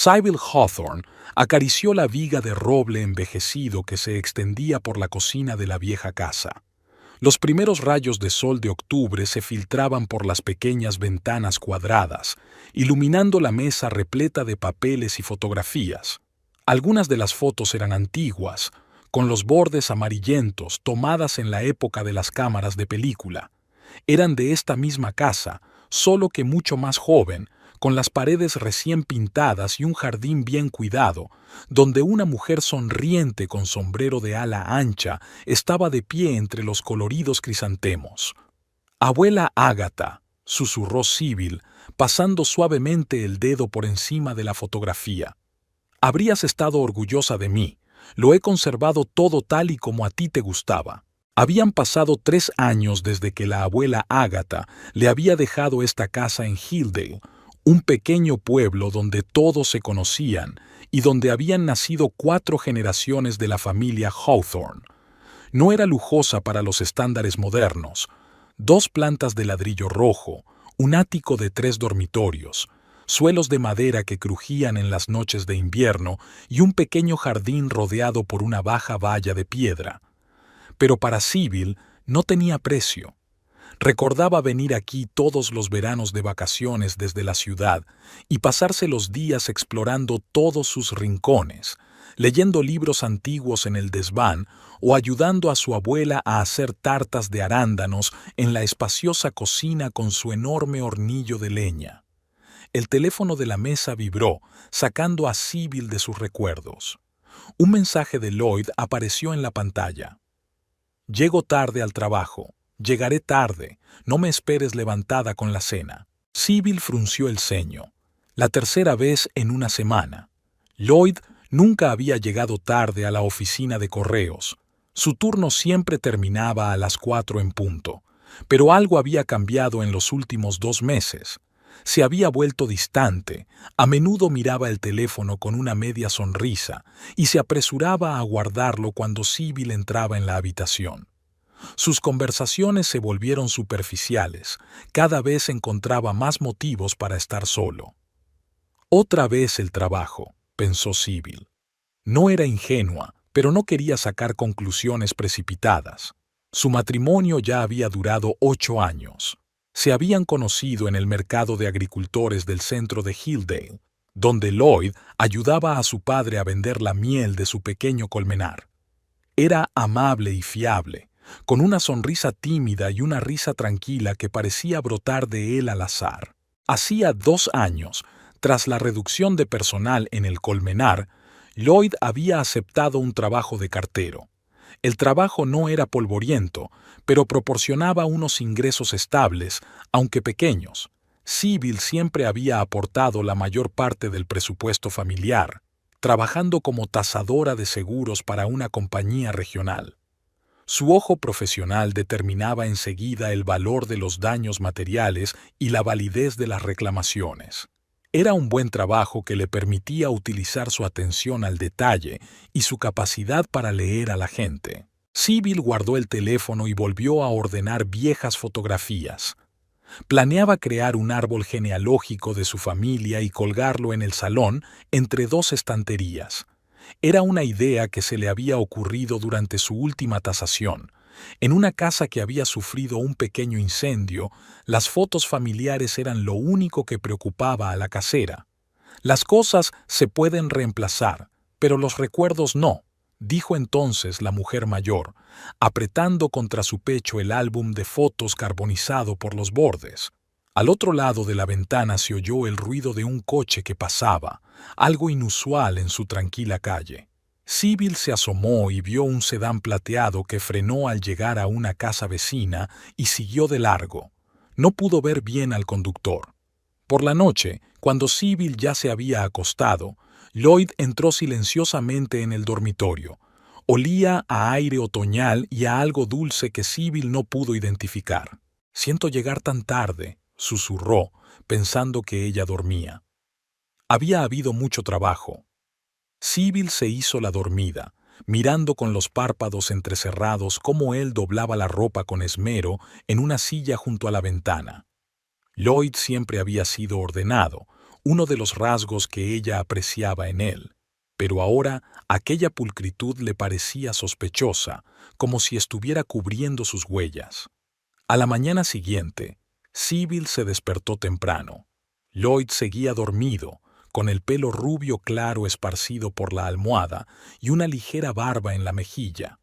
Sybil Hawthorne acarició la viga de roble envejecido que se extendía por la cocina de la vieja casa. Los primeros rayos de sol de octubre se filtraban por las pequeñas ventanas cuadradas, iluminando la mesa repleta de papeles y fotografías. Algunas de las fotos eran antiguas, con los bordes amarillentos tomadas en la época de las cámaras de película. Eran de esta misma casa, solo que mucho más joven, con las paredes recién pintadas y un jardín bien cuidado, donde una mujer sonriente con sombrero de ala ancha estaba de pie entre los coloridos crisantemos. «Abuela Ágata», susurró Sybil, pasando suavemente el dedo por encima de la fotografía. «Habrías estado orgullosa de mí. Lo he conservado todo tal y como a ti te gustaba». Habían pasado 3 años desde que la abuela Ágata le había dejado esta casa en Hilldale, un pequeño pueblo donde todos se conocían y donde habían nacido 4 generaciones de la familia Hawthorne. No era lujosa para los estándares modernos: 2 plantas de ladrillo rojo, un ático de 3 dormitorios, suelos de madera que crujían en las noches de invierno y un pequeño jardín rodeado por una baja valla de piedra. Pero para Sybil no tenía precio. Recordaba venir aquí todos los veranos de vacaciones desde la ciudad y pasarse los días explorando todos sus rincones, leyendo libros antiguos en el desván o ayudando a su abuela a hacer tartas de arándanos en la espaciosa cocina con su enorme hornillo de leña. El teléfono de la mesa vibró, sacando a Sybil de sus recuerdos. Un mensaje de Lloyd apareció en la pantalla. «Llego tarde al trabajo. Llegaré tarde. No me esperes levantada con la cena». Sybil frunció el ceño. La tercera vez en una semana. Lloyd nunca había llegado tarde a la oficina de correos. Su turno siempre terminaba a las 4 en punto. Pero algo había cambiado en los últimos 2 meses. Se había vuelto distante, a menudo miraba el teléfono con una media sonrisa y se apresuraba a guardarlo cuando Sybil entraba en la habitación. Sus conversaciones se volvieron superficiales, cada vez encontraba más motivos para estar solo. «Otra vez el trabajo», pensó Sybil. No era ingenua, pero no quería sacar conclusiones precipitadas. Su matrimonio ya había durado 8 años. Se habían conocido en el mercado de agricultores del centro de Hilldale, donde Lloyd ayudaba a su padre a vender la miel de su pequeño colmenar. Era amable y fiable, con una sonrisa tímida y una risa tranquila que parecía brotar de él al azar. Hacía 2 años, tras la reducción de personal en el colmenar, Lloyd había aceptado un trabajo de cartero. El trabajo no era polvoriento, pero proporcionaba unos ingresos estables, aunque pequeños. Sybil siempre había aportado la mayor parte del presupuesto familiar, trabajando como tasadora de seguros para una compañía regional. Su ojo profesional determinaba enseguida el valor de los daños materiales y la validez de las reclamaciones. Era un buen trabajo que le permitía utilizar su atención al detalle y su capacidad para leer a la gente. Sybil guardó el teléfono y volvió a ordenar viejas fotografías. Planeaba crear un árbol genealógico de su familia y colgarlo en el salón entre 2 estanterías. Era una idea que se le había ocurrido durante su última tasación. En una casa que había sufrido un pequeño incendio, las fotos familiares eran lo único que preocupaba a la casera. «Las cosas se pueden reemplazar, pero los recuerdos no», dijo entonces la mujer mayor, apretando contra su pecho el álbum de fotos carbonizado por los bordes. Al otro lado de la ventana se oyó el ruido de un coche que pasaba, algo inusual en su tranquila calle. Sybil se asomó y vio un sedán plateado que frenó al llegar a una casa vecina y siguió de largo. No pudo ver bien al conductor. Por la noche, cuando Sybil ya se había acostado, Lloyd entró silenciosamente en el dormitorio. Olía a aire otoñal y a algo dulce que Sybil no pudo identificar. «Siento llegar tan tarde», susurró, pensando que ella dormía. Había habido mucho trabajo. Sybil se hizo la dormida, mirando con los párpados entrecerrados cómo él doblaba la ropa con esmero en una silla junto a la ventana. Lloyd siempre había sido ordenado, uno de los rasgos que ella apreciaba en él. Pero ahora aquella pulcritud le parecía sospechosa, como si estuviera cubriendo sus huellas. A la mañana siguiente, Sybil se despertó temprano. Lloyd seguía dormido, con el pelo rubio claro esparcido por la almohada y una ligera barba en la mejilla.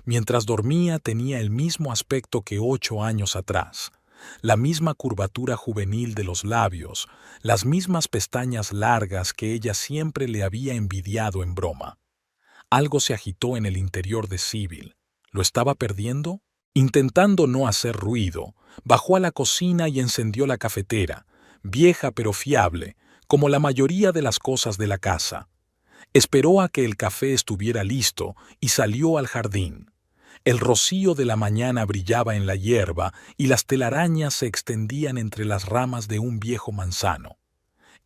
Mientras dormía tenía el mismo aspecto que 8 años atrás, la misma curvatura juvenil de los labios, las mismas pestañas largas que ella siempre le había envidiado en broma. Algo se agitó en el interior de Sybil. ¿Lo estaba perdiendo? Intentando no hacer ruido, bajó a la cocina y encendió la cafetera, vieja pero fiable, como la mayoría de las cosas de la casa. Esperó a que el café estuviera listo y salió al jardín. El rocío de la mañana brillaba en la hierba y las telarañas se extendían entre las ramas de un viejo manzano.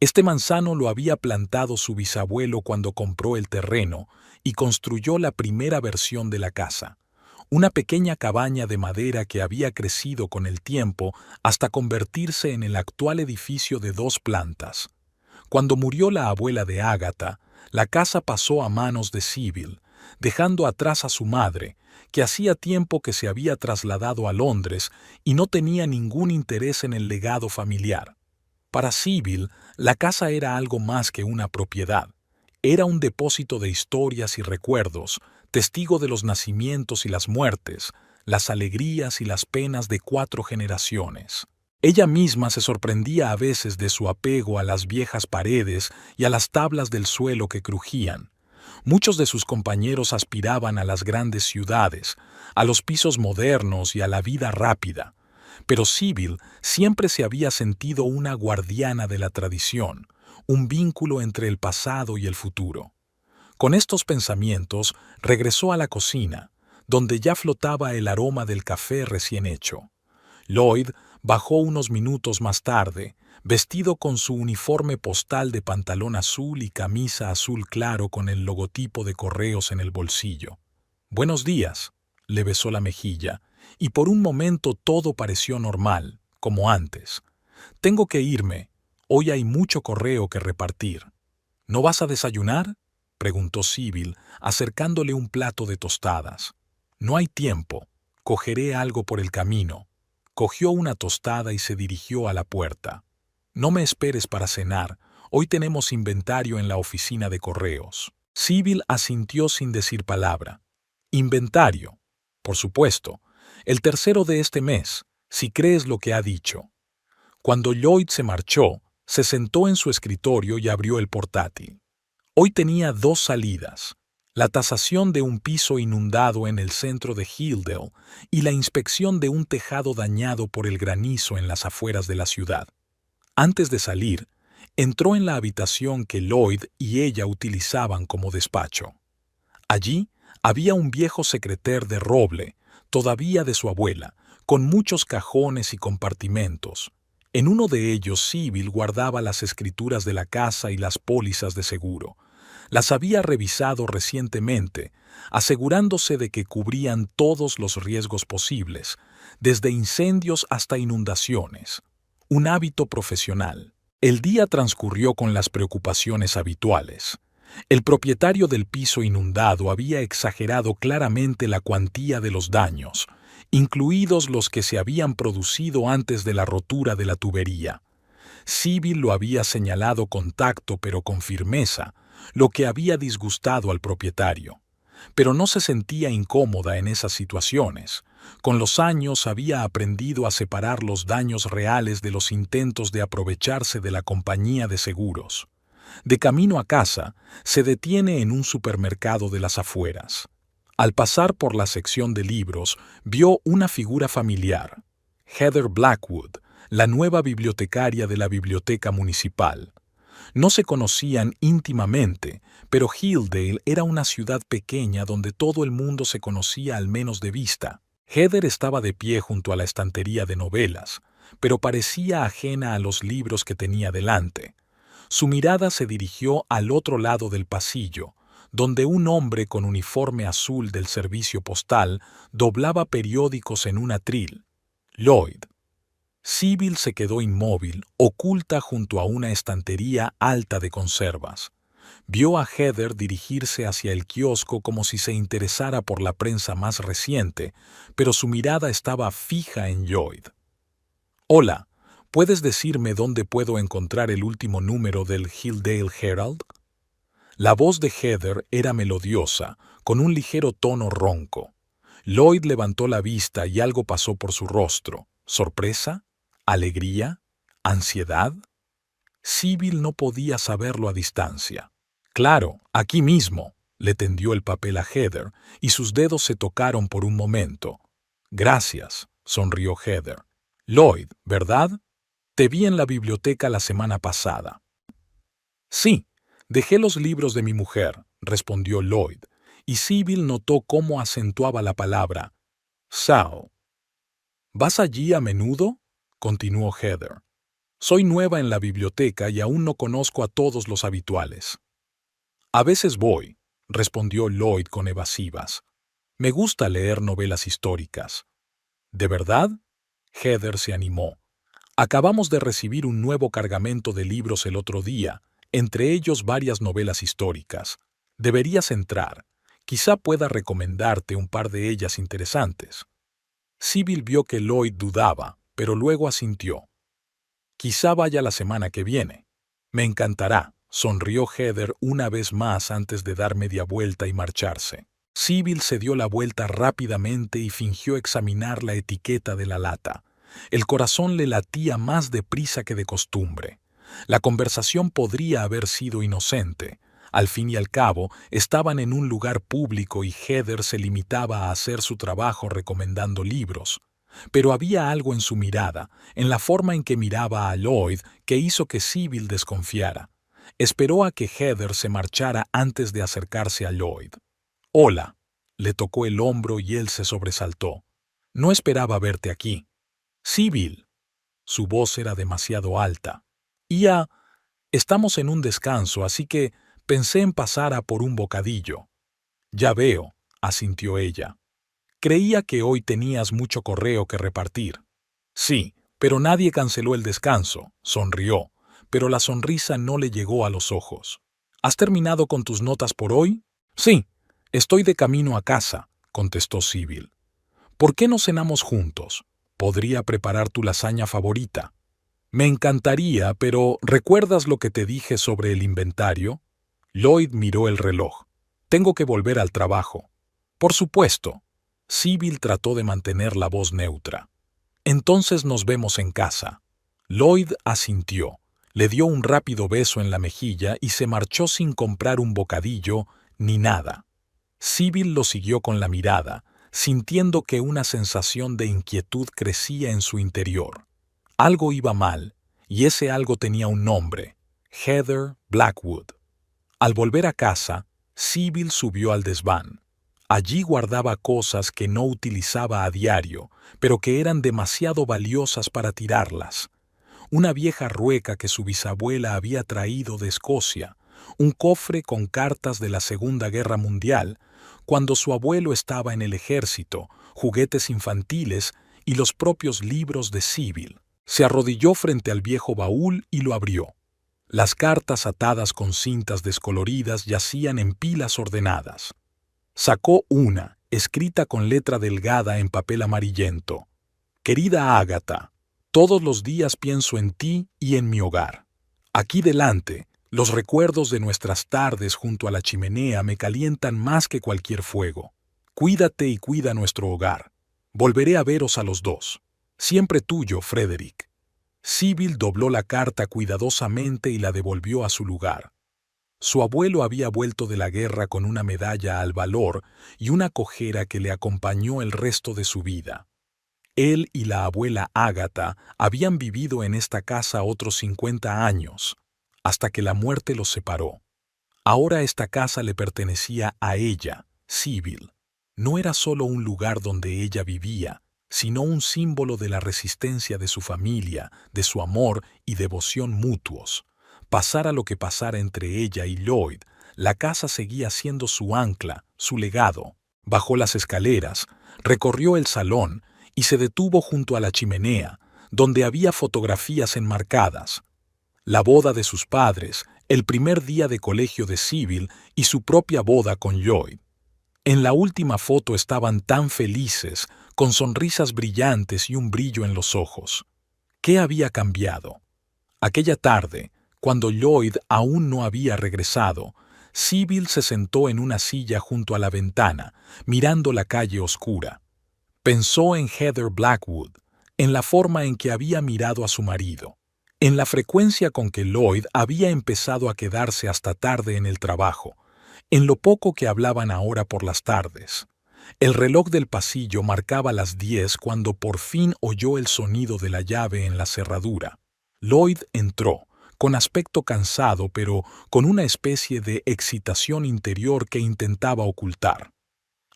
Este manzano lo había plantado su bisabuelo cuando compró el terreno y construyó la primera versión de la casa, una pequeña cabaña de madera que había crecido con el tiempo hasta convertirse en el actual edificio de 2 plantas. Cuando murió la abuela de Agatha, la casa pasó a manos de Sybil, dejando atrás a su madre, que hacía tiempo que se había trasladado a Londres y no tenía ningún interés en el legado familiar. Para Sybil, la casa era algo más que una propiedad. Era un depósito de historias y recuerdos, testigo de los nacimientos y las muertes, las alegrías y las penas de 4 generaciones. Ella misma se sorprendía a veces de su apego a las viejas paredes y a las tablas del suelo que crujían. Muchos de sus compañeros aspiraban a las grandes ciudades, a los pisos modernos y a la vida rápida, pero Sybil siempre se había sentido una guardiana de la tradición, un vínculo entre el pasado y el futuro. Con estos pensamientos regresó a la cocina, donde ya flotaba el aroma del café recién hecho. Lloyd bajó unos minutos más tarde, vestido con su uniforme postal de pantalón azul y camisa azul claro con el logotipo de correos en el bolsillo. «Buenos días», le besó la mejilla, y por un momento todo pareció normal, como antes. «Tengo que irme. Hoy hay mucho correo que repartir». «¿No vas a desayunar?», preguntó Sybil, acercándole un plato de tostadas. «No hay tiempo. Cogeré algo por el camino». Cogió una tostada y se dirigió a la puerta. «No me esperes para cenar. Hoy tenemos inventario en la oficina de correos». Sybil asintió sin decir palabra. «Inventario. Por supuesto. El 3º de este mes, si crees lo que ha dicho». Cuando Lloyd se marchó, se sentó en su escritorio y abrió el portátil. Hoy tenía 2 salidas: la tasación de un piso inundado en el centro de Hilldale y la inspección de un tejado dañado por el granizo en las afueras de la ciudad. Antes de salir, entró en la habitación que Lloyd y ella utilizaban como despacho. Allí había un viejo secreter de roble, todavía de su abuela, con muchos cajones y compartimentos. En uno de ellos Sybil guardaba las escrituras de la casa y las pólizas de seguro. Las había revisado recientemente, asegurándose de que cubrían todos los riesgos posibles, desde incendios hasta inundaciones. Un hábito profesional. El día transcurrió con las preocupaciones habituales. El propietario del piso inundado había exagerado claramente la cuantía de los daños, incluidos los que se habían producido antes de la rotura de la tubería. Sybil lo había señalado con tacto pero con firmeza, lo que había disgustado al propietario. Pero no se sentía incómoda en esas situaciones. Con los años había aprendido a separar los daños reales de los intentos de aprovecharse de la compañía de seguros. De camino a casa, se detiene en un supermercado de las afueras. Al pasar por la sección de libros, vio una figura familiar: Heather Blackwood, la nueva bibliotecaria de la biblioteca municipal. No se conocían íntimamente, pero Hilldale era una ciudad pequeña donde todo el mundo se conocía al menos de vista. Heather estaba de pie junto a la estantería de novelas, pero parecía ajena a los libros que tenía delante. Su mirada se dirigió al otro lado del pasillo, donde un hombre con uniforme azul del servicio postal doblaba periódicos en un atril. Lloyd. Sybil se quedó inmóvil, oculta junto a una estantería alta de conservas. Vio a Heather dirigirse hacia el kiosco como si se interesara por la prensa más reciente, pero su mirada estaba fija en Lloyd. «Hola, ¿puedes decirme dónde puedo encontrar el último número del Hilldale Herald?» La voz de Heather era melodiosa, con un ligero tono ronco. Lloyd levantó la vista y algo pasó por su rostro. ¿Sorpresa? ¿Alegría? ¿Ansiedad? Sybil no podía saberlo a distancia. «Claro, aquí mismo», le tendió el papel a Heather, y sus dedos se tocaron por un momento. «Gracias», sonrió Heather. «Lloyd, ¿verdad? Te vi en la biblioteca la semana pasada». «Sí, dejé los libros de mi mujer», respondió Lloyd, y Sybil notó cómo acentuaba la palabra «sao». «¿Vas allí a menudo?», continuó Heather. «Soy nueva en la biblioteca y aún no conozco a todos los habituales». «A veces voy», respondió Lloyd con evasivas. «Me gusta leer novelas históricas». «¿De verdad?», Heather se animó. «Acabamos de recibir un nuevo cargamento de libros el otro día, entre ellos varias novelas históricas. Deberías entrar. Quizá pueda recomendarte un par de ellas interesantes». Sybil vio que Lloyd dudaba, pero luego asintió. «Quizá vaya la semana que viene». «Me encantará», sonrió Heather una vez más antes de dar media vuelta y marcharse. Sybil se dio la vuelta rápidamente y fingió examinar la etiqueta de la lata. El corazón le latía más deprisa que de costumbre. La conversación podría haber sido inocente. Al fin y al cabo, estaban en un lugar público y Heather se limitaba a hacer su trabajo recomendando libros. Pero había algo en su mirada, en la forma en que miraba a Lloyd, que hizo que Sybil desconfiara. Esperó a que Heather se marchara antes de acercarse a Lloyd. «Hola», le tocó el hombro y él se sobresaltó. «No esperaba verte aquí». «Sybil». Su voz era demasiado alta. Estamos en un descanso, así que pensé en pasar a por un bocadillo». «Ya veo», asintió ella. «Creía que hoy tenías mucho correo que repartir». «Sí, pero nadie canceló el descanso», sonrió, pero la sonrisa no le llegó a los ojos. «¿Has terminado con tus notas por hoy?» «Sí, estoy de camino a casa», contestó Sybil. «¿Por qué no cenamos juntos? Podría preparar tu lasaña favorita». «Me encantaría, pero ¿recuerdas lo que te dije sobre el inventario?» Lloyd miró el reloj. «Tengo que volver al trabajo». «Por supuesto». Sybil trató de mantener la voz neutra. «Entonces nos vemos en casa». Lloyd asintió, le dio un rápido beso en la mejilla y se marchó sin comprar un bocadillo ni nada. Sybil lo siguió con la mirada, sintiendo que una sensación de inquietud crecía en su interior. Algo iba mal, y ese algo tenía un nombre: Heather Blackwood. Al volver a casa, Sybil subió al desván. Allí guardaba cosas que no utilizaba a diario, pero que eran demasiado valiosas para tirarlas. Una vieja rueca que su bisabuela había traído de Escocia, un cofre con cartas de la Segunda Guerra Mundial, cuando su abuelo estaba en el ejército, juguetes infantiles y los propios libros de Sybil. Se arrodilló frente al viejo baúl y lo abrió. Las cartas atadas con cintas descoloridas yacían en pilas ordenadas. Sacó una, escrita con letra delgada en papel amarillento. «Querida Ágata, todos los días pienso en ti y en mi hogar. Aquí delante, los recuerdos de nuestras tardes junto a la chimenea me calientan más que cualquier fuego. Cuídate y cuida nuestro hogar. Volveré a veros a los dos. Siempre tuyo, Frederick». Sybil dobló la carta cuidadosamente y la devolvió a su lugar. Su abuelo había vuelto de la guerra con una medalla al valor y una cojera que le acompañó el resto de su vida. Él y la abuela Ágata habían vivido en esta casa otros 50 años, hasta que la muerte los separó. Ahora esta casa le pertenecía a ella, Sybil. No era solo un lugar donde ella vivía, sino un símbolo de la resistencia de su familia, de su amor y devoción mutuos. Pasara lo que pasara entre ella y Lloyd, la casa seguía siendo su ancla, su legado. Bajó las escaleras, recorrió el salón y se detuvo junto a la chimenea, donde había fotografías enmarcadas. La boda de sus padres, el primer día de colegio de Sybil y su propia boda con Lloyd. En la última foto estaban tan felices, con sonrisas brillantes y un brillo en los ojos. ¿Qué había cambiado? Aquella tarde, cuando Lloyd aún no había regresado, Sybil se sentó en una silla junto a la ventana, mirando la calle oscura. Pensó en Heather Blackwood, en la forma en que había mirado a su marido, en la frecuencia con que Lloyd había empezado a quedarse hasta tarde en el trabajo, en lo poco que hablaban ahora por las tardes. El reloj del pasillo marcaba las 10 cuando por fin oyó el sonido de la llave en la cerradura. Lloyd entró, con aspecto cansado pero con una especie de excitación interior que intentaba ocultar.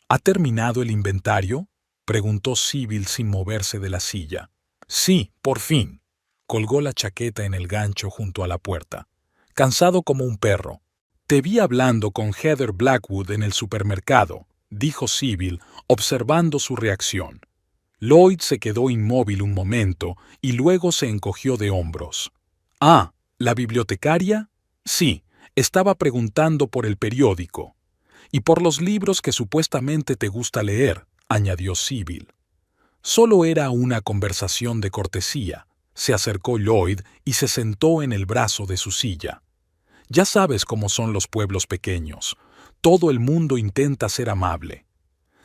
¿Ha terminado el inventario?, preguntó Sybil sin moverse de la silla. Sí, por fin. Colgó la chaqueta en el gancho junto a la puerta. Cansado como un perro. Te vi hablando con Heather Blackwood en el supermercado, dijo Sybil, observando su reacción. Lloyd se quedó inmóvil un momento y luego se encogió de hombros. Ah, ¿la bibliotecaria? Sí, estaba preguntando por el periódico. Y por los libros que supuestamente te gusta leer, añadió Sybil. Solo era una conversación de cortesía. Se acercó Lloyd y se sentó en el brazo de su silla. Ya sabes cómo son los pueblos pequeños. Todo el mundo intenta ser amable.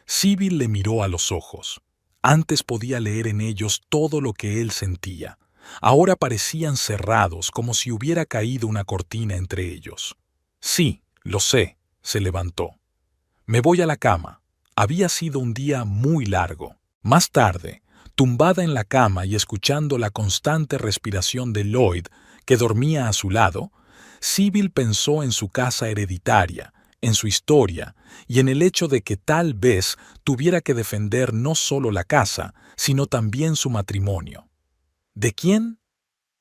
Sybil le miró a los ojos. Antes podía leer en ellos todo lo que él sentía. Ahora parecían cerrados, como si hubiera caído una cortina entre ellos. Sí, lo sé, se levantó. Me voy a la cama. Había sido un día muy largo. Más tarde, tumbada en la cama y escuchando la constante respiración de Lloyd, que dormía a su lado, Sybil pensó en su casa hereditaria, en su historia y en el hecho de que tal vez tuviera que defender no solo la casa, sino también su matrimonio. ¿De quién?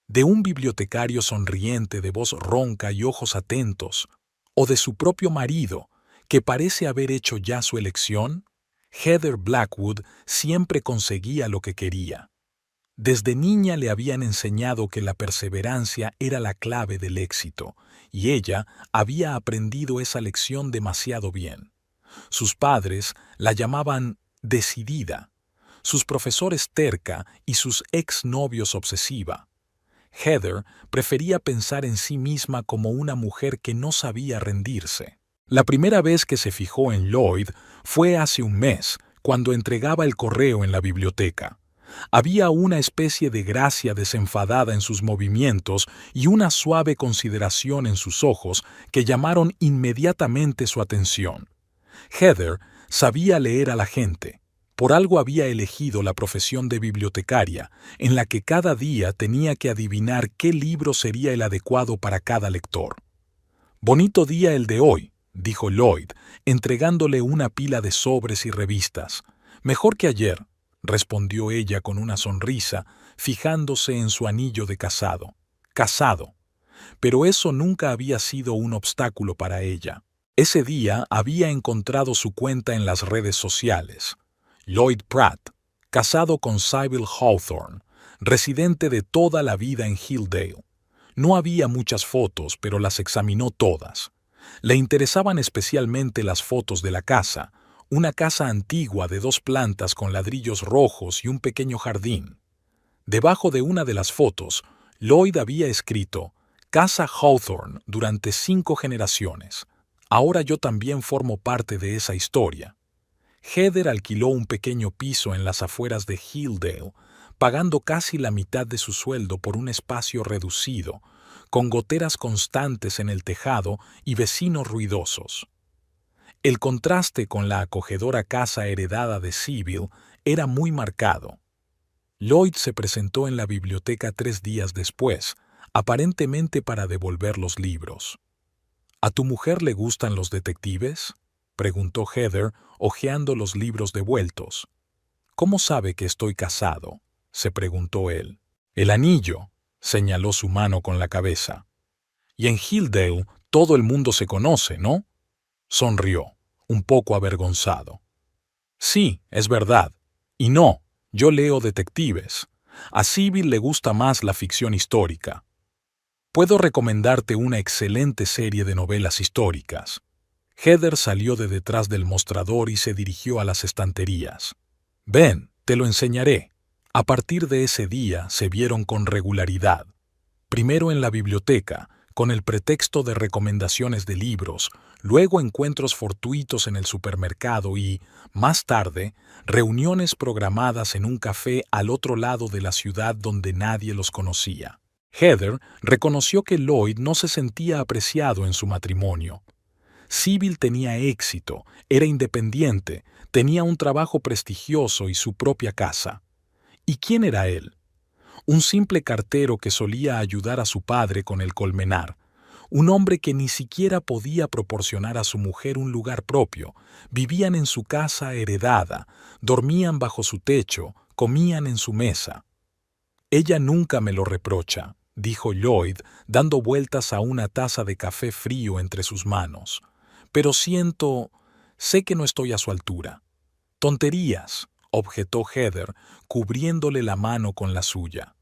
¿De un bibliotecario sonriente de voz ronca y ojos atentos? ¿O de su propio marido, que parece haber hecho ya su elección? Heather Blackwood siempre conseguía lo que quería. Desde niña le habían enseñado que la perseverancia era la clave del éxito, y ella había aprendido esa lección demasiado bien. Sus padres la llamaban decidida, sus profesores terca y sus exnovios obsesiva. Heather prefería pensar en sí misma como una mujer que no sabía rendirse. La primera vez que se fijó en Lloyd fue hace un mes, cuando entregaba el correo en la biblioteca. Había una especie de gracia desenfadada en sus movimientos y una suave consideración en sus ojos que llamaron inmediatamente su atención. Heather sabía leer a la gente. Por algo había elegido la profesión de bibliotecaria, en la que cada día tenía que adivinar qué libro sería el adecuado para cada lector. «Bonito día el de hoy», dijo Lloyd, entregándole una pila de sobres y revistas. «Mejor que ayer», respondió ella con una sonrisa, fijándose en su anillo de casado. Casado. Pero eso nunca había sido un obstáculo para ella. Ese día había encontrado su cuenta en las redes sociales. Lloyd Pratt, casado con Sybil Hawthorne, residente de toda la vida en Hilldale. No había muchas fotos, pero las examinó todas. Le interesaban especialmente las fotos de la casa, una casa antigua de 2 plantas con ladrillos rojos y un pequeño jardín. Debajo de una de las fotos, Lloyd había escrito «Casa Hawthorne durante 5 generaciones. Ahora yo también formo parte de esa historia». Heather alquiló un pequeño piso en las afueras de Hilldale, pagando casi la mitad de su sueldo por un espacio reducido, con goteras constantes en el tejado y vecinos ruidosos. El contraste con la acogedora casa heredada de Sybil era muy marcado. Lloyd se presentó en la biblioteca 3 días después, aparentemente para devolver los libros. ¿A tu mujer le gustan los detectives?, preguntó Heather, hojeando los libros devueltos. ¿Cómo sabe que estoy casado?, se preguntó él. El anillo, señaló su mano con la cabeza. Y en Hilldale todo el mundo se conoce, ¿no? Sonrió, un poco avergonzado. Sí, es verdad. Y no, yo leo detectives. A Sybil le gusta más la ficción histórica. Puedo recomendarte una excelente serie de novelas históricas. Heather salió de detrás del mostrador y se dirigió a las estanterías. Ven, te lo enseñaré. A partir de ese día se vieron con regularidad. Primero en la biblioteca, con el pretexto de recomendaciones de libros, luego encuentros fortuitos en el supermercado y, más tarde, reuniones programadas en un café al otro lado de la ciudad donde nadie los conocía. Heather reconoció que Lloyd no se sentía apreciado en su matrimonio. Sybil tenía éxito, era independiente, tenía un trabajo prestigioso y su propia casa. ¿Y quién era él? Un simple cartero que solía ayudar a su padre con el colmenar, un hombre que ni siquiera podía proporcionar a su mujer un lugar propio, vivían en su casa heredada, dormían bajo su techo, comían en su mesa. Ella nunca me lo reprocha, dijo Lloyd, dando vueltas a una taza de café frío entre sus manos. Pero sé que no estoy a su altura. Tonterías, objetó Heather, cubriéndole la mano con la suya.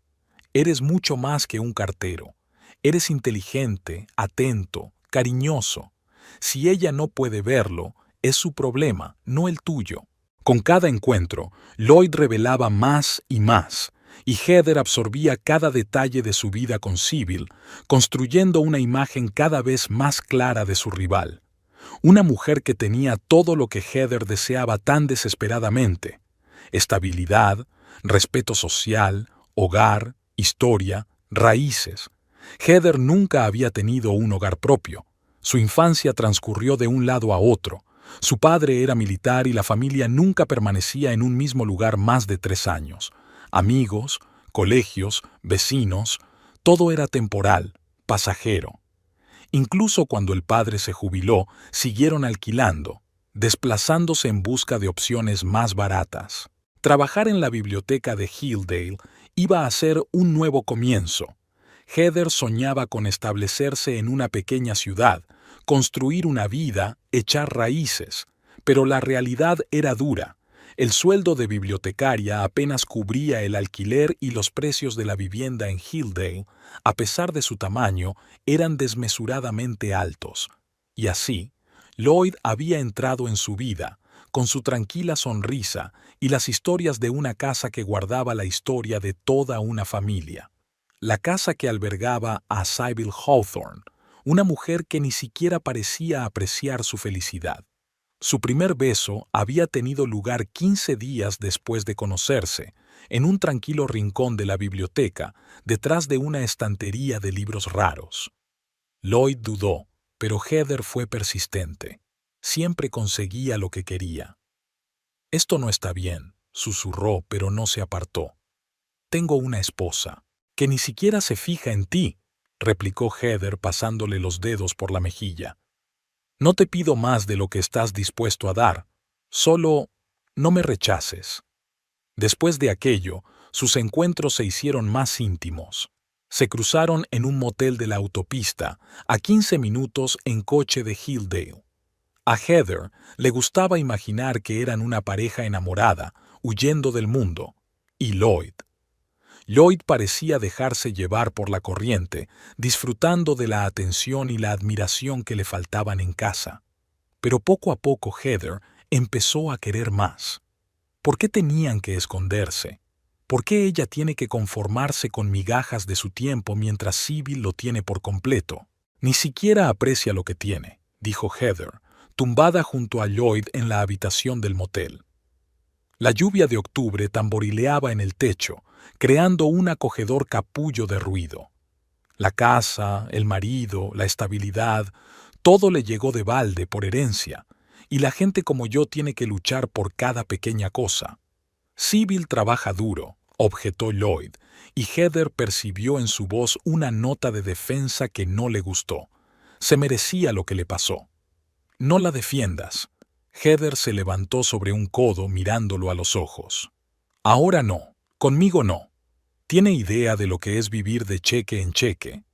Eres mucho más que un cartero. Eres inteligente, atento, cariñoso. Si ella no puede verlo, es su problema, no el tuyo. Con cada encuentro, Lloyd revelaba más, y Heather absorbía cada detalle de su vida con Sybil, construyendo una imagen cada vez más clara de su rival. Una mujer que tenía todo lo que Heather deseaba tan desesperadamente: estabilidad, respeto social, hogar, historia, raíces. Heather nunca había tenido un hogar propio. Su infancia transcurrió de un lado a otro. Su padre era militar y la familia nunca permanecía en un mismo lugar más de 3 años. Amigos, colegios, vecinos, todo era temporal, pasajero. Incluso cuando el padre se jubiló, siguieron alquilando, desplazándose en busca de opciones más baratas. Trabajar en la biblioteca de Hilldale iba a ser un nuevo comienzo. Heather soñaba con establecerse en una pequeña ciudad, construir una vida, echar raíces, pero la realidad era dura. El sueldo de bibliotecaria apenas cubría el alquiler y los precios de la vivienda en Hilldale, a pesar de su tamaño, eran desmesuradamente altos. Y así, Lloyd había entrado en su vida, con su tranquila sonrisa y las historias de una casa que guardaba la historia de toda una familia. La casa que albergaba a Sybil Hawthorne, una mujer que ni siquiera parecía apreciar su felicidad. Su primer beso había tenido lugar 15 días después de conocerse, en un tranquilo rincón de la biblioteca, detrás de una estantería de libros raros. Lloyd dudó, pero Heather fue persistente. Siempre conseguía lo que quería. «Esto no está bien», susurró, pero no se apartó. «Tengo una esposa, que ni siquiera se fija en ti», replicó Heather pasándole los dedos por la mejilla. «No te pido más de lo que estás dispuesto a dar, solo no me rechaces». Después de aquello, sus encuentros se hicieron más íntimos. Se cruzaron en un motel de la autopista, a 15 minutos en coche de Hilldale. A Heather le gustaba imaginar que eran una pareja enamorada, huyendo del mundo. Y Lloyd parecía dejarse llevar por la corriente, disfrutando de la atención y la admiración que le faltaban en casa. Pero poco a poco Heather empezó a querer más. ¿Por qué tenían que esconderse? ¿Por qué ella tiene que conformarse con migajas de su tiempo mientras Sybil lo tiene por completo? Ni siquiera aprecia lo que tiene, dijo Heather, tumbada junto a Lloyd en la habitación del motel. La lluvia de octubre tamborileaba en el techo, creando un acogedor capullo de ruido. La casa, el marido, la estabilidad, todo le llegó de balde por herencia, y la gente como yo tiene que luchar por cada pequeña cosa. Sybil trabaja duro, objetó Lloyd, y Heather percibió en su voz una nota de defensa que no le gustó. Se merecía lo que le pasó. No la defiendas. Heather se levantó sobre un codo mirándolo a los ojos. Ahora no, conmigo no. ¿Tiene idea de lo que es vivir de cheque en cheque?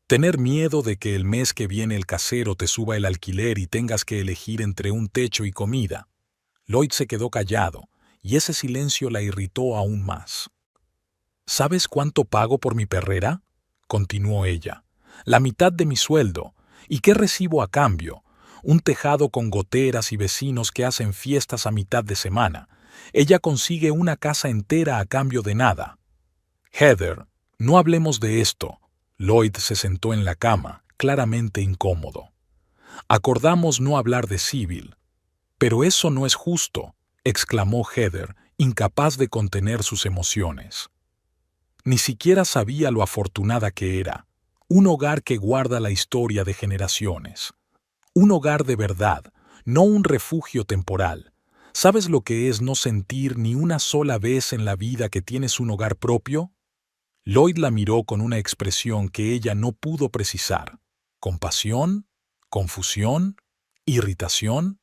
Tener miedo de que el mes que viene el casero te suba el alquiler y tengas que elegir entre un techo y comida. Lloyd se quedó callado, y ese silencio la irritó aún más. ¿Sabes cuánto pago por mi perrera?, continuó ella. La mitad de mi sueldo. ¿Y qué recibo a cambio? Un tejado con goteras y vecinos que hacen fiestas a mitad de semana. Ella consigue una casa entera a cambio de nada. Heather, no hablemos de esto. Lloyd se sentó en la cama, claramente incómodo. Acordamos no hablar de Sybil. Pero eso no es justo, exclamó Heather, incapaz de contener sus emociones. Ni siquiera sabía lo afortunada que era. Un hogar que guarda la historia de generaciones. Un hogar de verdad, no un refugio temporal. ¿Sabes lo que es no sentir ni una sola vez en la vida que tienes un hogar propio? Lloyd la miró con una expresión que ella no pudo precisar. ¿Compasión? ¿Confusión? ¿Irritación?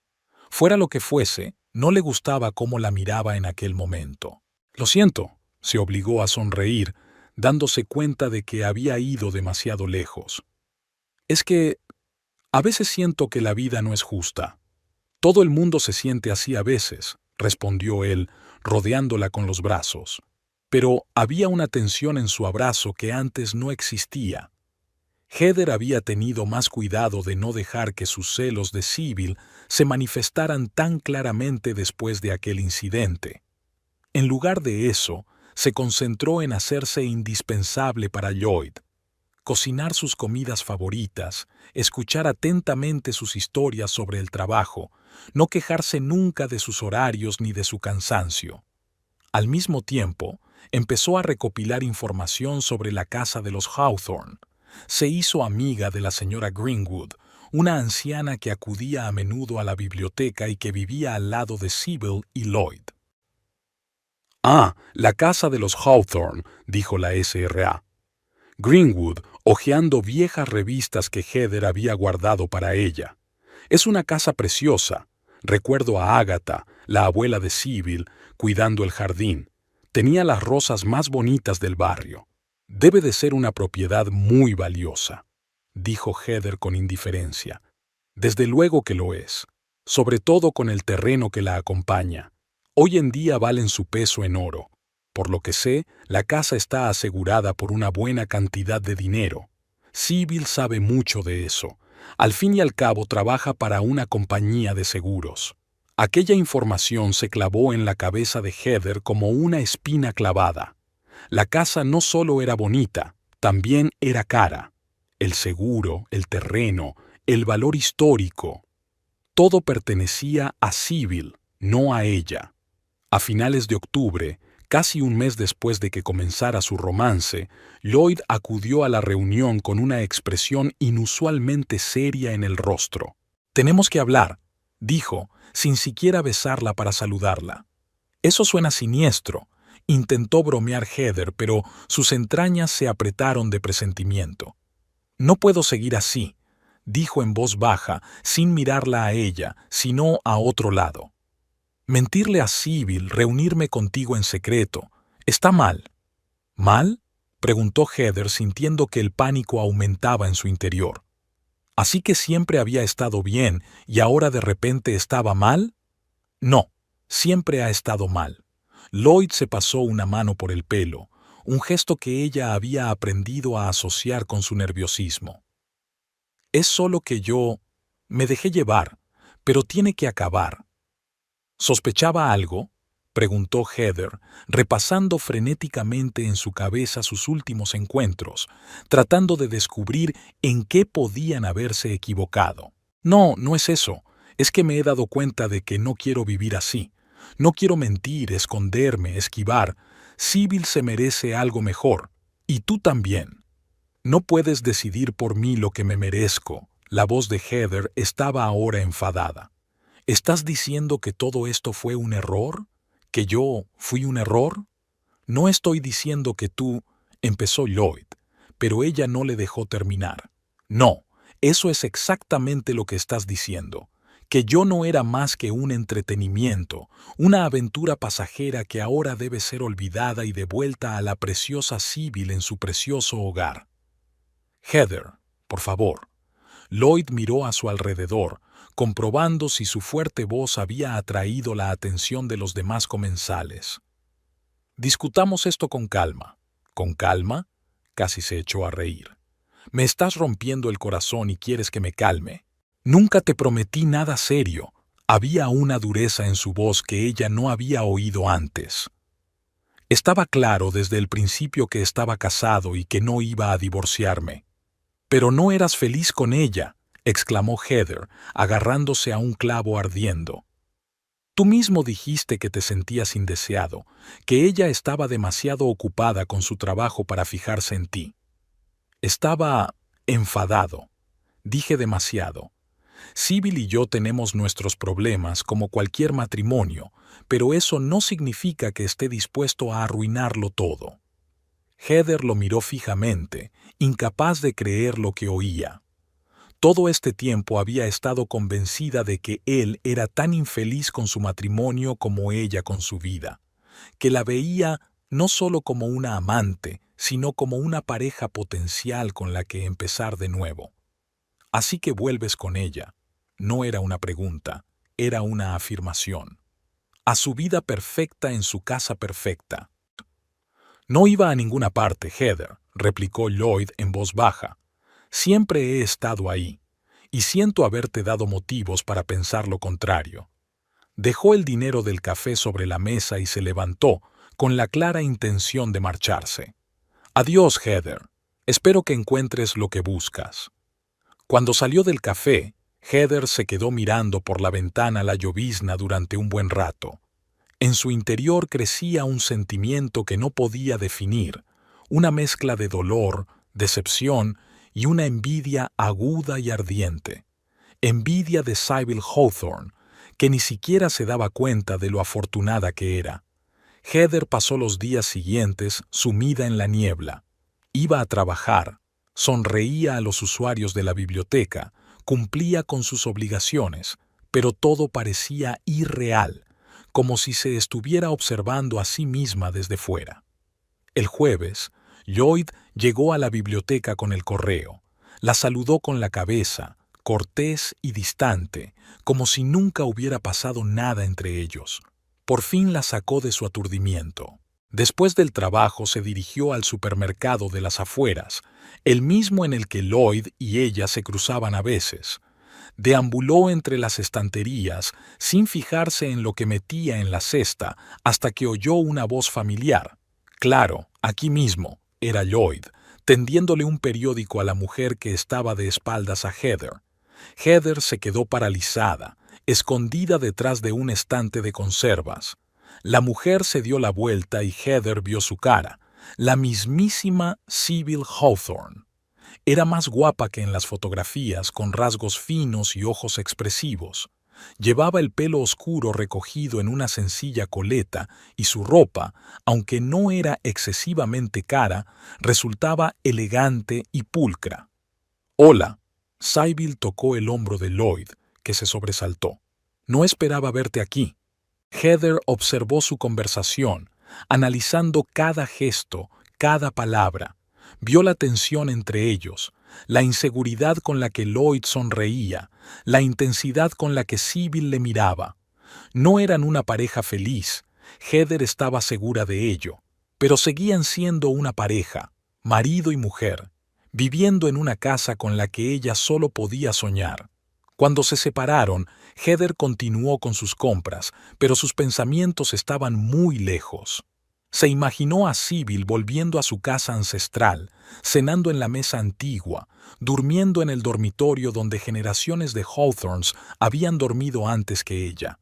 Fuera lo que fuese, no le gustaba cómo la miraba en aquel momento. Lo siento, se obligó a sonreír, dándose cuenta de que había ido demasiado lejos. Es que a veces siento que la vida no es justa. Todo el mundo se siente así a veces, respondió él, rodeándola con los brazos. Pero había una tensión en su abrazo que antes no existía. Heather había tenido más cuidado de no dejar que sus celos de Sybil se manifestaran tan claramente después de aquel incidente. En lugar de eso, se concentró en hacerse indispensable para Lloyd. Cocinar sus comidas favoritas, escuchar atentamente sus historias sobre el trabajo, no quejarse nunca de sus horarios ni de su cansancio. Al mismo tiempo, empezó a recopilar información sobre la casa de los Hawthorne. Se hizo amiga de la señora Greenwood, una anciana que acudía a menudo a la biblioteca y que vivía al lado de Sybil y Lloyd. «Ah, la casa de los Hawthorne», dijo la SRA. Greenwood, hojeando viejas revistas que Heather había guardado para ella. «Es una casa preciosa. Recuerdo a Agatha, la abuela de Sybil, cuidando el jardín. Tenía las rosas más bonitas del barrio. Debe de ser una propiedad muy valiosa», dijo Heather con indiferencia. «Desde luego que lo es, sobre todo con el terreno que la acompaña. Hoy en día valen su peso en oro. Por lo que sé, la casa está asegurada por una buena cantidad de dinero. Sybil sabe mucho de eso. Al fin y al cabo trabaja para una compañía de seguros». Aquella información se clavó en la cabeza de Heather como una espina clavada. La casa no solo era bonita, también era cara. El seguro, el terreno, el valor histórico. Todo pertenecía a Sybil, no a ella. A finales de octubre, casi un mes después de que comenzara su romance, Lloyd acudió a la reunión con una expresión inusualmente seria en el rostro. «Tenemos que hablar», dijo, sin siquiera besarla para saludarla. «Eso suena siniestro», intentó bromear Heather, pero sus entrañas se apretaron de presentimiento. «No puedo seguir así», dijo en voz baja, sin mirarla a ella, sino a otro lado. «Mentirle a Sybil, reunirme contigo en secreto, está mal». «¿Mal?», preguntó Heather, sintiendo que el pánico aumentaba en su interior. ¿Así que siempre había estado bien y ahora de repente estaba mal? No, siempre ha estado mal. Lloyd se pasó una mano por el pelo, un gesto que ella había aprendido a asociar con su nerviosismo. «Es solo que yo me dejé llevar, pero tiene que acabar». «¿Sospechaba algo?», preguntó Heather, repasando frenéticamente en su cabeza sus últimos encuentros, tratando de descubrir en qué podían haberse equivocado. «No, no es eso. Es que me he dado cuenta de que no quiero vivir así. No quiero mentir, esconderme, esquivar. Sybil se merece algo mejor. Y tú también. No puedes decidir por mí lo que me merezco». La voz de Heather estaba ahora enfadada. «¿Estás diciendo que todo esto fue un error? ¿Que yo fui un error?» «No estoy diciendo que tú», empezó Lloyd, pero ella no le dejó terminar. «No, eso es exactamente lo que estás diciendo, que yo no era más que un entretenimiento, una aventura pasajera que ahora debe ser olvidada y devuelta a la preciosa Sybil en su precioso hogar». «Heather, por favor». Lloyd miró a su alrededor, comprobando si su fuerte voz había atraído la atención de los demás comensales. «Discutamos esto con calma. Con calma, casi se echó a reír. Me estás rompiendo el corazón y quieres que me calme. Nunca te prometí nada serio. Había una dureza en su voz que ella no había oído antes. Estaba claro desde el principio que estaba casado y que no iba a divorciarme. Pero no eras feliz con ella, exclamó Heather, agarrándose a un clavo ardiendo. Tú mismo dijiste que te sentías indeseado, que ella estaba demasiado ocupada con su trabajo para fijarse en ti. Estaba enfadado. Dije demasiado. Sybil y yo tenemos nuestros problemas como cualquier matrimonio, pero eso no significa que esté dispuesto a arruinarlo todo. Heather lo miró fijamente, incapaz de creer lo que oía. Todo este tiempo había estado convencida de que él era tan infeliz con su matrimonio como ella con su vida, que la veía no solo como una amante, sino como una pareja potencial con la que empezar de nuevo. Así que vuelves con ella. No era una pregunta, era una afirmación. A su vida perfecta en su casa perfecta. No iba a ninguna parte, Heather, replicó Lloyd en voz baja. Siempre he estado ahí, y siento haberte dado motivos para pensar lo contrario. Dejó el dinero del café sobre la mesa y se levantó, con la clara intención de marcharse. Adiós, Heather. Espero que encuentres lo que buscas. Cuando salió del café, Heather se quedó mirando por la ventana la llovizna durante un buen rato. En su interior crecía un sentimiento que no podía definir, una mezcla de dolor, decepción y una envidia aguda y ardiente. Envidia de Sybil Hawthorne, que ni siquiera se daba cuenta de lo afortunada que era. Heather pasó los días siguientes sumida en la niebla. Iba a trabajar, sonreía a los usuarios de la biblioteca, cumplía con sus obligaciones, pero todo parecía irreal, como si se estuviera observando a sí misma desde fuera. El jueves, Lloyd llegó a la biblioteca con el correo. La saludó con la cabeza, cortés y distante, como si nunca hubiera pasado nada entre ellos. Por fin la sacó de su aturdimiento. Después del trabajo se dirigió al supermercado de las afueras, el mismo en el que Lloyd y ella se cruzaban a veces. Deambuló entre las estanterías sin fijarse en lo que metía en la cesta hasta que oyó una voz familiar. Claro, aquí mismo, era Lloyd, tendiéndole un periódico a la mujer que estaba de espaldas a Heather. Heather se quedó paralizada, escondida detrás de un estante de conservas. La mujer se dio la vuelta y Heather vio su cara, la mismísima Sybil Hawthorne. Era más guapa que en las fotografías, con rasgos finos y ojos expresivos. Llevaba el pelo oscuro recogido en una sencilla coleta y su ropa, aunque no era excesivamente cara, resultaba elegante y pulcra. «Hola», Sybil tocó el hombro de Lloyd, que se sobresaltó. «No esperaba verte aquí». Heather observó su conversación, analizando cada gesto, cada palabra. Vio la tensión entre ellos, la inseguridad con la que Lloyd sonreía, la intensidad con la que Sybil le miraba. No eran una pareja feliz, Heather estaba segura de ello, pero seguían siendo una pareja, marido y mujer, viviendo en una casa con la que ella solo podía soñar. Cuando se separaron, Heather continuó con sus compras, pero sus pensamientos estaban muy lejos. Se imaginó a Sybil volviendo a su casa ancestral, cenando en la mesa antigua, durmiendo en el dormitorio donde generaciones de Hawthornes habían dormido antes que ella.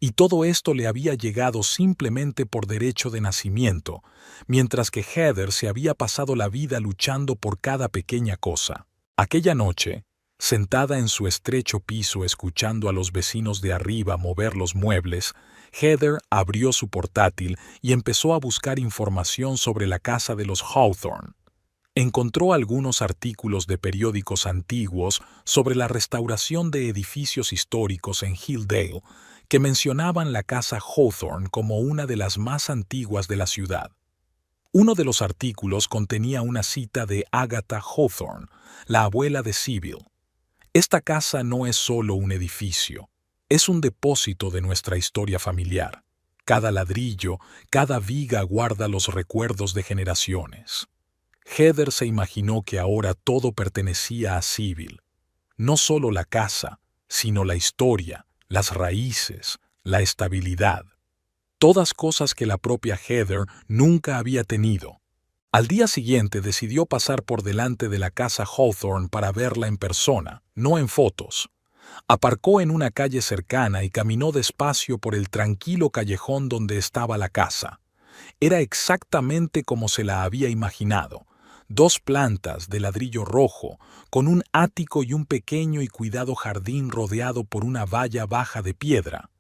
Y todo esto le había llegado simplemente por derecho de nacimiento, mientras que Heather se había pasado la vida luchando por cada pequeña cosa. Aquella noche, sentada en su estrecho piso escuchando a los vecinos de arriba mover los muebles, Heather abrió su portátil y empezó a buscar información sobre la casa de los Hawthorne. Encontró algunos artículos de periódicos antiguos sobre la restauración de edificios históricos en Hilldale que mencionaban la casa Hawthorne como una de las más antiguas de la ciudad. Uno de los artículos contenía una cita de Agatha Hawthorne, la abuela de Sybil. Esta casa no es solo un edificio, es un depósito de nuestra historia familiar. Cada ladrillo, cada viga guarda los recuerdos de generaciones. Heather se imaginó que ahora todo pertenecía a Sybil. No solo la casa, sino la historia, las raíces, la estabilidad. Todas cosas que la propia Heather nunca había tenido. Al día siguiente decidió pasar por delante de la casa Hawthorne para verla en persona, no en fotos. Aparcó en una calle cercana y caminó despacio por el tranquilo callejón donde estaba la casa. Era exactamente como se la había imaginado. 2 plantas de ladrillo rojo, con un ático y un pequeño y cuidado jardín rodeado por una valla baja de piedra.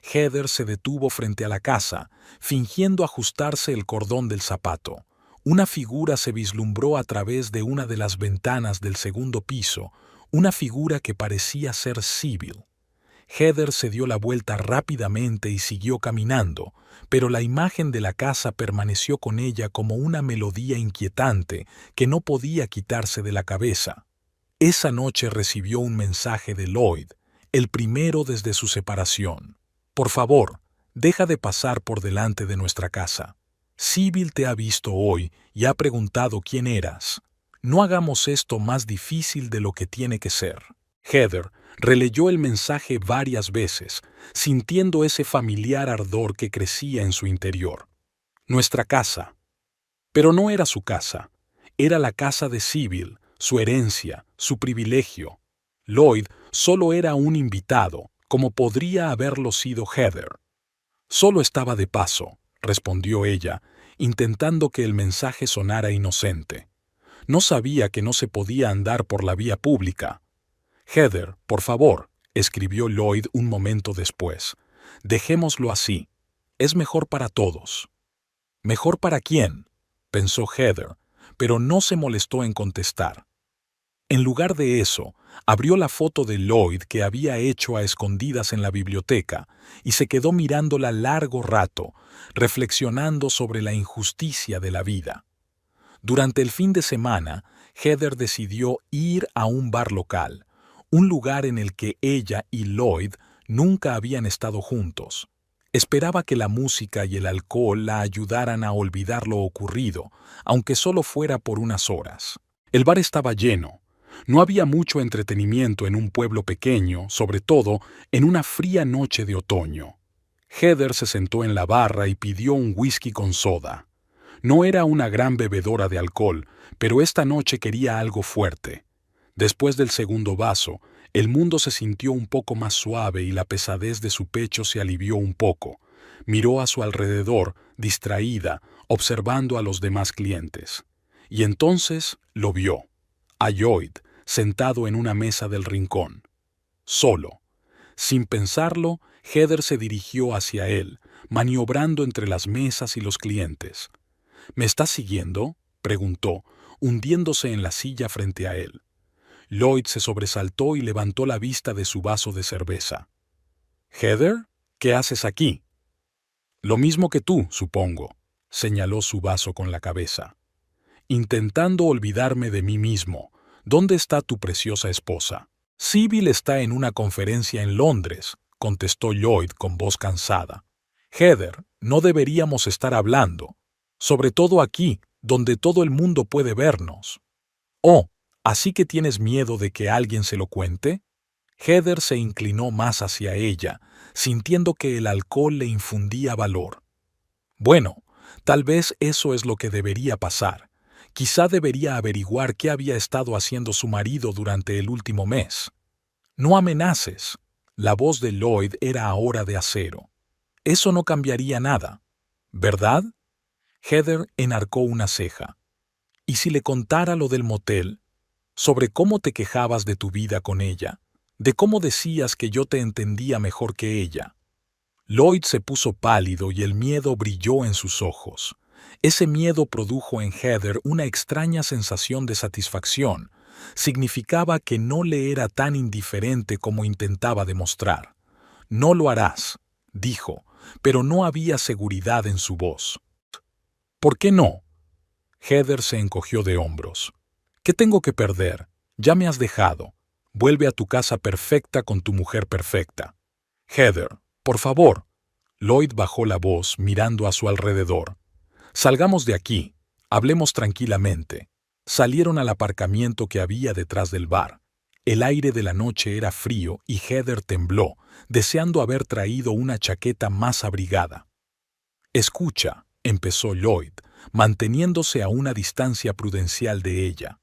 Heather se detuvo frente a la casa, fingiendo ajustarse el cordón del zapato. Una figura se vislumbró a través de una de las ventanas del segundo piso, una figura que parecía ser Sybil. Heather se dio la vuelta rápidamente y siguió caminando, pero la imagen de la casa permaneció con ella como una melodía inquietante que no podía quitarse de la cabeza. Esa noche recibió un mensaje de Lloyd, el primero desde su separación. Por favor, deja de pasar por delante de nuestra casa. Sybil te ha visto hoy y ha preguntado quién eras. No hagamos esto más difícil de lo que tiene que ser. Heather releyó el mensaje varias veces, sintiendo ese familiar ardor que crecía en su interior. Nuestra casa. Pero no era su casa. Era la casa de Sybil, su herencia, su privilegio. Lloyd solo era un invitado, como podría haberlo sido Heather. Solo estaba de paso, respondió ella, intentando que el mensaje sonara inocente. No sabía que no se podía andar por la vía pública. Heather, por favor, escribió Lloyd un momento después. Dejémoslo así. Es mejor para todos. ¿Mejor para quién?, pensó Heather, pero no se molestó en contestar. En lugar de eso, abrió la foto de Lloyd que había hecho a escondidas en la biblioteca y se quedó mirándola largo rato, reflexionando sobre la injusticia de la vida. Durante el fin de semana, Heather decidió ir a un bar local, un lugar en el que ella y Lloyd nunca habían estado juntos. Esperaba que la música y el alcohol la ayudaran a olvidar lo ocurrido, aunque solo fuera por unas horas. El bar estaba lleno. No había mucho entretenimiento en un pueblo pequeño, sobre todo en una fría noche de otoño. Heather se sentó en la barra y pidió un whisky con soda. No era una gran bebedora de alcohol, pero esta noche quería algo fuerte. Después del segundo vaso, el mundo se sintió un poco más suave y la pesadez de su pecho se alivió un poco. Miró a su alrededor, distraída, observando a los demás clientes. Y entonces lo vio, a Lloyd, sentado en una mesa del rincón. Solo. Sin pensarlo, Heather se dirigió hacia él, maniobrando entre las mesas y los clientes. ¿Me estás siguiendo?, preguntó, hundiéndose en la silla frente a él. Lloyd se sobresaltó y levantó la vista de su vaso de cerveza. «¿Heather? ¿Qué haces aquí?» «Lo mismo que tú, supongo», señaló su vaso con la cabeza. «Intentando olvidarme de mí mismo. ¿Dónde está tu preciosa esposa?» «Sybil está en una conferencia en Londres», contestó Lloyd con voz cansada. «Heather, no deberíamos estar hablando, sobre todo aquí, donde todo el mundo puede vernos». «Oh, ¿así que tienes miedo de que alguien se lo cuente?» Heather se inclinó más hacia ella, sintiendo que el alcohol le infundía valor. «Bueno, tal vez eso es lo que debería pasar. Quizá debería averiguar qué había estado haciendo su marido durante el último mes». «No amenaces». La voz de Lloyd era ahora de acero. «Eso no cambiaría nada, ¿verdad?» Heather enarcó una ceja. «¿Y si le contara lo del motel? Sobre cómo te quejabas de tu vida con ella, de cómo decías que yo te entendía mejor que ella». Lloyd se puso pálido y el miedo brilló en sus ojos. Ese miedo produjo en Heather una extraña sensación de satisfacción. Significaba que no le era tan indiferente como intentaba demostrar. «No lo harás», dijo, pero no había seguridad en su voz. «¿Por qué no?» Heather se encogió de hombros. «¿Qué tengo que perder? Ya me has dejado. Vuelve a tu casa perfecta con tu mujer perfecta». «Heather, por favor». Lloyd bajó la voz mirando a su alrededor. Salgamos de aquí, hablemos tranquilamente. Salieron al aparcamiento que había detrás del bar. El aire de la noche era frío y Heather tembló, deseando haber traído una chaqueta más abrigada. Escucha, empezó Lloyd, manteniéndose a una distancia prudencial de ella.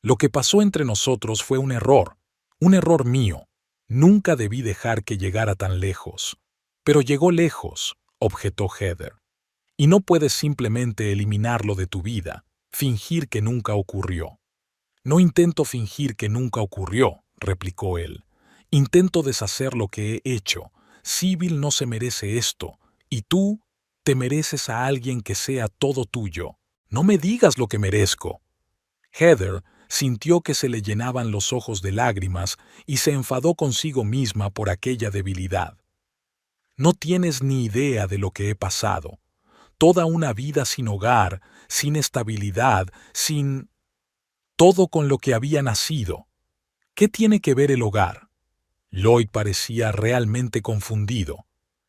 Lo que pasó entre nosotros fue un error mío. Nunca debí dejar que llegara tan lejos. Pero llegó lejos, objetó Heather. Y no puedes simplemente eliminarlo de tu vida, fingir que nunca ocurrió. No intento fingir que nunca ocurrió, replicó él. Intento deshacer lo que he hecho. Sybil no se merece esto, y tú te mereces a alguien que sea todo tuyo. No me digas lo que merezco. Heather sintió que se le llenaban los ojos de lágrimas y se enfadó consigo misma por aquella debilidad. No tienes ni idea de lo que he pasado. Toda una vida sin hogar, sin estabilidad, sin todo con lo que había nacido. ¿Qué tiene que ver el hogar? Lloyd parecía realmente confundido.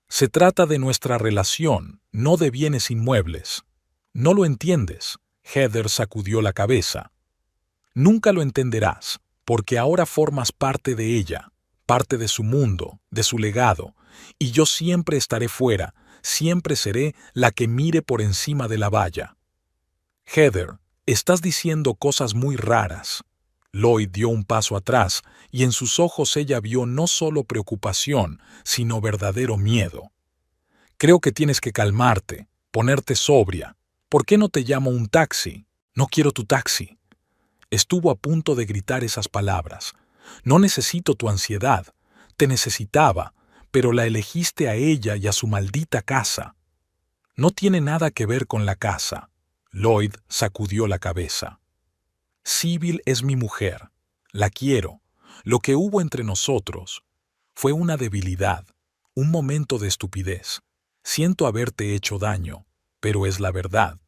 Se trata de nuestra relación, no de bienes inmuebles. No lo entiendes. Heather sacudió la cabeza. Nunca lo entenderás, porque ahora formas parte de ella, parte de su mundo, de su legado, y yo siempre estaré fuera, siempre seré la que mire por encima de la valla. Heather, estás diciendo cosas muy raras. Lloyd dio un paso atrás, y en sus ojos ella vio no solo preocupación, sino verdadero miedo. Creo que tienes que calmarte, ponerte sobria. ¿Por qué no te llamo un taxi? No quiero tu taxi. Estuvo a punto de gritar esas palabras. No necesito tu ansiedad. Te necesitaba, pero la elegiste a ella y a su maldita casa. No tiene nada que ver con la casa. Lloyd sacudió la cabeza. Sybil es mi mujer. La quiero. Lo que hubo entre nosotros fue una debilidad, un momento de estupidez. Siento haberte hecho daño, pero es la verdad.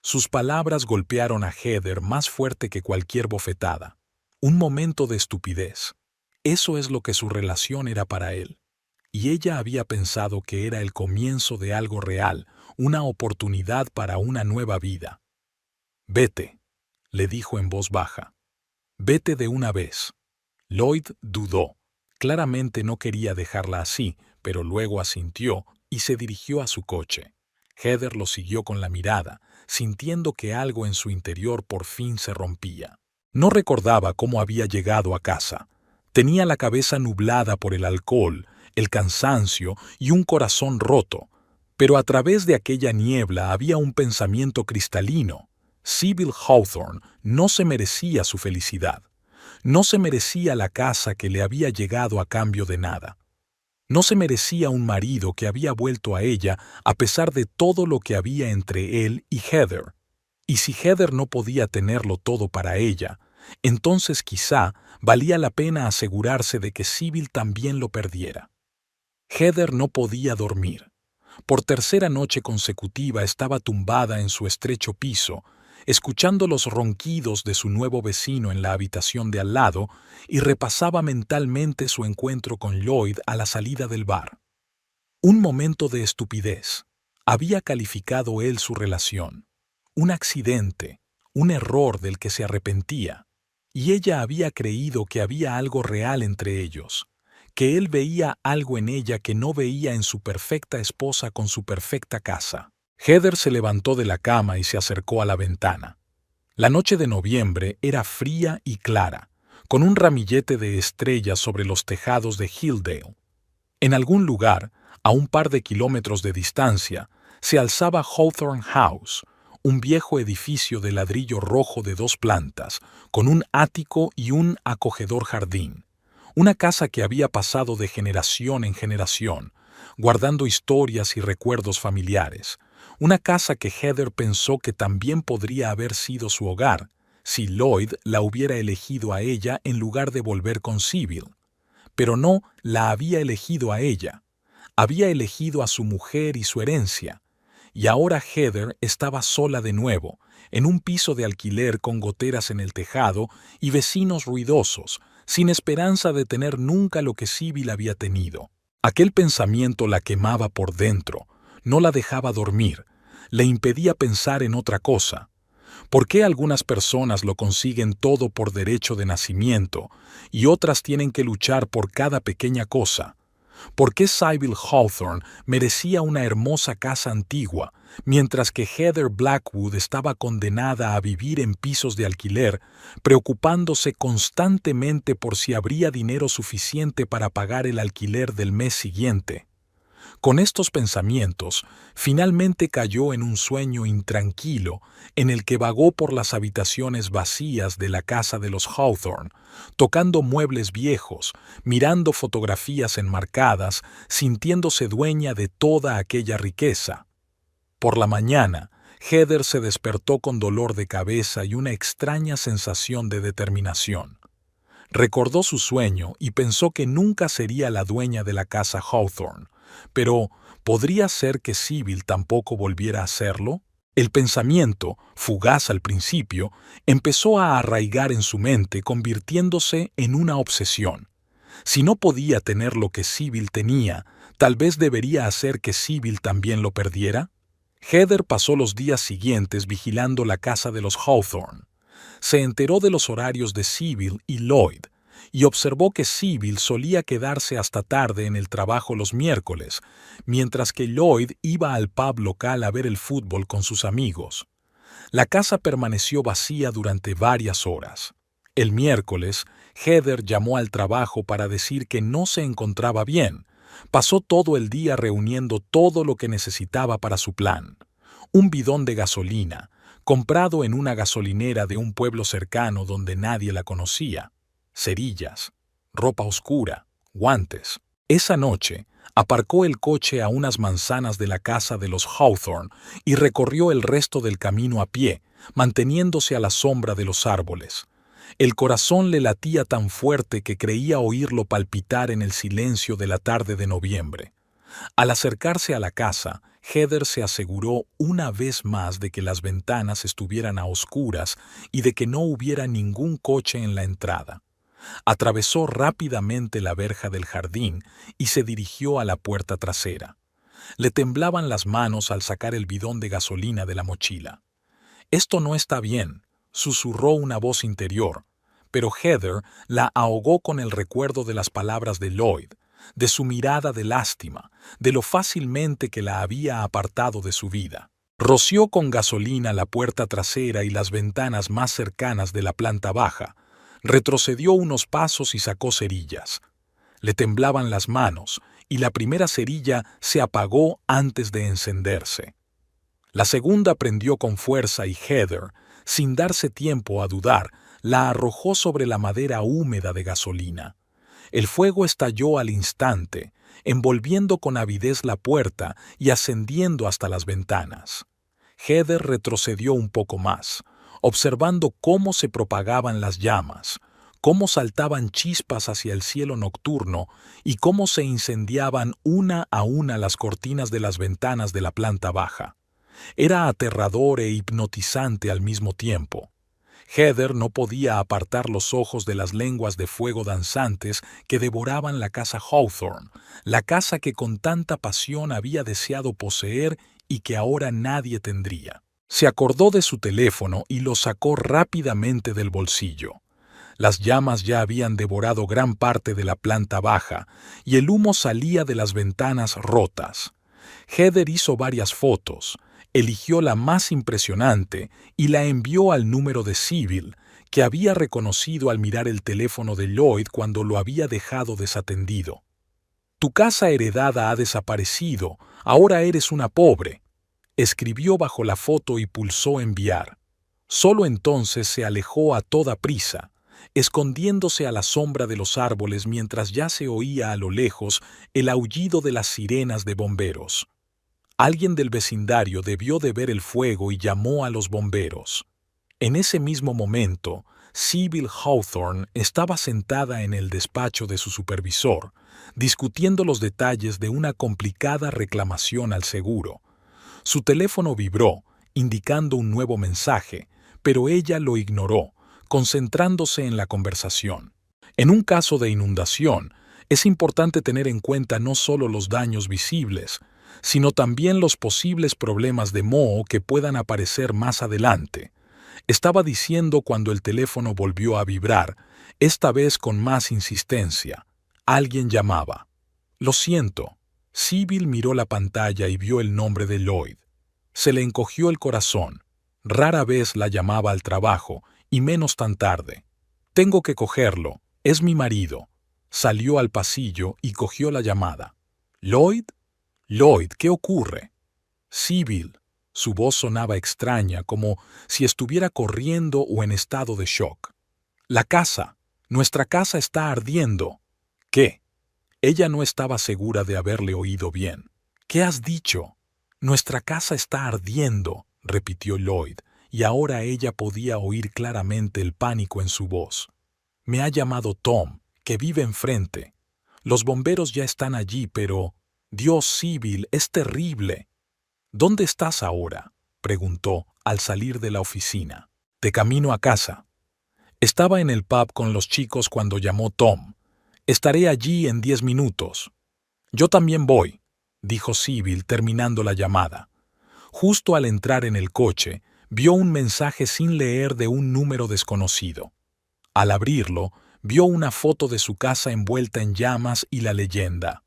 Sus palabras golpearon a Heather más fuerte que cualquier bofetada. Un momento de estupidez. Eso es lo que su relación era para él. Y ella había pensado que era el comienzo de algo real, una oportunidad para una nueva vida. Vete, le dijo en voz baja. Vete de una vez. Lloyd dudó. Claramente no quería dejarla así, pero luego asintió y se dirigió a su coche. Heather lo siguió con la mirada, sintiendo que algo en su interior por fin se rompía. No recordaba cómo había llegado a casa. Tenía la cabeza nublada por el alcohol, el cansancio y un corazón roto, pero a través de aquella niebla había un pensamiento cristalino. Sybil Hawthorne no se merecía su felicidad. No se merecía la casa que le había llegado a cambio de nada. No se merecía un marido que había vuelto a ella a pesar de todo lo que había entre él y Heather. Y si Heather no podía tenerlo todo para ella, entonces quizá valía la pena asegurarse de que Sybil también lo perdiera. Heather no podía dormir. Por tercera noche consecutiva estaba tumbada en su estrecho piso, escuchando los ronquidos de su nuevo vecino en la habitación de al lado, y repasaba mentalmente su encuentro con Lloyd a la salida del bar. Un momento de estupidez. Había calificado él su relación. Un accidente, un error del que se arrepentía. Y ella había creído que había algo real entre ellos, que él veía algo en ella que no veía en su perfecta esposa con su perfecta casa. Heather se levantó de la cama y se acercó a la ventana. La noche de noviembre era fría y clara, con un ramillete de estrellas sobre los tejados de Hilldale. En algún lugar, a un par de kilómetros de distancia, se alzaba Hawthorne House, un viejo edificio de ladrillo rojo de 2 plantas, con un ático y un acogedor jardín. Una casa que había pasado de generación en generación, guardando historias y recuerdos familiares. Una casa que Heather pensó que también podría haber sido su hogar, si Lloyd la hubiera elegido a ella en lugar de volver con Sybil. Pero no la había elegido a ella. Había elegido a su mujer y su herencia. Y ahora Heather estaba sola de nuevo, en un piso de alquiler con goteras en el tejado y vecinos ruidosos, sin esperanza de tener nunca lo que Sybil había tenido. Aquel pensamiento la quemaba por dentro, no la dejaba dormir, le impedía pensar en otra cosa. ¿Por qué algunas personas lo consiguen todo por derecho de nacimiento y otras tienen que luchar por cada pequeña cosa? ¿Por qué Sybil Hawthorne merecía una hermosa casa antigua, mientras que Heather Blackwood estaba condenada a vivir en pisos de alquiler, preocupándose constantemente por si habría dinero suficiente para pagar el alquiler del mes siguiente? Con estos pensamientos, finalmente cayó en un sueño intranquilo en el que vagó por las habitaciones vacías de la casa de los Hawthorne, tocando muebles viejos, mirando fotografías enmarcadas, sintiéndose dueña de toda aquella riqueza. Por la mañana, Heather se despertó con dolor de cabeza y una extraña sensación de determinación. Recordó su sueño y pensó que nunca sería la dueña de la casa Hawthorne, pero ¿podría ser que Sybil tampoco volviera a hacerlo? El pensamiento, fugaz al principio, empezó a arraigar en su mente, convirtiéndose en una obsesión. Si no podía tener lo que Sybil tenía, tal vez debería hacer que Sybil también lo perdiera. Heather pasó los días siguientes vigilando la casa de los Hawthorne. Se enteró de los horarios de Sybil y Lloyd, y observó que Sybil solía quedarse hasta tarde en el trabajo los miércoles, mientras que Lloyd iba al pub local a ver el fútbol con sus amigos. La casa permaneció vacía durante varias horas. El miércoles, Heather llamó al trabajo para decir que no se encontraba bien. Pasó todo el día reuniendo todo lo que necesitaba para su plan. Un bidón de gasolina, comprado en una gasolinera de un pueblo cercano donde nadie la conocía, cerillas, ropa oscura, guantes. Esa noche, aparcó el coche a unas manzanas de la casa de los Hawthorne y recorrió el resto del camino a pie, manteniéndose a la sombra de los árboles. El corazón le latía tan fuerte que creía oírlo palpitar en el silencio de la tarde de noviembre. Al acercarse a la casa, Heather se aseguró una vez más de que las ventanas estuvieran a oscuras y de que no hubiera ningún coche en la entrada. Atravesó rápidamente la verja del jardín y se dirigió a la puerta trasera. Le temblaban las manos al sacar el bidón de gasolina de la mochila. «Esto no está bien», susurró una voz interior, pero Heather la ahogó con el recuerdo de las palabras de Lloyd, de su mirada de lástima, de lo fácilmente que la había apartado de su vida. Roció con gasolina la puerta trasera y las ventanas más cercanas de la planta baja, retrocedió unos pasos y sacó cerillas. Le temblaban las manos y la primera cerilla se apagó antes de encenderse. La segunda prendió con fuerza y Heather, sin darse tiempo a dudar, la arrojó sobre la madera húmeda de gasolina. El fuego estalló al instante, envolviendo con avidez la puerta y ascendiendo hasta las ventanas. Heather retrocedió un poco más, observando cómo se propagaban las llamas, cómo saltaban chispas hacia el cielo nocturno y cómo se incendiaban una a una las cortinas de las ventanas de la planta baja. Era aterrador e hipnotizante al mismo tiempo. Heather no podía apartar los ojos de las lenguas de fuego danzantes que devoraban la casa Hawthorne, la casa que con tanta pasión había deseado poseer y que ahora nadie tendría. Se acordó de su teléfono y lo sacó rápidamente del bolsillo. Las llamas ya habían devorado gran parte de la planta baja y el humo salía de las ventanas rotas. Heather hizo varias fotos, eligió la más impresionante y la envió al número de Sybil, que había reconocido al mirar el teléfono de Lloyd cuando lo había dejado desatendido. «Tu casa heredada ha desaparecido, ahora eres una pobre», escribió bajo la foto y pulsó enviar. Solo entonces se alejó a toda prisa, escondiéndose a la sombra de los árboles mientras ya se oía a lo lejos el aullido de las sirenas de bomberos. Alguien del vecindario debió de ver el fuego y llamó a los bomberos. En ese mismo momento, Sybil Hawthorne estaba sentada en el despacho de su supervisor, discutiendo los detalles de una complicada reclamación al seguro. Su teléfono vibró, indicando un nuevo mensaje, pero ella lo ignoró, concentrándose en la conversación. En un caso de inundación, Es importante tener en cuenta no solo los daños visibles, sino también los posibles problemas de moho que puedan aparecer más adelante. Estaba diciendo cuando el teléfono volvió a vibrar, esta vez con más insistencia. Alguien llamaba. Lo siento. Sybil miró la pantalla y vio el nombre de Lloyd. Se le encogió el corazón. Rara vez la llamaba al trabajo, y menos tan tarde. Tengo que cogerlo. Es mi marido. Salió al pasillo y cogió la llamada. ¿Lloyd? Lloyd, ¿qué ocurre? Sybil. Su voz sonaba extraña, como si estuviera corriendo o en estado de shock. La casa. Nuestra casa está ardiendo. ¿Qué? Ella no estaba segura de haberle oído bien. ¿Qué has dicho? Nuestra casa está ardiendo, repitió Lloyd, y ahora ella podía oír claramente el pánico en su voz. Me ha llamado Tom, que vive enfrente. Los bomberos ya están allí, pero... Dios, Sybil, es terrible. ¿Dónde estás ahora?, preguntó al salir de la oficina. De camino a casa. Estaba en el pub con los chicos cuando llamó Tom. Estaré allí en 10 minutos. Yo también voy, dijo Sybil terminando la llamada. Justo al entrar en el coche, vio un mensaje sin leer de un número desconocido. Al abrirlo, vio una foto de su casa envuelta en llamas y la leyenda: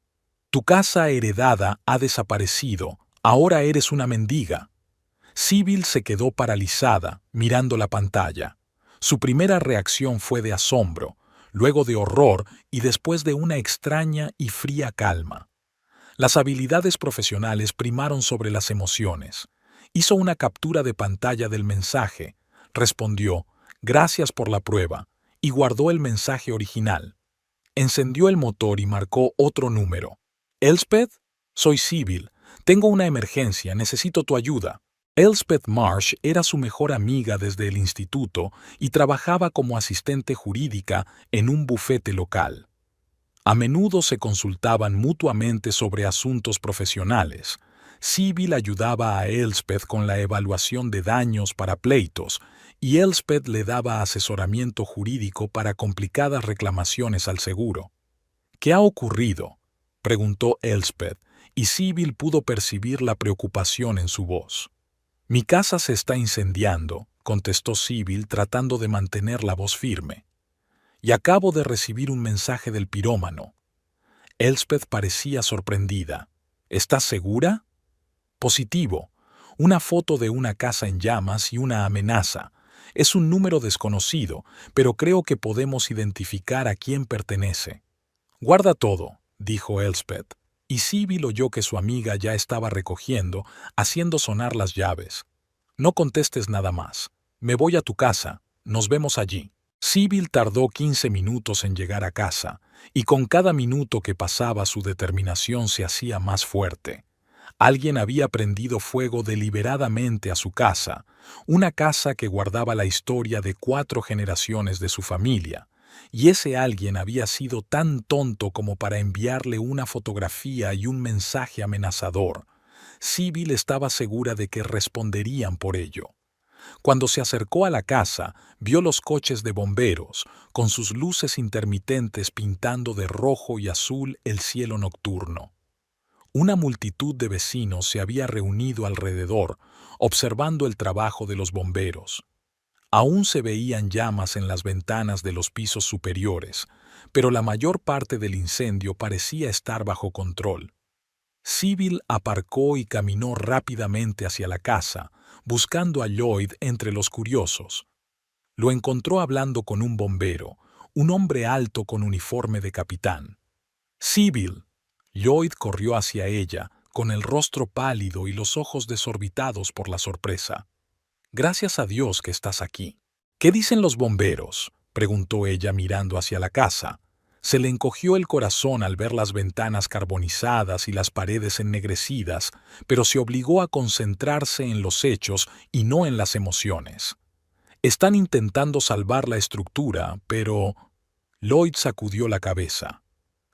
Tu casa heredada ha desaparecido, ahora eres una mendiga. Sybil se quedó paralizada, mirando la pantalla. Su primera reacción fue de asombro, luego de horror y después de una extraña y fría calma. Las habilidades profesionales primaron sobre las emociones. Hizo una captura de pantalla del mensaje, respondió, gracias por la prueba, y guardó el mensaje original. Encendió el motor y marcó otro número. ¿Elspeth? Soy Sybil. Tengo una emergencia, necesito tu ayuda. Elspeth Marsh era su mejor amiga desde el instituto y trabajaba como asistente jurídica en un bufete local. A menudo se consultaban mutuamente sobre asuntos profesionales. Sybil ayudaba a Elspeth con la evaluación de daños para pleitos, y Elspeth le daba asesoramiento jurídico para complicadas reclamaciones al seguro. ¿Qué ha ocurrido?, preguntó Elspeth, y Sybil pudo percibir la preocupación en su voz. Mi casa se está incendiando, contestó Sybil tratando de mantener la voz firme. Y acabo de recibir un mensaje del pirómano. Elspeth parecía sorprendida. ¿Estás segura? Positivo. Una foto de una casa en llamas y una amenaza. Es un número desconocido, pero creo que podemos identificar a quién pertenece. Guarda todo, dijo Elspeth, y Sybil oyó que su amiga ya estaba recogiendo, haciendo sonar las llaves. No contestes nada más. Me voy a tu casa. Nos vemos allí. Sybil tardó 15 minutos en llegar a casa, y con cada minuto que pasaba su determinación se hacía más fuerte. Alguien había prendido fuego deliberadamente a su casa, una casa que guardaba la historia de 4 generaciones de su familia, y ese alguien había sido tan tonto como para enviarle una fotografía y un mensaje amenazador. Sybil estaba segura de que responderían por ello. Cuando se acercó a la casa, vio los coches de bomberos, con sus luces intermitentes pintando de rojo y azul el cielo nocturno. Una multitud de vecinos se había reunido alrededor, observando el trabajo de los bomberos. Aún se veían llamas en las ventanas de los pisos superiores, pero la mayor parte del incendio parecía estar bajo control. Sybil aparcó y caminó rápidamente hacia la casa, buscando a Lloyd entre los curiosos. Lo encontró hablando con un bombero, un hombre alto con uniforme de capitán. «Sybil». Lloyd corrió hacia ella, con el rostro pálido y los ojos desorbitados por la sorpresa. «Gracias a Dios que estás aquí». «¿Qué dicen los bomberos?», preguntó ella mirando hacia la casa. Se le encogió el corazón al ver las ventanas carbonizadas y las paredes ennegrecidas, pero se obligó a concentrarse en los hechos y no en las emociones. «Están intentando salvar la estructura, pero...» Lloyd sacudió la cabeza.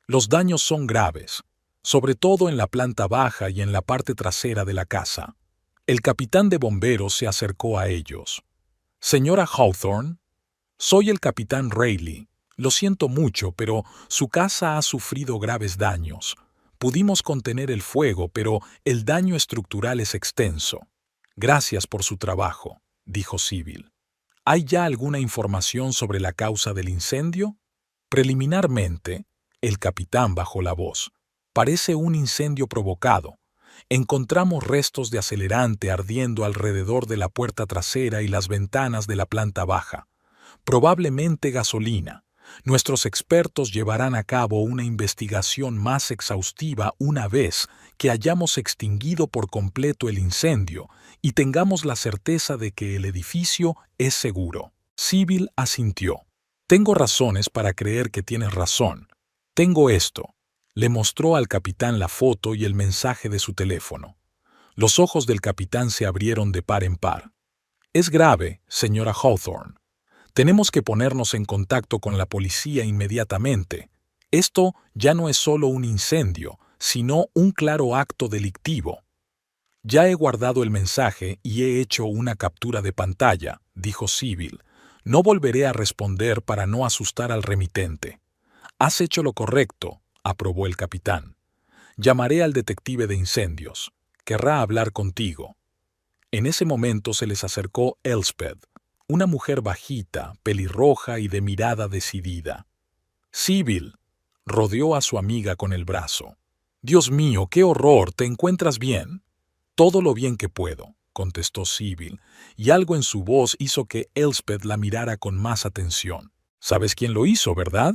«Los daños son graves, sobre todo en la planta baja y en la parte trasera de la casa». El capitán de bomberos se acercó a ellos. «Señora Hawthorne, soy el capitán Rayleigh. Lo siento mucho, pero su casa ha sufrido graves daños. Pudimos contener el fuego, pero el daño estructural es extenso. Gracias por su trabajo, dijo Sybil. ¿Hay ya alguna información sobre la causa del incendio? Preliminarmente, el capitán bajó la voz. Parece un incendio provocado. Encontramos restos de acelerante ardiendo alrededor de la puerta trasera y las ventanas de la planta baja. Probablemente gasolina. Nuestros expertos llevarán a cabo una investigación más exhaustiva una vez que hayamos extinguido por completo el incendio y tengamos la certeza de que el edificio es seguro. Sybil asintió. Tengo razones para creer que tienes razón. Tengo esto. Le mostró al capitán la foto y el mensaje de su teléfono. Los ojos del capitán se abrieron de par en par. Es grave, señora Hawthorne. Tenemos que ponernos en contacto con la policía inmediatamente. Esto ya no es solo un incendio, sino un claro acto delictivo. Ya he guardado el mensaje y he hecho una captura de pantalla, dijo Sybil. No volveré a responder para no asustar al remitente. Has hecho lo correcto, aprobó el capitán. Llamaré al detective de incendios. Querrá hablar contigo. En ese momento se les acercó Elspeth, una mujer bajita, pelirroja y de mirada decidida. Sybil rodeó a su amiga con el brazo. Dios mío, qué horror, ¿te encuentras bien? Todo lo bien que puedo, contestó Sybil, y algo en su voz hizo que Elspeth la mirara con más atención. ¿Sabes quién lo hizo, verdad?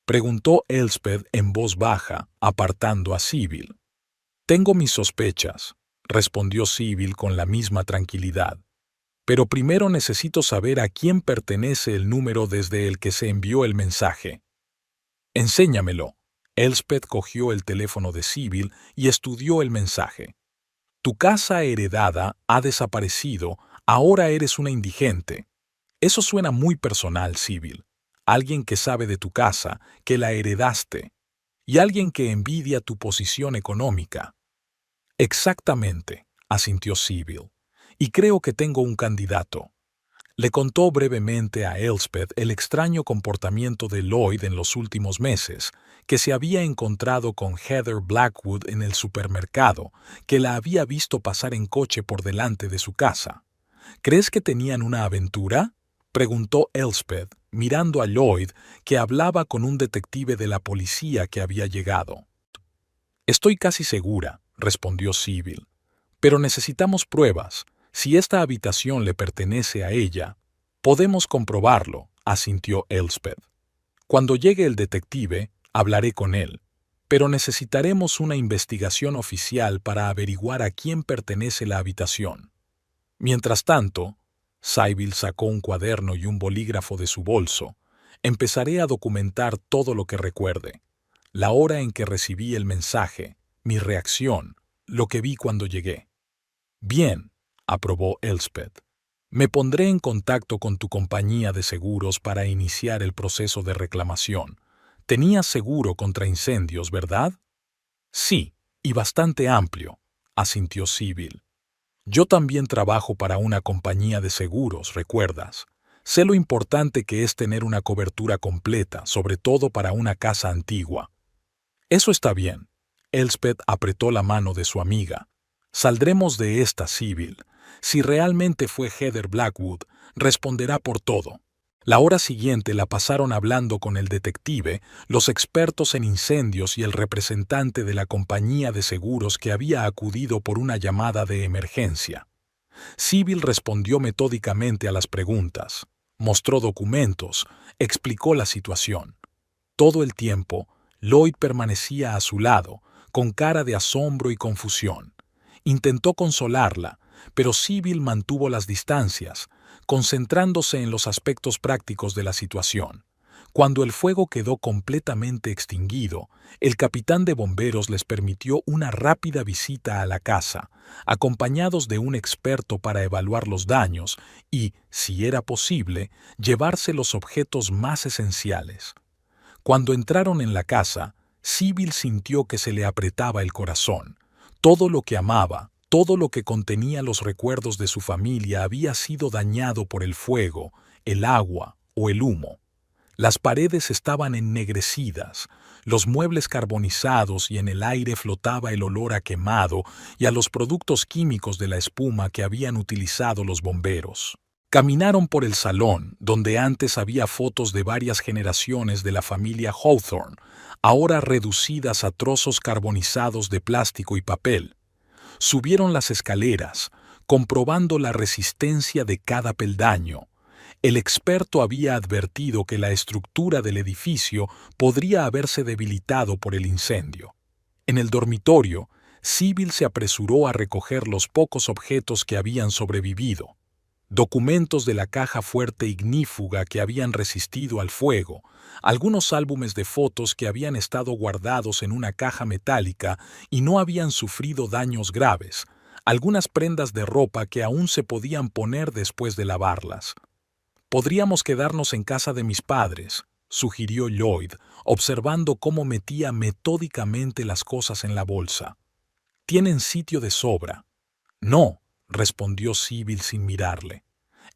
Preguntó Elspeth en voz baja, apartando a Sybil. Tengo mis sospechas, respondió Sybil con la misma tranquilidad. Pero primero necesito saber a quién pertenece el número desde el que se envió el mensaje. Enséñamelo. Elspeth cogió el teléfono de Sybil y estudió el mensaje. Tu casa heredada ha desaparecido, ahora eres una indigente. Eso suena muy personal, Sybil. Alguien que sabe de tu casa, que la heredaste, y alguien que envidia tu posición económica. Exactamente, asintió Sybil. Y creo que tengo un candidato. Le contó brevemente a Elspeth el extraño comportamiento de Lloyd en los últimos meses, que se había encontrado con Heather Blackwood en el supermercado, que la había visto pasar en coche por delante de su casa. ¿Crees que tenían una aventura?, preguntó Elspeth, mirando a Lloyd, que hablaba con un detective de la policía que había llegado. Estoy casi segura, respondió Sybil. Pero necesitamos pruebas. Si esta habitación le pertenece a ella, podemos comprobarlo, asintió Elspeth. Cuando llegue el detective, hablaré con él, pero necesitaremos una investigación oficial para averiguar a quién pertenece la habitación. Mientras tanto, Sybil sacó un cuaderno y un bolígrafo de su bolso. Empezaré a documentar todo lo que recuerde. La hora en que recibí el mensaje, mi reacción, lo que vi cuando llegué. Bien, aprobó Elspeth. Me pondré en contacto con tu compañía de seguros para iniciar el proceso de reclamación. Tenías seguro contra incendios, ¿verdad? Sí, y bastante amplio, asintió Sybil. Yo también trabajo para una compañía de seguros, ¿recuerdas? Sé lo importante que es tener una cobertura completa, sobre todo para una casa antigua. Eso está bien. Elspeth apretó la mano de su amiga. Saldremos de esta, Sybil. Si realmente fue Heather Blackwood, responderá por todo. La hora siguiente la pasaron hablando con el detective, los expertos en incendios y el representante de la compañía de seguros que había acudido por una llamada de emergencia. Sybil respondió metódicamente a las preguntas, mostró documentos, explicó la situación. Todo el tiempo, Lloyd permanecía a su lado, con cara de asombro y confusión. Intentó consolarla, pero Sybil mantuvo las distancias, concentrándose en los aspectos prácticos de la situación. Cuando el fuego quedó completamente extinguido, el capitán de bomberos les permitió una rápida visita a la casa, acompañados de un experto para evaluar los daños y, si era posible, llevarse los objetos más esenciales. Cuando entraron en la casa, Sybil sintió que se le apretaba el corazón. Todo lo que amaba, todo lo que contenía los recuerdos de su familia había sido dañado por el fuego, el agua o el humo. Las paredes estaban ennegrecidas, los muebles carbonizados y en el aire flotaba el olor a quemado y a los productos químicos de la espuma que habían utilizado los bomberos. Caminaron por el salón, donde antes había fotos de varias generaciones de la familia Hawthorne, ahora reducidas a trozos carbonizados de plástico y papel. Subieron las escaleras, comprobando la resistencia de cada peldaño. El experto había advertido que la estructura del edificio podría haberse debilitado por el incendio. En el dormitorio, Sybil se apresuró a recoger los pocos objetos que habían sobrevivido. Documentos de la caja fuerte ignífuga que habían resistido al fuego, algunos álbumes de fotos que habían estado guardados en una caja metálica y no habían sufrido daños graves, algunas prendas de ropa que aún se podían poner después de lavarlas. «Podríamos quedarnos en casa de mis padres», sugirió Lloyd, observando cómo metía metódicamente las cosas en la bolsa. «Tienen sitio de sobra». «No», respondió Sybil sin mirarle.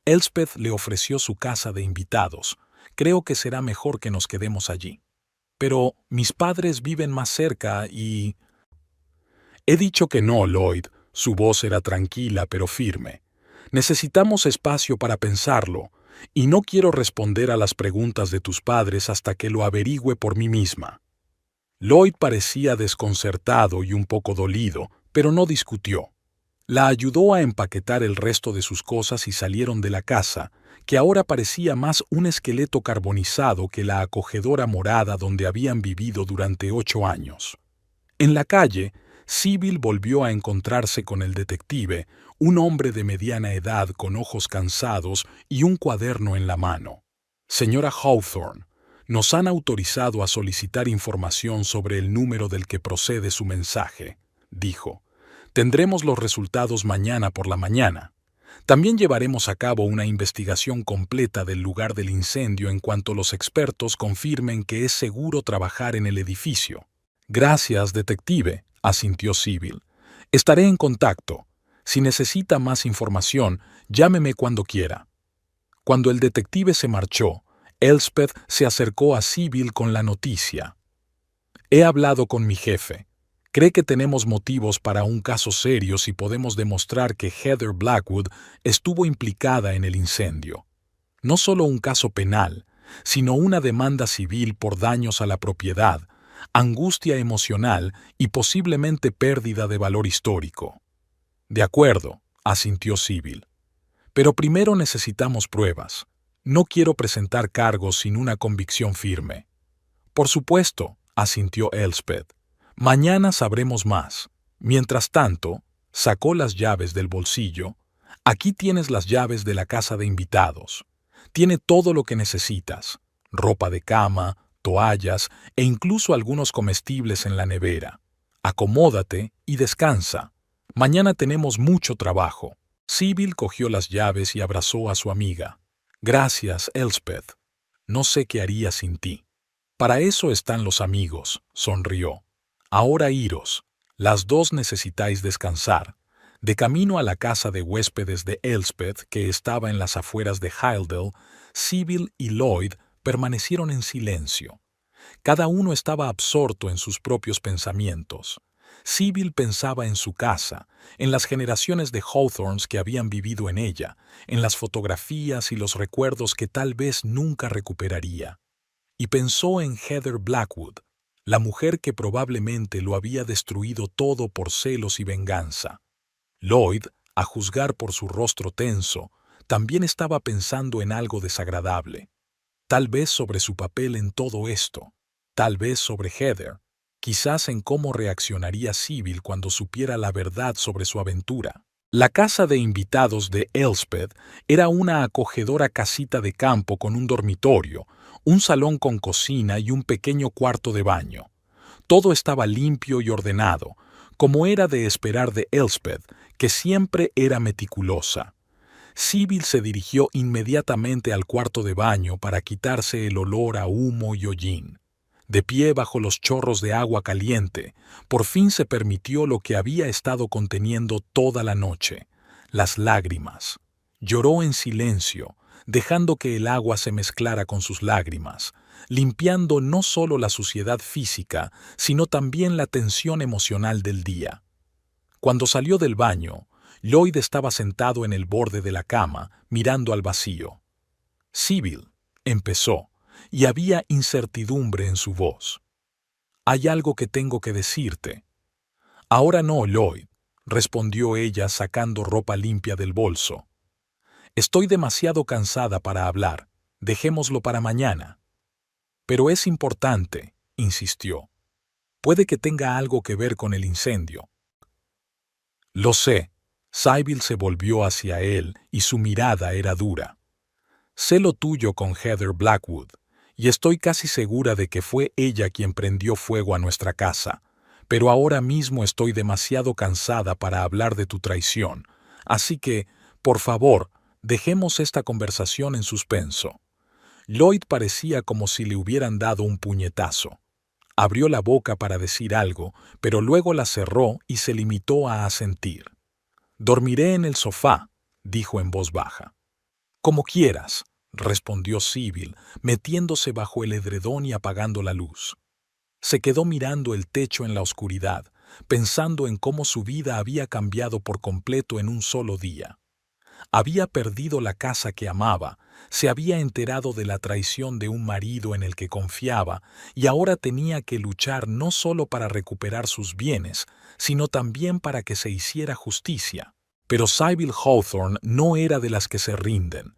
«Elspeth le ofreció su casa de invitados. Creo que será mejor que nos quedemos allí. Pero mis padres viven más cerca y...» «He dicho que no, Lloyd». Su voz era tranquila pero firme. «Necesitamos espacio para pensarlo, y no quiero responder a las preguntas de tus padres hasta que lo averigüe por mí misma». Lloyd parecía desconcertado y un poco dolido, pero no discutió. La ayudó a empaquetar el resto de sus cosas y salieron de la casa, que ahora parecía más un esqueleto carbonizado que la acogedora morada donde habían vivido durante 8 años. En la calle, Sybil volvió a encontrarse con el detective, un hombre de mediana edad con ojos cansados y un cuaderno en la mano. «Señora Hawthorne, nos han autorizado a solicitar información sobre el número del que procede su mensaje», dijo. «Tendremos los resultados mañana por la mañana. También llevaremos a cabo una investigación completa del lugar del incendio en cuanto los expertos confirmen que es seguro trabajar en el edificio». «Gracias, detective», asintió Sybil. «Estaré en contacto. Si necesita más información, llámeme cuando quiera». Cuando el detective se marchó, Elspeth se acercó a Sybil con la noticia. «He hablado con mi jefe. Cree que tenemos motivos para un caso serio si podemos demostrar que Heather Blackwood estuvo implicada en el incendio. No solo un caso penal, sino una demanda civil por daños a la propiedad, angustia emocional y posiblemente pérdida de valor histórico». «De acuerdo», asintió Sybil. «Pero primero necesitamos pruebas. No quiero presentar cargos sin una convicción firme». «Por supuesto», asintió Elspeth. «Mañana sabremos más. Mientras tanto», sacó las llaves del bolsillo. «Aquí tienes las llaves de la casa de invitados. Tiene todo lo que necesitas. Ropa de cama, toallas e incluso algunos comestibles en la nevera. Acomódate y descansa. Mañana tenemos mucho trabajo». Sybil cogió las llaves y abrazó a su amiga. «Gracias, Elspeth. No sé qué haría sin ti». «Para eso están los amigos», sonrió. «Ahora iros. Las dos necesitáis descansar». De camino a la casa de huéspedes de Elspeth, que estaba en las afueras de Hildale, Sybil y Lloyd permanecieron en silencio. Cada uno estaba absorto en sus propios pensamientos. Sybil pensaba en su casa, en las generaciones de Hawthornes que habían vivido en ella, en las fotografías y los recuerdos que tal vez nunca recuperaría. Y pensó en Heather Blackwood, la mujer que probablemente lo había destruido todo por celos y venganza. Lloyd, a juzgar por su rostro tenso, también estaba pensando en algo desagradable. Tal vez sobre su papel en todo esto, tal vez sobre Heather, quizás en cómo reaccionaría Sybil cuando supiera la verdad sobre su aventura. La casa de invitados de Elspeth era una acogedora casita de campo con un dormitorio, un salón con cocina y un pequeño cuarto de baño. Todo estaba limpio y ordenado, como era de esperar de Elspeth, que siempre era meticulosa. Sybil se dirigió inmediatamente al cuarto de baño para quitarse el olor a humo y hollín. De pie bajo los chorros de agua caliente, por fin se permitió lo que había estado conteniendo toda la noche, las lágrimas. Lloró en silencio, dejando que el agua se mezclara con sus lágrimas, limpiando no solo la suciedad física, sino también la tensión emocional del día. Cuando salió del baño, Lloyd estaba sentado en el borde de la cama, mirando al vacío. «Sybil», empezó, y había incertidumbre en su voz. «Hay algo que tengo que decirte». «Ahora no, Lloyd», respondió ella sacando ropa limpia del bolso. «Estoy demasiado cansada para hablar. Dejémoslo para mañana». «Pero es importante», insistió. «Puede que tenga algo que ver con el incendio». «Lo sé». Sybil se volvió hacia él y su mirada era dura. «Sé lo tuyo con Heather Blackwood, y estoy casi segura de que fue ella quien prendió fuego a nuestra casa, pero ahora mismo estoy demasiado cansada para hablar de tu traición, así que, por favor, dejemos esta conversación en suspenso». Lloyd parecía como si le hubieran dado un puñetazo. Abrió la boca para decir algo, pero luego la cerró y se limitó a asentir. «Dormiré en el sofá», dijo en voz baja. «Como quieras», respondió Sybil, metiéndose bajo el edredón y apagando la luz. Se quedó mirando el techo en la oscuridad, pensando en cómo su vida había cambiado por completo en un solo día. Había perdido la casa que amaba, se había enterado de la traición de un marido en el que confiaba y ahora tenía que luchar no solo para recuperar sus bienes, sino también para que se hiciera justicia. Pero Sybil Hawthorne no era de las que se rinden.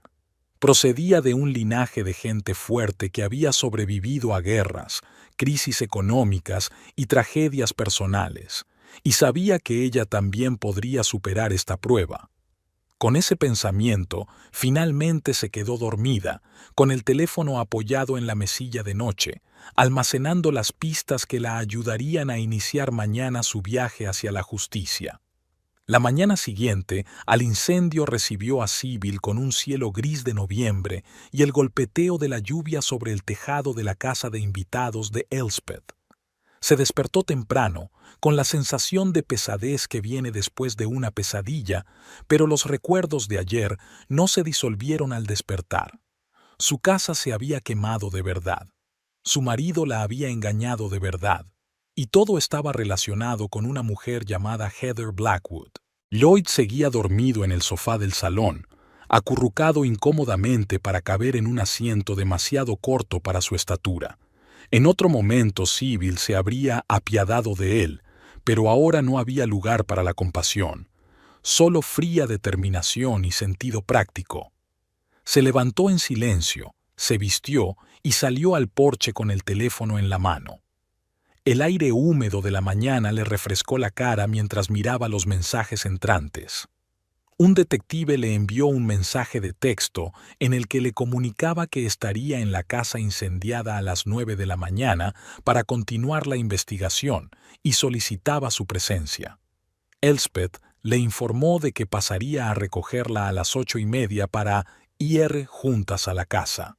Procedía de un linaje de gente fuerte que había sobrevivido a guerras, crisis económicas y tragedias personales, y sabía que ella también podría superar esta prueba. Con ese pensamiento, finalmente se quedó dormida, con el teléfono apoyado en la mesilla de noche, almacenando las pistas que la ayudarían a iniciar mañana su viaje hacia la justicia. La mañana siguiente, al incendio recibió a Sybil con un cielo gris de noviembre y el golpeteo de la lluvia sobre el tejado de la casa de invitados de Elspeth. Se despertó temprano, con la sensación de pesadez que viene después de una pesadilla, pero los recuerdos de ayer no se disolvieron al despertar. Su casa se había quemado de verdad. Su marido la había engañado de verdad. Y todo estaba relacionado con una mujer llamada Heather Blackwood. Lloyd seguía dormido en el sofá del salón, acurrucado incómodamente para caber en un asiento demasiado corto para su estatura. En otro momento Sybil se habría apiadado de él, pero ahora no había lugar para la compasión, solo fría determinación y sentido práctico. Se levantó en silencio, se vistió y salió al porche con el teléfono en la mano. El aire húmedo de la mañana le refrescó la cara mientras miraba los mensajes entrantes. Un detective le envió un mensaje de texto en el que le comunicaba que estaría en la casa incendiada a las 9 de la mañana para continuar la investigación y solicitaba su presencia. Elspeth le informó de que pasaría a recogerla a las 8:30 para ir juntas a la casa.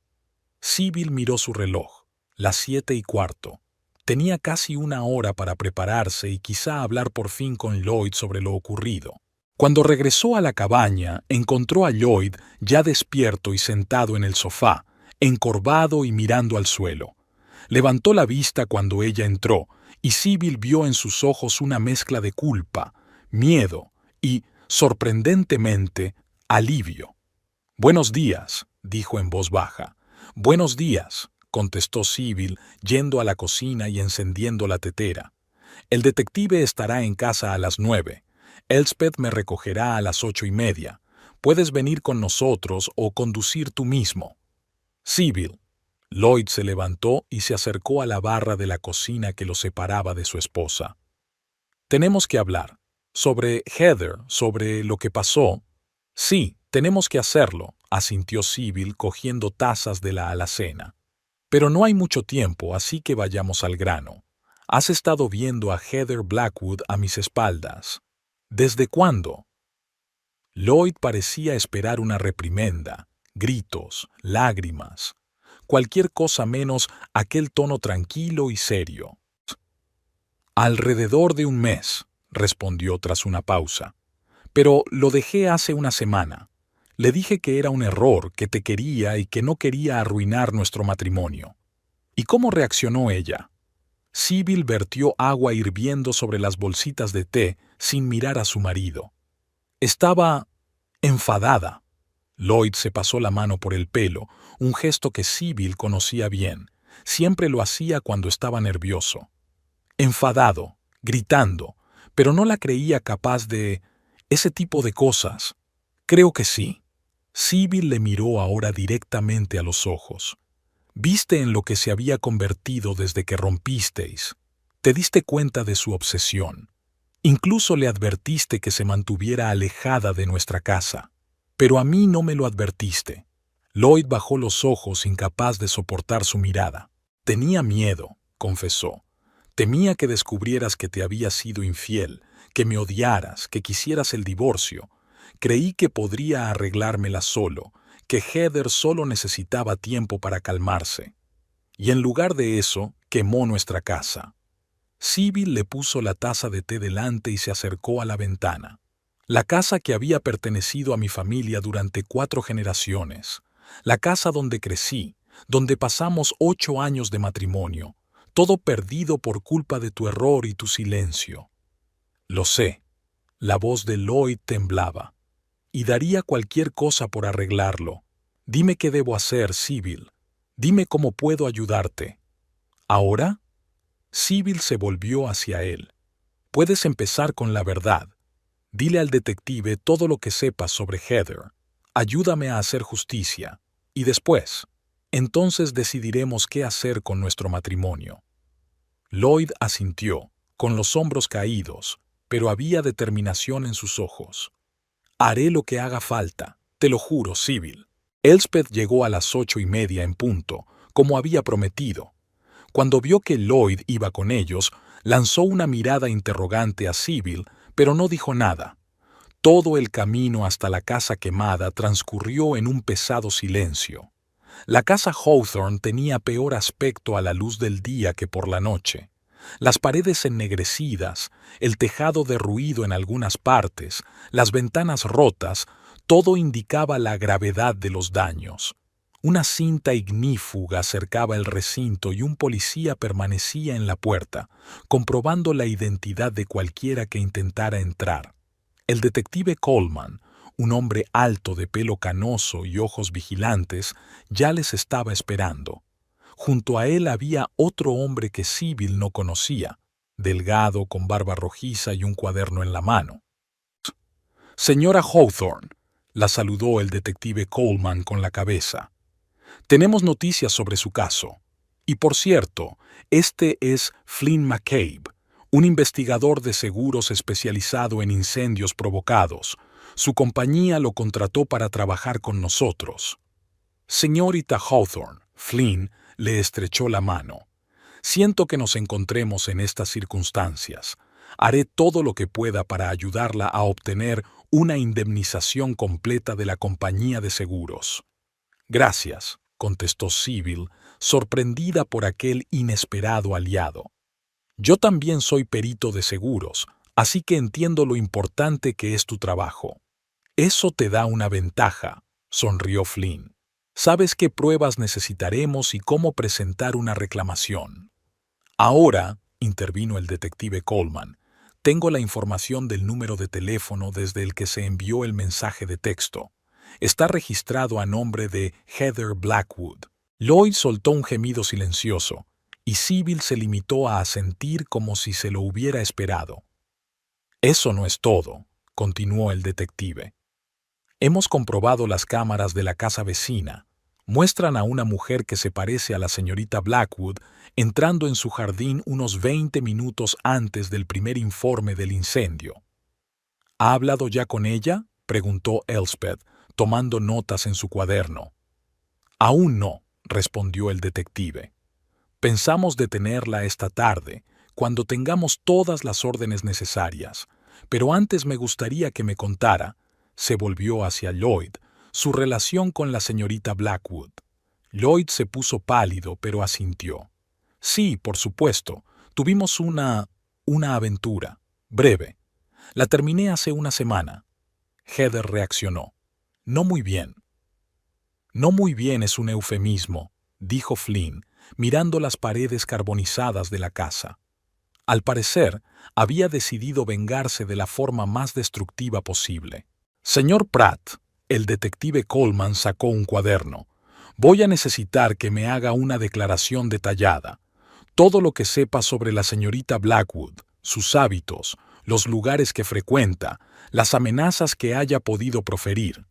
Sybil miró su reloj, las 7:15. Tenía casi una hora para prepararse y quizá hablar por fin con Lloyd sobre lo ocurrido. Cuando regresó a la cabaña, encontró a Lloyd ya despierto y sentado en el sofá, encorvado y mirando al suelo. Levantó la vista cuando ella entró, y Sybil vio en sus ojos una mezcla de culpa, miedo y, sorprendentemente, alivio. «Buenos días», dijo en voz baja. «Buenos días», contestó Sybil, yendo a la cocina y encendiendo la tetera. «El detective estará en casa a las 9. Elspeth me recogerá a las 8:30. Puedes venir con nosotros o conducir tú mismo». «Sybil». Lloyd se levantó y se acercó a la barra de la cocina que lo separaba de su esposa. «Tenemos que hablar. Sobre Heather, sobre lo que pasó». «Sí, tenemos que hacerlo», asintió Sybil cogiendo tazas de la alacena. «Pero no hay mucho tiempo, así que vayamos al grano. Has estado viendo a Heather Blackwood a mis espaldas». «¿Desde cuándo?» Lloyd parecía esperar una reprimenda, gritos, lágrimas, cualquier cosa menos aquel tono tranquilo y serio. «Alrededor de un mes», respondió tras una pausa. «Pero lo dejé hace una semana. Le dije que era un error, que te quería y que no quería arruinar nuestro matrimonio. ¿Y cómo reaccionó ella? Sybil vertió agua hirviendo sobre las bolsitas de té sin mirar a su marido. Estaba enfadada. Lloyd se pasó la mano por el pelo, un gesto que Sybil conocía bien. Siempre lo hacía cuando estaba nervioso. Enfadado, gritando, pero no la creía capaz de ese tipo de cosas. Creo que sí. Sybil le miró ahora directamente a los ojos. Viste en lo que se había convertido desde que rompisteis. Te diste cuenta de su obsesión. Incluso le advertiste que se mantuviera alejada de nuestra casa. Pero a mí no me lo advertiste. Lloyd bajó los ojos, incapaz de soportar su mirada. Tenía miedo, confesó. Temía que descubrieras que te había sido infiel, que me odiaras, que quisieras el divorcio. Creí que podría arreglármela solo, que Heather solo necesitaba tiempo para calmarse. Y en lugar de eso, quemó nuestra casa. Sybil le puso la taza de té delante y se acercó a la ventana. La casa que había pertenecido a mi familia durante 4 generaciones. La casa donde crecí, donde pasamos 8 años de matrimonio. Todo perdido por culpa de tu error y tu silencio. Lo sé. La voz de Lloyd temblaba. Y daría cualquier cosa por arreglarlo. Dime qué debo hacer, Sybil. Dime cómo puedo ayudarte. ¿Ahora? Sybil se volvió hacia él. Puedes empezar con la verdad. Dile al detective todo lo que sepas sobre Heather. Ayúdame a hacer justicia. Y después, entonces decidiremos qué hacer con nuestro matrimonio. Lloyd asintió, con los hombros caídos, pero había determinación en sus ojos. Haré lo que haga falta, te lo juro, Sybil. Elspeth llegó a las 8:30 en punto, como había prometido. Cuando vio que Lloyd iba con ellos, lanzó una mirada interrogante a Sybil, pero no dijo nada. Todo el camino hasta la casa quemada transcurrió en un pesado silencio. La casa Hawthorne tenía peor aspecto a la luz del día que por la noche. Las paredes ennegrecidas, el tejado derruido en algunas partes, las ventanas rotas, todo indicaba la gravedad de los daños. Una cinta ignífuga cercaba el recinto y un policía permanecía en la puerta, comprobando la identidad de cualquiera que intentara entrar. El detective Coleman, un hombre alto de pelo canoso y ojos vigilantes, ya les estaba esperando. Junto a él había otro hombre que Sybil no conocía, delgado, con barba rojiza y un cuaderno en la mano. «Señora Hawthorne», la saludó el detective Coleman con la cabeza. «Tenemos noticias sobre su caso. Y por cierto, este es Flynn McCabe, un investigador de seguros especializado en incendios provocados. Su compañía lo contrató para trabajar con nosotros». «Señorita Hawthorne», Flynn le estrechó la mano. «Siento que nos encontremos en estas circunstancias. Haré todo lo que pueda para ayudarla a obtener una indemnización completa de la compañía de seguros». «Gracias», contestó Sybil, sorprendida por aquel inesperado aliado. «Yo también soy perito de seguros, así que entiendo lo importante que es tu trabajo». «Eso te da una ventaja», sonrió Flynn. «Sabes qué pruebas necesitaremos y cómo presentar una reclamación». «Ahora», intervino el detective Coleman, «tengo la información del número de teléfono desde el que se envió el mensaje de texto. Está registrado a nombre de Heather Blackwood». Lloyd soltó un gemido silencioso, y Sybil se limitó a asentir como si se lo hubiera esperado. «Eso no es todo», continuó el detective. «Hemos comprobado las cámaras de la casa vecina. Muestran a una mujer que se parece a la señorita Blackwood entrando en su jardín unos 20 minutos antes del primer informe del incendio». «¿Ha hablado ya con ella?», preguntó Elspeth, tomando notas en su cuaderno. «Aún no», respondió el detective. «Pensamos detenerla esta tarde, cuando tengamos todas las órdenes necesarias. Pero antes me gustaría que me contara», se volvió hacia Lloyd, «su relación con la señorita Blackwood». Lloyd se puso pálido, pero asintió. «Sí, por supuesto. Tuvimos una aventura. Breve. La terminé hace una semana». Heather reaccionó. No muy bien. No muy bien es un eufemismo, dijo Flynn, mirando las paredes carbonizadas de la casa. Al parecer, había decidido vengarse de la forma más destructiva posible. Señor Pratt, el detective Coleman sacó un cuaderno. Voy a necesitar que me haga una declaración detallada. Todo lo que sepa sobre la señorita Blackwood, sus hábitos, los lugares que frecuenta, las amenazas que haya podido proferir.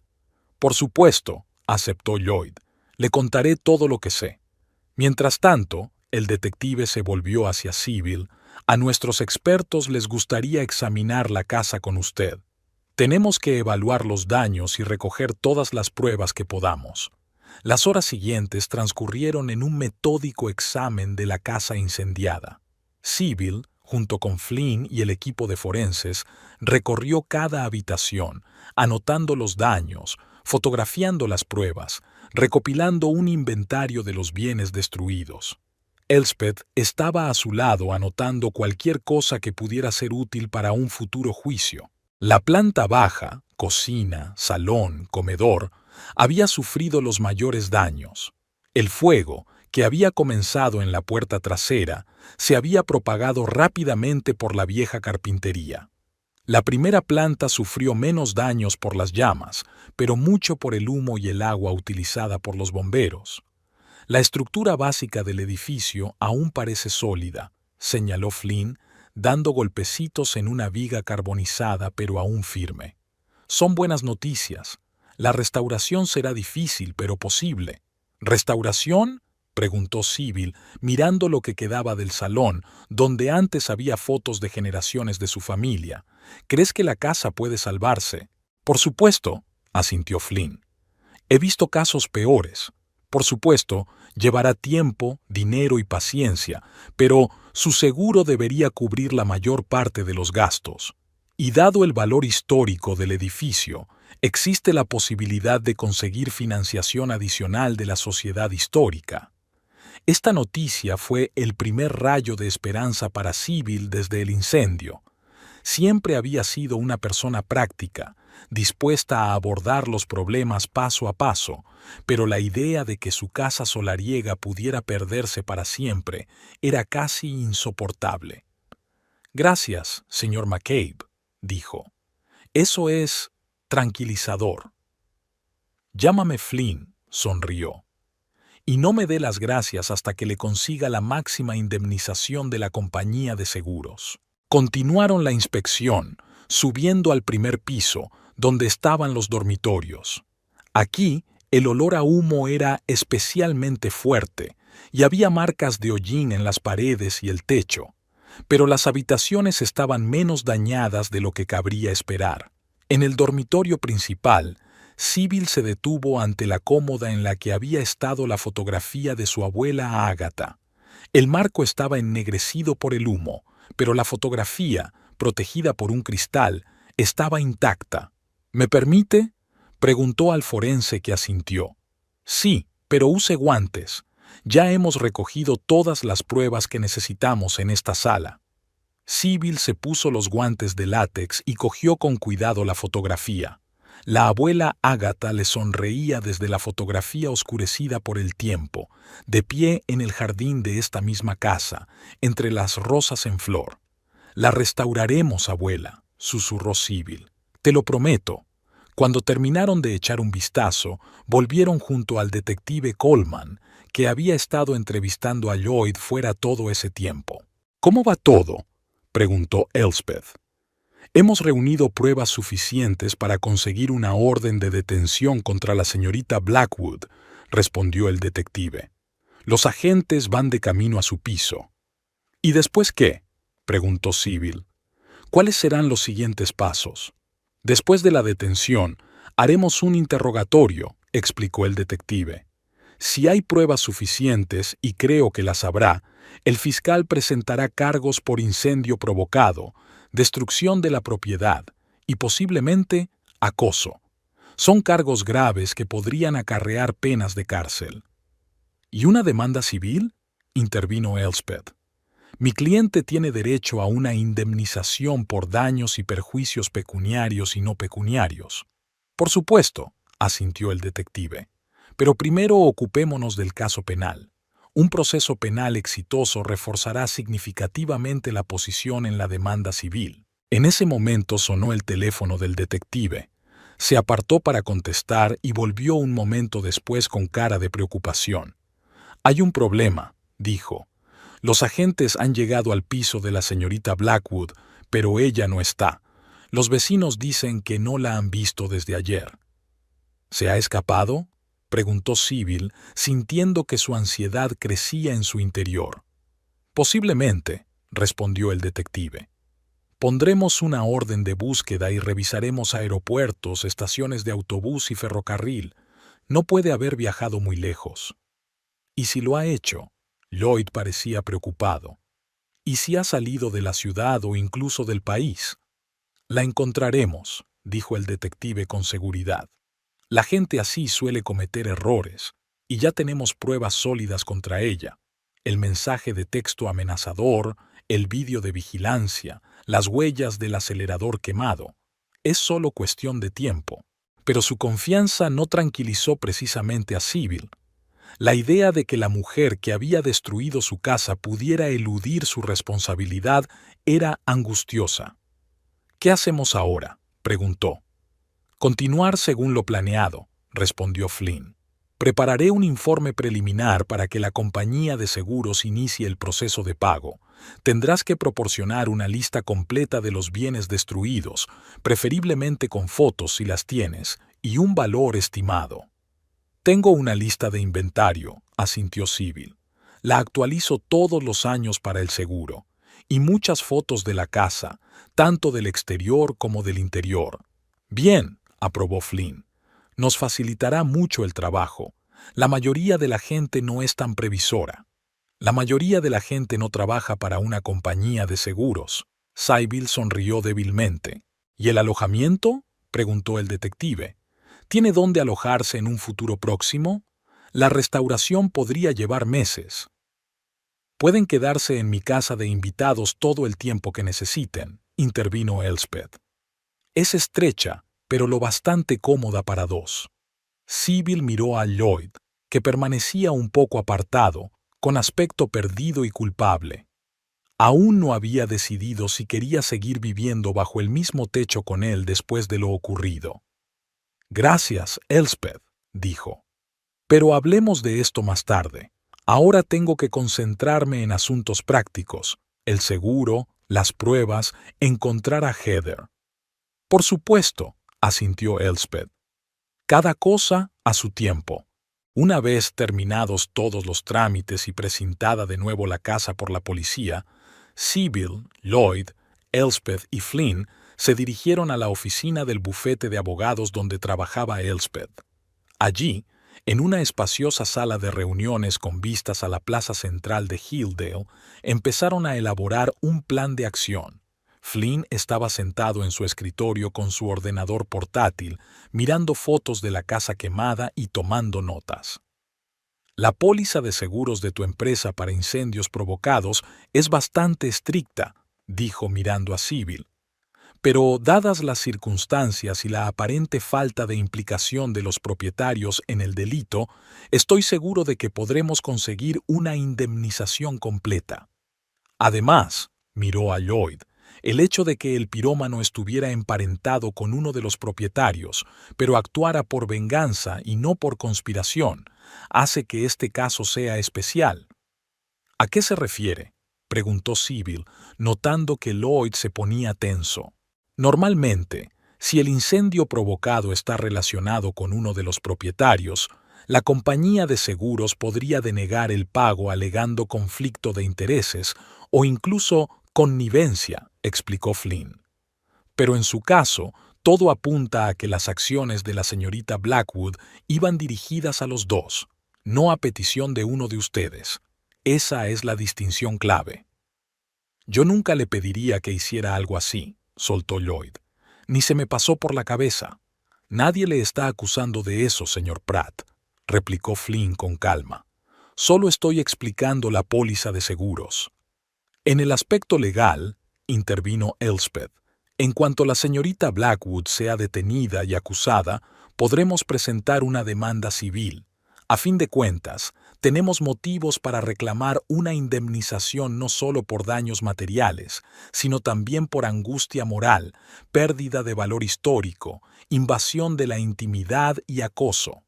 Por supuesto, aceptó Lloyd. Le contaré todo lo que sé. Mientras tanto, el detective se volvió hacia Sybil. A nuestros expertos les gustaría examinar la casa con usted. Tenemos que evaluar los daños y recoger todas las pruebas que podamos. Las horas siguientes transcurrieron en un metódico examen de la casa incendiada. Sybil, junto con Flynn y el equipo de forenses, recorrió cada habitación, anotando los daños, fotografiando las pruebas, recopilando un inventario de los bienes destruidos. Elspeth estaba a su lado anotando cualquier cosa que pudiera ser útil para un futuro juicio. La planta baja, cocina, salón, comedor, había sufrido los mayores daños. El fuego, que había comenzado en la puerta trasera, se había propagado rápidamente por la vieja carpintería. La primera planta sufrió menos daños por las llamas, pero mucho por el humo y el agua utilizada por los bomberos. La estructura básica del edificio aún parece sólida, señaló Flynn, dando golpecitos en una viga carbonizada pero aún firme. Son buenas noticias. La restauración será difícil, pero posible. ¿Restauración?, preguntó Sybil, mirando lo que quedaba del salón, donde antes había fotos de generaciones de su familia. ¿Crees que la casa puede salvarse? Por supuesto, asintió Flynn. He visto casos peores. Por supuesto, llevará tiempo, dinero y paciencia, pero su seguro debería cubrir la mayor parte de los gastos. Y dado el valor histórico del edificio, existe la posibilidad de conseguir financiación adicional de la sociedad histórica. Esta noticia fue el primer rayo de esperanza para Sybil desde el incendio. Siempre había sido una persona práctica, dispuesta a abordar los problemas paso a paso, pero la idea de que su casa solariega pudiera perderse para siempre era casi insoportable. «Gracias, señor McCabe», dijo. «Eso es tranquilizador». «Llámame Flynn», sonrió. «Y no me dé las gracias hasta que le consiga la máxima indemnización de la compañía de seguros». Continuaron la inspección, subiendo al primer piso, donde estaban los dormitorios. Aquí, el olor a humo era especialmente fuerte, y había marcas de hollín en las paredes y el techo. Pero las habitaciones estaban menos dañadas de lo que cabría esperar. En el dormitorio principal, Sybil se detuvo ante la cómoda en la que había estado la fotografía de su abuela Agatha. El marco estaba ennegrecido por el humo, pero la fotografía, protegida por un cristal, estaba intacta. «¿Me permite?», preguntó al forense, que asintió. «Sí, pero use guantes. Ya hemos recogido todas las pruebas que necesitamos en esta sala». Sybil se puso los guantes de látex y cogió con cuidado la fotografía. La abuela Agatha le sonreía desde la fotografía oscurecida por el tiempo, de pie en el jardín de esta misma casa, entre las rosas en flor. «La restauraremos, abuela», susurró Sybil. «Te lo prometo». Cuando terminaron de echar un vistazo, volvieron junto al detective Coleman, que había estado entrevistando a Lloyd fuera todo ese tiempo. «¿Cómo va todo?», preguntó Elspeth. «Hemos reunido pruebas suficientes para conseguir una orden de detención contra la señorita Blackwood», respondió el detective. «Los agentes van de camino a su piso». «¿Y después qué?», preguntó Sybil. «¿Cuáles serán los siguientes pasos?». «Después de la detención, haremos un interrogatorio», explicó el detective. «Si hay pruebas suficientes, y creo que las habrá, el fiscal presentará cargos por incendio provocado, destrucción de la propiedad y posiblemente acoso. Son cargos graves que podrían acarrear penas de cárcel». «¿Y una demanda civil?», intervino Elspeth. «Mi cliente tiene derecho a una indemnización por daños y perjuicios pecuniarios y no pecuniarios». «Por supuesto», asintió el detective. Pero primero ocupémonos del caso penal. Un proceso penal exitoso reforzará significativamente la posición en la demanda civil. En ese momento sonó el teléfono del detective. Se apartó para contestar y volvió un momento después con cara de preocupación. «Hay un problema», dijo. «Los agentes han llegado al piso de la señorita Blackwood, pero ella no está. Los vecinos dicen que no la han visto desde ayer». «¿Se ha escapado?», preguntó Sybil, sintiendo que su ansiedad crecía en su interior. «Posiblemente», respondió el detective. «Pondremos una orden de búsqueda y revisaremos aeropuertos, estaciones de autobús y ferrocarril. No puede haber viajado muy lejos». «¿Y si lo ha hecho?», Lloyd parecía preocupado. «¿Y si ha salido de la ciudad o incluso del país?». «La encontraremos», dijo el detective con seguridad. «La gente así suele cometer errores, y ya tenemos pruebas sólidas contra ella. El mensaje de texto amenazador, el vídeo de vigilancia, las huellas del acelerador quemado. Es solo cuestión de tiempo». Pero su confianza no tranquilizó precisamente a Sybil. La idea de que la mujer que había destruido su casa pudiera eludir su responsabilidad era angustiosa. «¿Qué hacemos ahora?», preguntó. «Continuar según lo planeado», respondió Flynn. «Prepararé un informe preliminar para que la compañía de seguros inicie el proceso de pago. Tendrás que proporcionar una lista completa de los bienes destruidos, preferiblemente con fotos si las tienes, y un valor estimado». «Tengo una lista de inventario», asintió Sybil. «La actualizo todos los años para el seguro. Y muchas fotos de la casa, tanto del exterior como del interior». «Bien», aprobó Flynn. «Nos facilitará mucho el trabajo. La mayoría de la gente no es tan previsora. La mayoría de la gente no trabaja para una compañía de seguros». Sybil sonrió débilmente. «¿Y el alojamiento?», preguntó el detective. «¿Tiene dónde alojarse en un futuro próximo? La restauración podría llevar meses». «Pueden quedarse en mi casa de invitados todo el tiempo que necesiten», intervino Elspeth. «Es estrecha, pero lo bastante cómoda para dos». Sybil miró a Lloyd, que permanecía un poco apartado, con aspecto perdido y culpable. Aún no había decidido si quería seguir viviendo bajo el mismo techo con él después de lo ocurrido. «Gracias, Elspeth», dijo. «Pero hablemos de esto más tarde. Ahora tengo que concentrarme en asuntos prácticos, el seguro, las pruebas, encontrar a Heather». «Por supuesto», asintió Elspeth. «Cada cosa a su tiempo». Una vez terminados todos los trámites y precintada de nuevo la casa por la policía, Sybil, Lloyd, Elspeth y Flynn se dirigieron a la oficina del bufete de abogados donde trabajaba Elspeth. Allí, en una espaciosa sala de reuniones con vistas a la plaza central de Hilldale, empezaron a elaborar un plan de acción. Flynn estaba sentado en su escritorio con su ordenador portátil, mirando fotos de la casa quemada y tomando notas. «La póliza de seguros de tu empresa para incendios provocados es bastante estricta», dijo mirando a Sybil. «Pero dadas las circunstancias y la aparente falta de implicación de los propietarios en el delito, estoy seguro de que podremos conseguir una indemnización completa». Además, miró a Lloyd, el hecho de que el pirómano estuviera emparentado con uno de los propietarios, pero actuara por venganza y no por conspiración, hace que este caso sea especial. «¿A qué se refiere?», preguntó Sybil, notando que Lloyd se ponía tenso. «Normalmente, si el incendio provocado está relacionado con uno de los propietarios, la compañía de seguros podría denegar el pago alegando conflicto de intereses o incluso connivencia», explicó Flynn. «Pero en su caso, todo apunta a que las acciones de la señorita Blackwood iban dirigidas a los dos, no a petición de uno de ustedes. Esa es la distinción clave». «Yo nunca le pediría que hiciera algo así», soltó Lloyd. «Ni se me pasó por la cabeza». «Nadie le está acusando de eso, señor Pratt», replicó Flynn con calma. «Solo estoy explicando la póliza de seguros». «En el aspecto legal», intervino Elspeth, «en cuanto la señorita Blackwood sea detenida y acusada, podremos presentar una demanda civil. A fin de cuentas, tenemos motivos para reclamar una indemnización no solo por daños materiales, sino también por angustia moral, pérdida de valor histórico, invasión de la intimidad y acoso.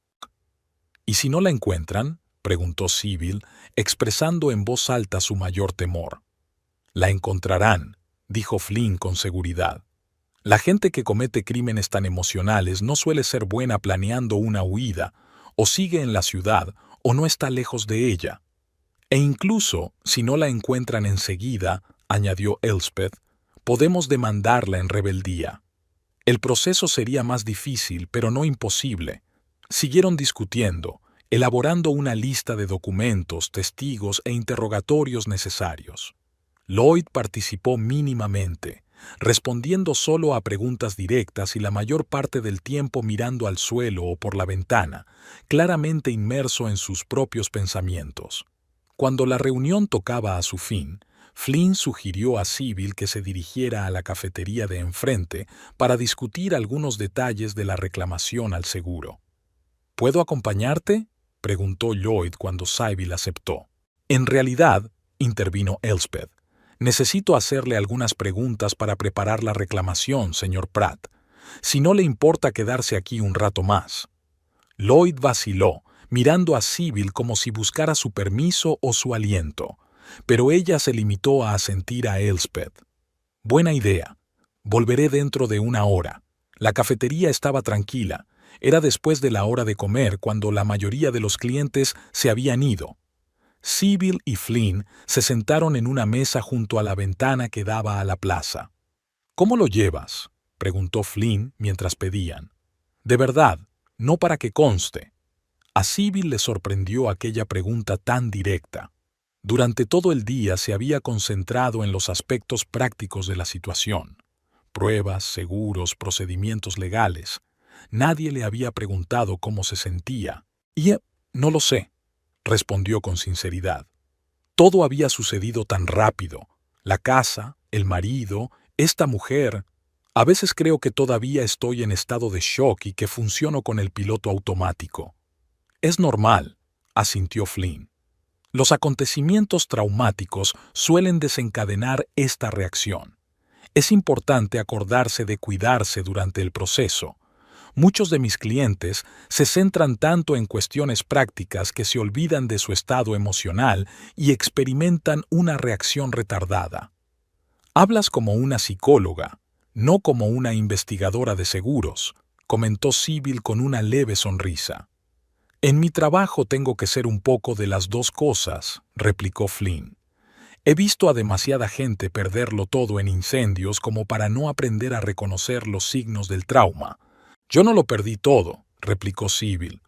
¿Y si no la encuentran?, preguntó Sybil, expresando en voz alta su mayor temor. La encontrarán, dijo Flynn con seguridad. La gente que comete crímenes tan emocionales no suele ser buena planeando una huida, o sigue en la ciudad, o no está lejos de ella. E incluso, si no la encuentran enseguida, añadió Elspeth, podemos demandarla en rebeldía. El proceso sería más difícil, pero no imposible. Siguieron discutiendo, elaborando una lista de documentos, testigos e interrogatorios necesarios. Lloyd participó mínimamente, respondiendo solo a preguntas directas y la mayor parte del tiempo mirando al suelo o por la ventana, claramente inmerso en sus propios pensamientos. Cuando la reunión tocaba a su fin, Flynn sugirió a Sybil que se dirigiera a la cafetería de enfrente para discutir algunos detalles de la reclamación al seguro. ¿Puedo acompañarte?, preguntó Lloyd cuando Sybil aceptó. En realidad, intervino Elspeth, necesito hacerle algunas preguntas para preparar la reclamación, señor Pratt. Si no le importa quedarse aquí un rato más. Lloyd vaciló, mirando a Sybil como si buscara su permiso o su aliento, pero ella se limitó a asentir a Elspeth. Buena idea. Volveré dentro de una hora. La cafetería estaba tranquila. Era después de la hora de comer cuando la mayoría de los clientes se habían ido. Sybil y Flynn se sentaron en una mesa junto a la ventana que daba a la plaza. ¿Cómo lo llevas?, preguntó Flynn mientras pedían. De verdad, no para que conste. A Sybil le sorprendió aquella pregunta tan directa. Durante todo el día se había concentrado en los aspectos prácticos de la situación. Pruebas, seguros, procedimientos legales. Nadie le había preguntado cómo se sentía. No lo sé, respondió con sinceridad. Todo había sucedido tan rápido. La casa, el marido, esta mujer. A veces creo que todavía estoy en estado de shock y que funciono con el piloto automático. Es normal, asintió Flynn. Los acontecimientos traumáticos suelen desencadenar esta reacción. Es importante acordarse de cuidarse durante el proceso. Muchos de mis clientes se centran tanto en cuestiones prácticas que se olvidan de su estado emocional y experimentan una reacción retardada. Hablas como una psicóloga, no como una investigadora de seguros, comentó Sybil con una leve sonrisa. En mi trabajo tengo que ser un poco de las dos cosas, replicó Flynn. He visto a demasiada gente perderlo todo en incendios como para no aprender a reconocer los signos del trauma. Yo no lo perdí todo, replicó Sybil.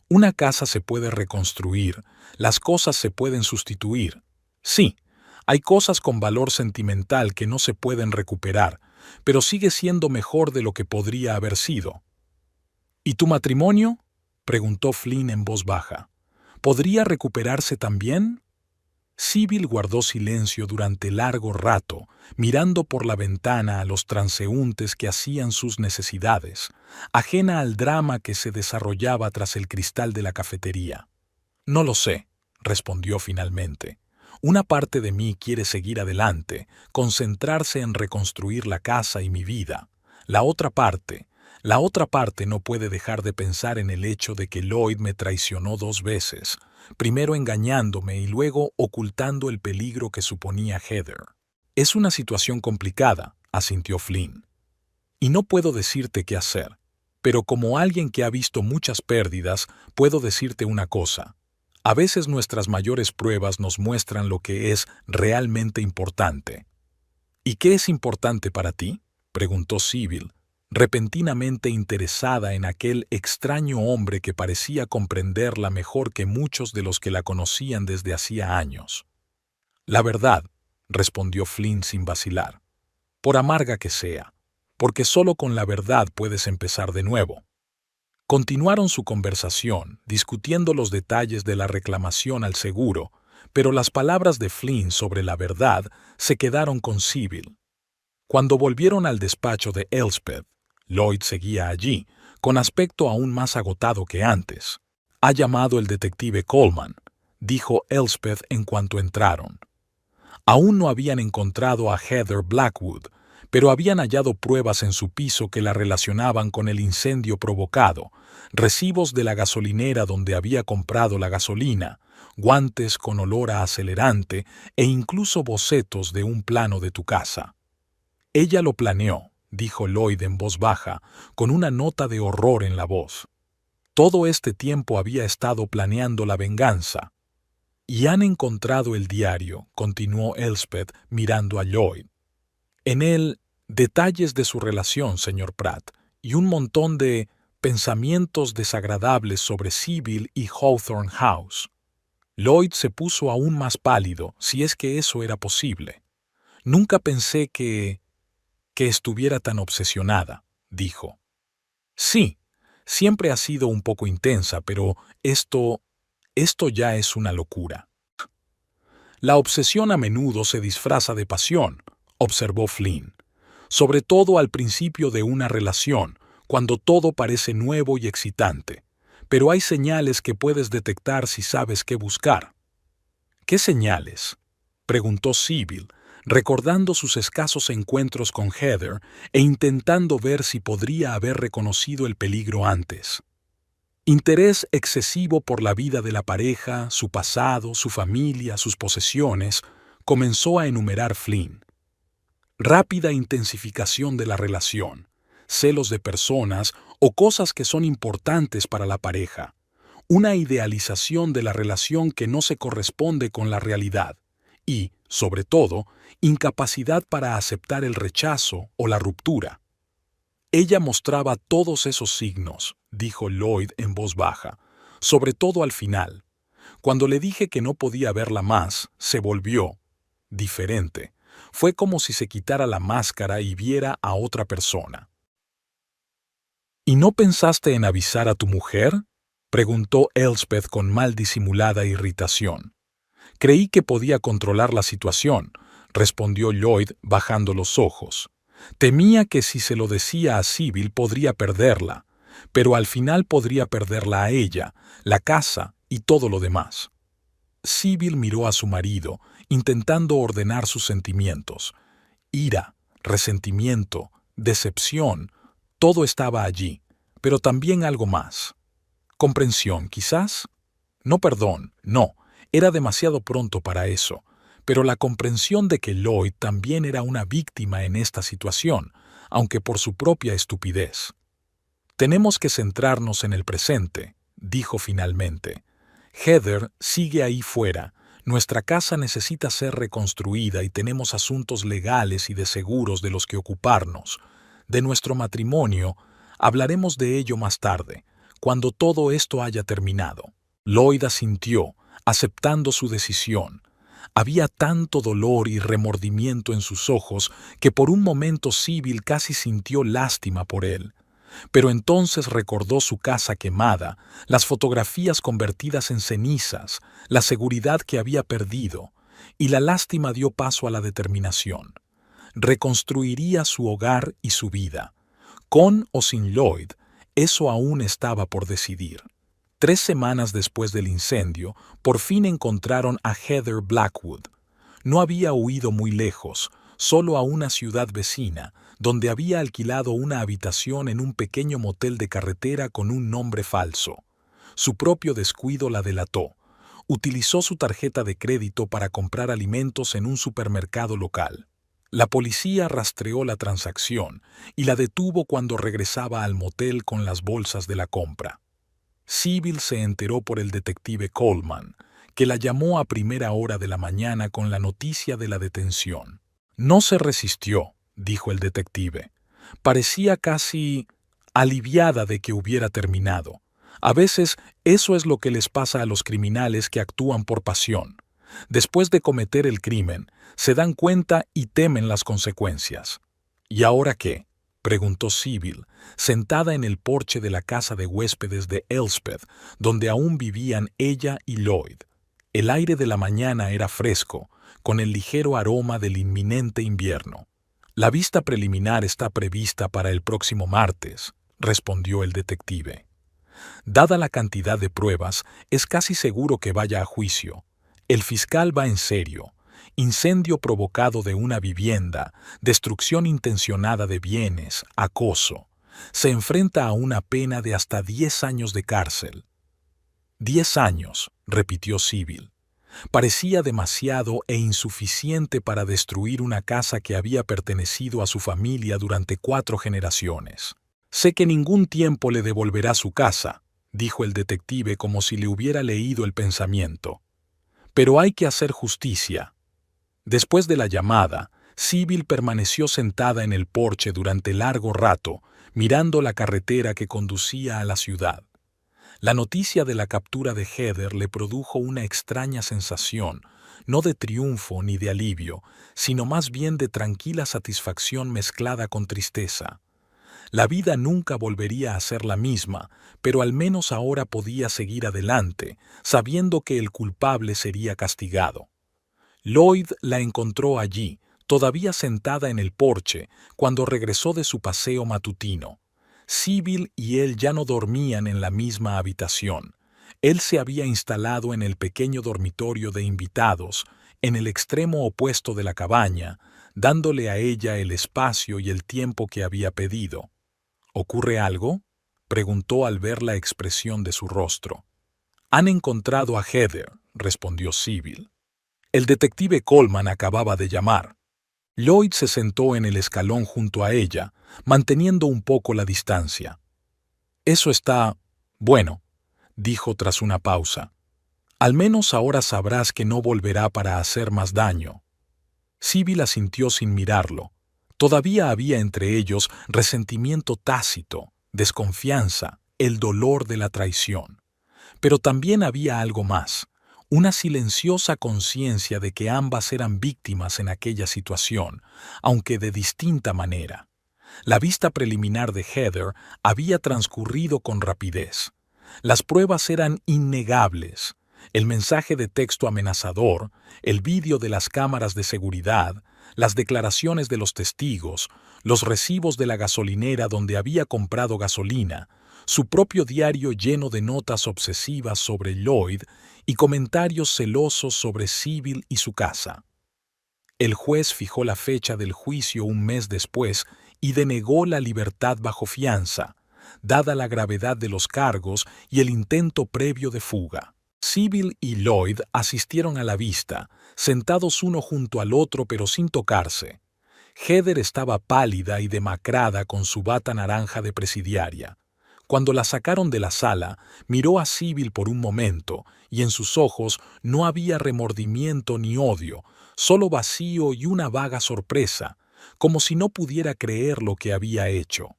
Una casa se puede reconstruir, las cosas se pueden sustituir. Sí, hay cosas con valor sentimental que no se pueden recuperar, pero sigue siendo mejor de lo que podría haber sido. ¿Y tu matrimonio?, preguntó Flynn en voz baja. ¿Podría recuperarse también? Sybil guardó silencio durante largo rato, mirando por la ventana a los transeúntes que hacían sus necesidades, ajena al drama que se desarrollaba tras el cristal de la cafetería. No lo sé, respondió finalmente. Una parte de mí quiere seguir adelante, concentrarse en reconstruir la casa y mi vida. La otra parte no puede dejar de pensar en el hecho de que Lloyd me traicionó 2 veces, primero engañándome y luego ocultando el peligro que suponía Heather. Es una situación complicada, asintió Flynn. Y no puedo decirte qué hacer, pero como alguien que ha visto muchas pérdidas, puedo decirte una cosa. A veces nuestras mayores pruebas nos muestran lo que es realmente importante. ¿Y qué es importante para ti?, preguntó Sybil, repentinamente interesada en aquel extraño hombre que parecía comprenderla mejor que muchos de los que la conocían desde hacía años. La verdad, respondió Flynn sin vacilar, por amarga que sea, porque solo con la verdad puedes empezar de nuevo. Continuaron su conversación, discutiendo los detalles de la reclamación al seguro, pero las palabras de Flynn sobre la verdad se quedaron con Sybil. Cuando volvieron al despacho de Elspeth, Lloyd seguía allí, con aspecto aún más agotado que antes. «Ha llamado el detective Coleman», dijo Elspeth en cuanto entraron. Aún no habían encontrado a Heather Blackwood, pero habían hallado pruebas en su piso que la relacionaban con el incendio provocado, recibos de la gasolinera donde había comprado la gasolina, guantes con olor a acelerante e incluso bocetos de un plano de tu casa. «Ella lo planeó», dijo Lloyd en voz baja, con una nota de horror en la voz. «Todo este tiempo había estado planeando la venganza». «Y han encontrado el diario», continuó Elspeth mirando a Lloyd. «En él, detalles de su relación, señor Pratt, y un montón de pensamientos desagradables sobre Sybil y Hawthorne House». Lloyd se puso aún más pálido, si es que eso era posible. «Nunca pensé que estuviera tan obsesionada», dijo. «Sí, siempre ha sido un poco intensa, pero esto ya es una locura». «La obsesión a menudo se disfraza de pasión», observó Flynn, «sobre todo al principio de una relación, cuando todo parece nuevo y excitante. Pero hay señales que puedes detectar si sabes qué buscar». «¿Qué señales?», preguntó Sybil, recordando sus escasos encuentros con Heather e intentando ver si podría haber reconocido el peligro antes. «Interés excesivo por la vida de la pareja, su pasado, su familia, sus posesiones», comenzó a enumerar Flynn. «Rápida intensificación de la relación, celos de personas o cosas que son importantes para la pareja, una idealización de la relación que no se corresponde con la realidad y, sobre todo, incapacidad para aceptar el rechazo o la ruptura». «Ella mostraba todos esos signos», dijo Lloyd en voz baja, «sobre todo al final. Cuando le dije que no podía verla más, se volvió diferente. Fue como si se quitara la máscara y viera a otra persona». «¿Y no pensaste en avisar a tu mujer?», preguntó Elspeth con mal disimulada irritación. «Creí que podía controlar la situación», respondió Lloyd bajando los ojos. «Temía que si se lo decía a Sybil podría perderla, pero al final podría perderla a ella, la casa y todo lo demás». Sybil miró a su marido, intentando ordenar sus sentimientos. Ira, resentimiento, decepción, todo estaba allí, pero también algo más. ¿Comprensión, quizás? No, perdón, no, era demasiado pronto para eso. Pero la comprensión de que Lloyd también era una víctima en esta situación, aunque por su propia estupidez. «Tenemos que centrarnos en el presente», dijo finalmente. «Heather sigue ahí fuera. Nuestra casa necesita ser reconstruida y tenemos asuntos legales y de seguros de los que ocuparnos. De nuestro matrimonio, hablaremos de ello más tarde, cuando todo esto haya terminado». Lloyd asintió, aceptando su decisión. Había tanto dolor y remordimiento en sus ojos que por un momento Sybil casi sintió lástima por él. Pero entonces recordó su casa quemada, las fotografías convertidas en cenizas, la seguridad que había perdido, y la lástima dio paso a la determinación. Reconstruiría su hogar y su vida. Con o sin Lloyd, eso aún estaba por decidir. 3 semanas después del incendio, por fin encontraron a Heather Blackwood. No había huido muy lejos, solo a una ciudad vecina, donde había alquilado una habitación en un pequeño motel de carretera con un nombre falso. Su propio descuido la delató. Utilizó su tarjeta de crédito para comprar alimentos en un supermercado local. La policía rastreó la transacción y la detuvo cuando regresaba al motel con las bolsas de la compra. Sybil se enteró por el detective Coleman, que la llamó a primera hora de la mañana con la noticia de la detención. «No se resistió», dijo el detective. «Parecía casi aliviada de que hubiera terminado. A veces eso es lo que les pasa a los criminales que actúan por pasión. Después de cometer el crimen, se dan cuenta y temen las consecuencias». «¿Y ahora qué?», preguntó Sybil, sentada en el porche de la casa de huéspedes de Elspeth, donde aún vivían ella y Lloyd. El aire de la mañana era fresco, con el ligero aroma del inminente invierno. «La vista preliminar está prevista para el próximo martes», respondió el detective. Dada la cantidad de pruebas, es casi seguro que vaya a juicio. El fiscal va en serio. Incendio provocado de una vivienda, destrucción intencionada de bienes, acoso. Se enfrenta a una pena de hasta 10 años de cárcel. 10 años, repitió Sybil. Parecía demasiado e insuficiente para destruir una casa que había pertenecido a su familia durante 4 generaciones. Sé que ningún tiempo le devolverá su casa, dijo el detective como si le hubiera leído el pensamiento. Pero hay que hacer justicia. Después de la llamada, Sybil permaneció sentada en el porche durante largo rato, mirando la carretera que conducía a la ciudad. La noticia de la captura de Heather le produjo una extraña sensación, no de triunfo ni de alivio, sino más bien de tranquila satisfacción mezclada con tristeza. La vida nunca volvería a ser la misma, pero al menos ahora podía seguir adelante, sabiendo que el culpable sería castigado. Lloyd la encontró allí, todavía sentada en el porche, cuando regresó de su paseo matutino. Sybil y él ya no dormían en la misma habitación. Él se había instalado en el pequeño dormitorio de invitados, en el extremo opuesto de la cabaña, dándole a ella el espacio y el tiempo que había pedido. ¿Ocurre algo?, preguntó al ver la expresión de su rostro. Han encontrado a Heather, respondió Sybil. El detective Coleman acababa de llamar. Lloyd se sentó en el escalón junto a ella, manteniendo un poco la distancia. Eso está bueno, dijo tras una pausa. Al menos ahora sabrás que no volverá para hacer más daño. Sybil asintió sin mirarlo. Todavía había entre ellos resentimiento tácito, desconfianza, el dolor de la traición. Pero también había algo más, una silenciosa conciencia de que ambas eran víctimas en aquella situación, aunque de distinta manera. La vista preliminar de Heather había transcurrido con rapidez. Las pruebas eran innegables. El mensaje de texto amenazador, el vídeo de las cámaras de seguridad, las declaraciones de los testigos, los recibos de la gasolinera donde había comprado gasolina, su propio diario lleno de notas obsesivas sobre Lloyd y comentarios celosos sobre Sybil y su casa. El juez fijó la fecha del juicio un mes después y denegó la libertad bajo fianza, dada la gravedad de los cargos y el intento previo de fuga. Sybil y Lloyd asistieron a la vista, sentados uno junto al otro pero sin tocarse. Heather estaba pálida y demacrada con su bata naranja de presidiaria. Cuando la sacaron de la sala, miró a Sybil por un momento, y en sus ojos no había remordimiento ni odio, solo vacío y una vaga sorpresa, como si no pudiera creer lo que había hecho.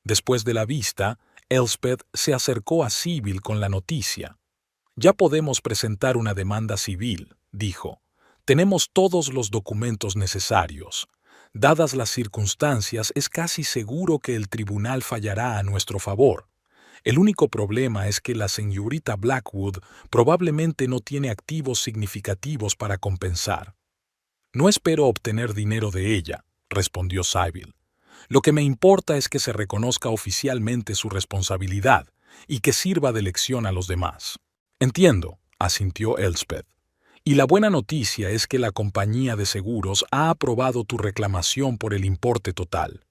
Después de la vista, Elspeth se acercó a Sybil con la noticia. «Ya podemos presentar una demanda civil», dijo. «Tenemos todos los documentos necesarios. Dadas las circunstancias, es casi seguro que el tribunal fallará a nuestro favor. El único problema es que la señorita Blackwood probablemente no tiene activos significativos para compensar». «No espero obtener dinero de ella», respondió Sybil. «Lo que me importa es que se reconozca oficialmente su responsabilidad y que sirva de lección a los demás». «Entiendo», asintió Elspeth. «Y la buena noticia es que la compañía de seguros ha aprobado tu reclamación por el importe total.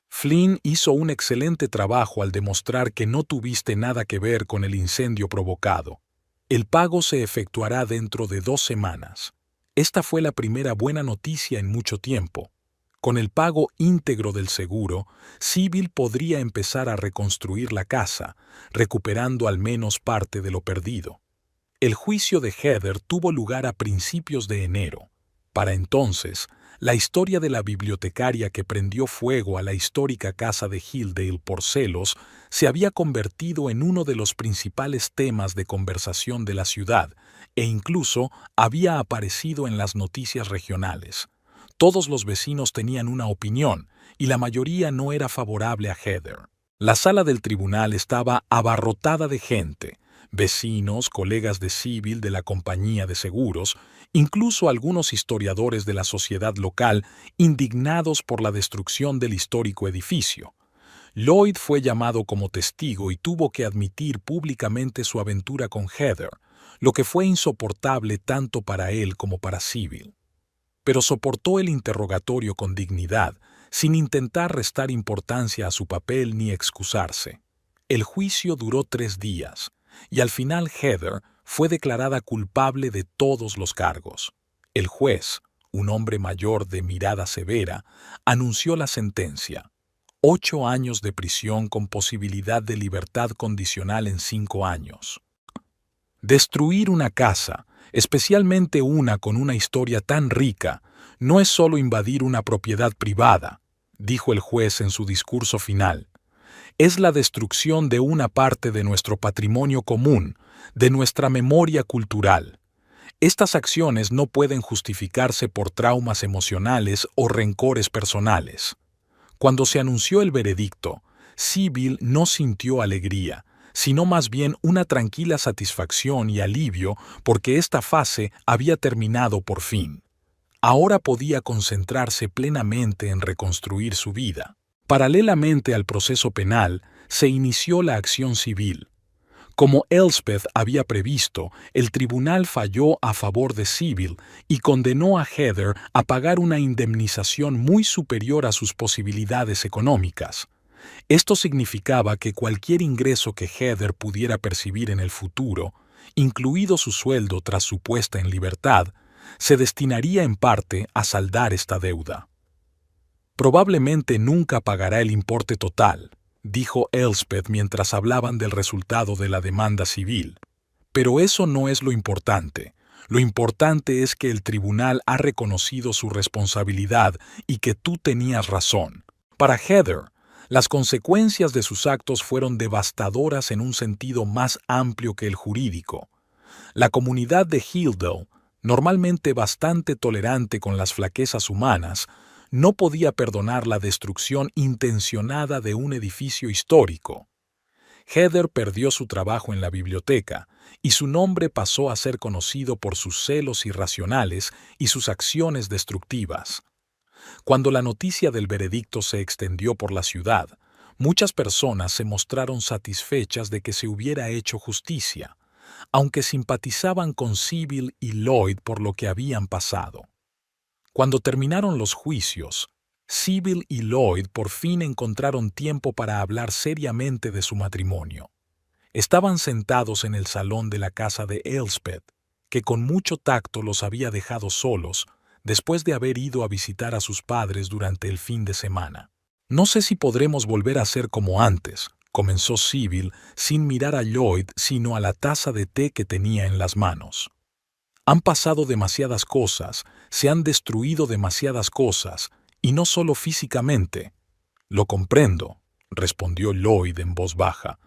Flynn hizo un excelente trabajo al demostrar que no tuviste nada que ver con el incendio provocado. El pago se efectuará dentro de 2 semanas. Esta fue la primera buena noticia en mucho tiempo. Con el pago íntegro del seguro, Sybil podría empezar a reconstruir la casa, recuperando al menos parte de lo perdido. El juicio de Heather tuvo lugar a principios de enero. Para entonces, la historia de la bibliotecaria que prendió fuego a la histórica casa de Hilldale por celos se había convertido en uno de los principales temas de conversación de la ciudad e incluso había aparecido en las noticias regionales. Todos los vecinos tenían una opinión y la mayoría no era favorable a Heather. La sala del tribunal estaba abarrotada de gente, vecinos, colegas de Sybil de la compañía de seguros, incluso algunos historiadores de la sociedad local indignados por la destrucción del histórico edificio. Lloyd fue llamado como testigo y tuvo que admitir públicamente su aventura con Heather, lo que fue insoportable tanto para él como para Sybil. Pero soportó el interrogatorio con dignidad, sin intentar restar importancia a su papel ni excusarse. El juicio duró 3 días, y al final Heather fue declarada culpable de todos los cargos. El juez, un hombre mayor de mirada severa, anunció la sentencia: 8 años de prisión con posibilidad de libertad condicional en 5 años. Destruir una casa, especialmente una con una historia tan rica, no es solo invadir una propiedad privada, dijo el juez en su discurso final. Es la destrucción de una parte de nuestro patrimonio común, de nuestra memoria cultural. Estas acciones no pueden justificarse por traumas emocionales o rencores personales. Cuando se anunció el veredicto, Sybil no sintió alegría, sino más bien una tranquila satisfacción y alivio porque esta fase había terminado por fin. Ahora podía concentrarse plenamente en reconstruir su vida. Paralelamente al proceso penal, se inició la acción civil. Como Elspeth había previsto, el tribunal falló a favor de Sybil y condenó a Heather a pagar una indemnización muy superior a sus posibilidades económicas. Esto significaba que cualquier ingreso que Heather pudiera percibir en el futuro, incluido su sueldo tras su puesta en libertad, se destinaría en parte a saldar esta deuda. Probablemente nunca pagará el importe total, dijo Elspeth mientras hablaban del resultado de la demanda civil. Pero eso no es lo importante. Lo importante es que el tribunal ha reconocido su responsabilidad y que tú tenías razón. Para Heather, las consecuencias de sus actos fueron devastadoras en un sentido más amplio que el jurídico. La comunidad de Hilldale, normalmente bastante tolerante con las flaquezas humanas, no podía perdonar la destrucción intencionada de un edificio histórico. Heather perdió su trabajo en la biblioteca y su nombre pasó a ser conocido por sus celos irracionales y sus acciones destructivas. Cuando la noticia del veredicto se extendió por la ciudad, muchas personas se mostraron satisfechas de que se hubiera hecho justicia, aunque simpatizaban con Sybil y Lloyd por lo que habían pasado. Cuando terminaron los juicios, Sybil y Lloyd por fin encontraron tiempo para hablar seriamente de su matrimonio. Estaban sentados en el salón de la casa de Elspeth, que con mucho tacto los había dejado solos después de haber ido a visitar a sus padres durante el fin de semana. No sé si podremos volver a ser como antes, comenzó Sybil sin mirar a Lloyd sino a la taza de té que tenía en las manos. Han pasado demasiadas cosas, se han destruido demasiadas cosas, y no solo físicamente. Lo comprendo, respondió Lloyd en voz baja,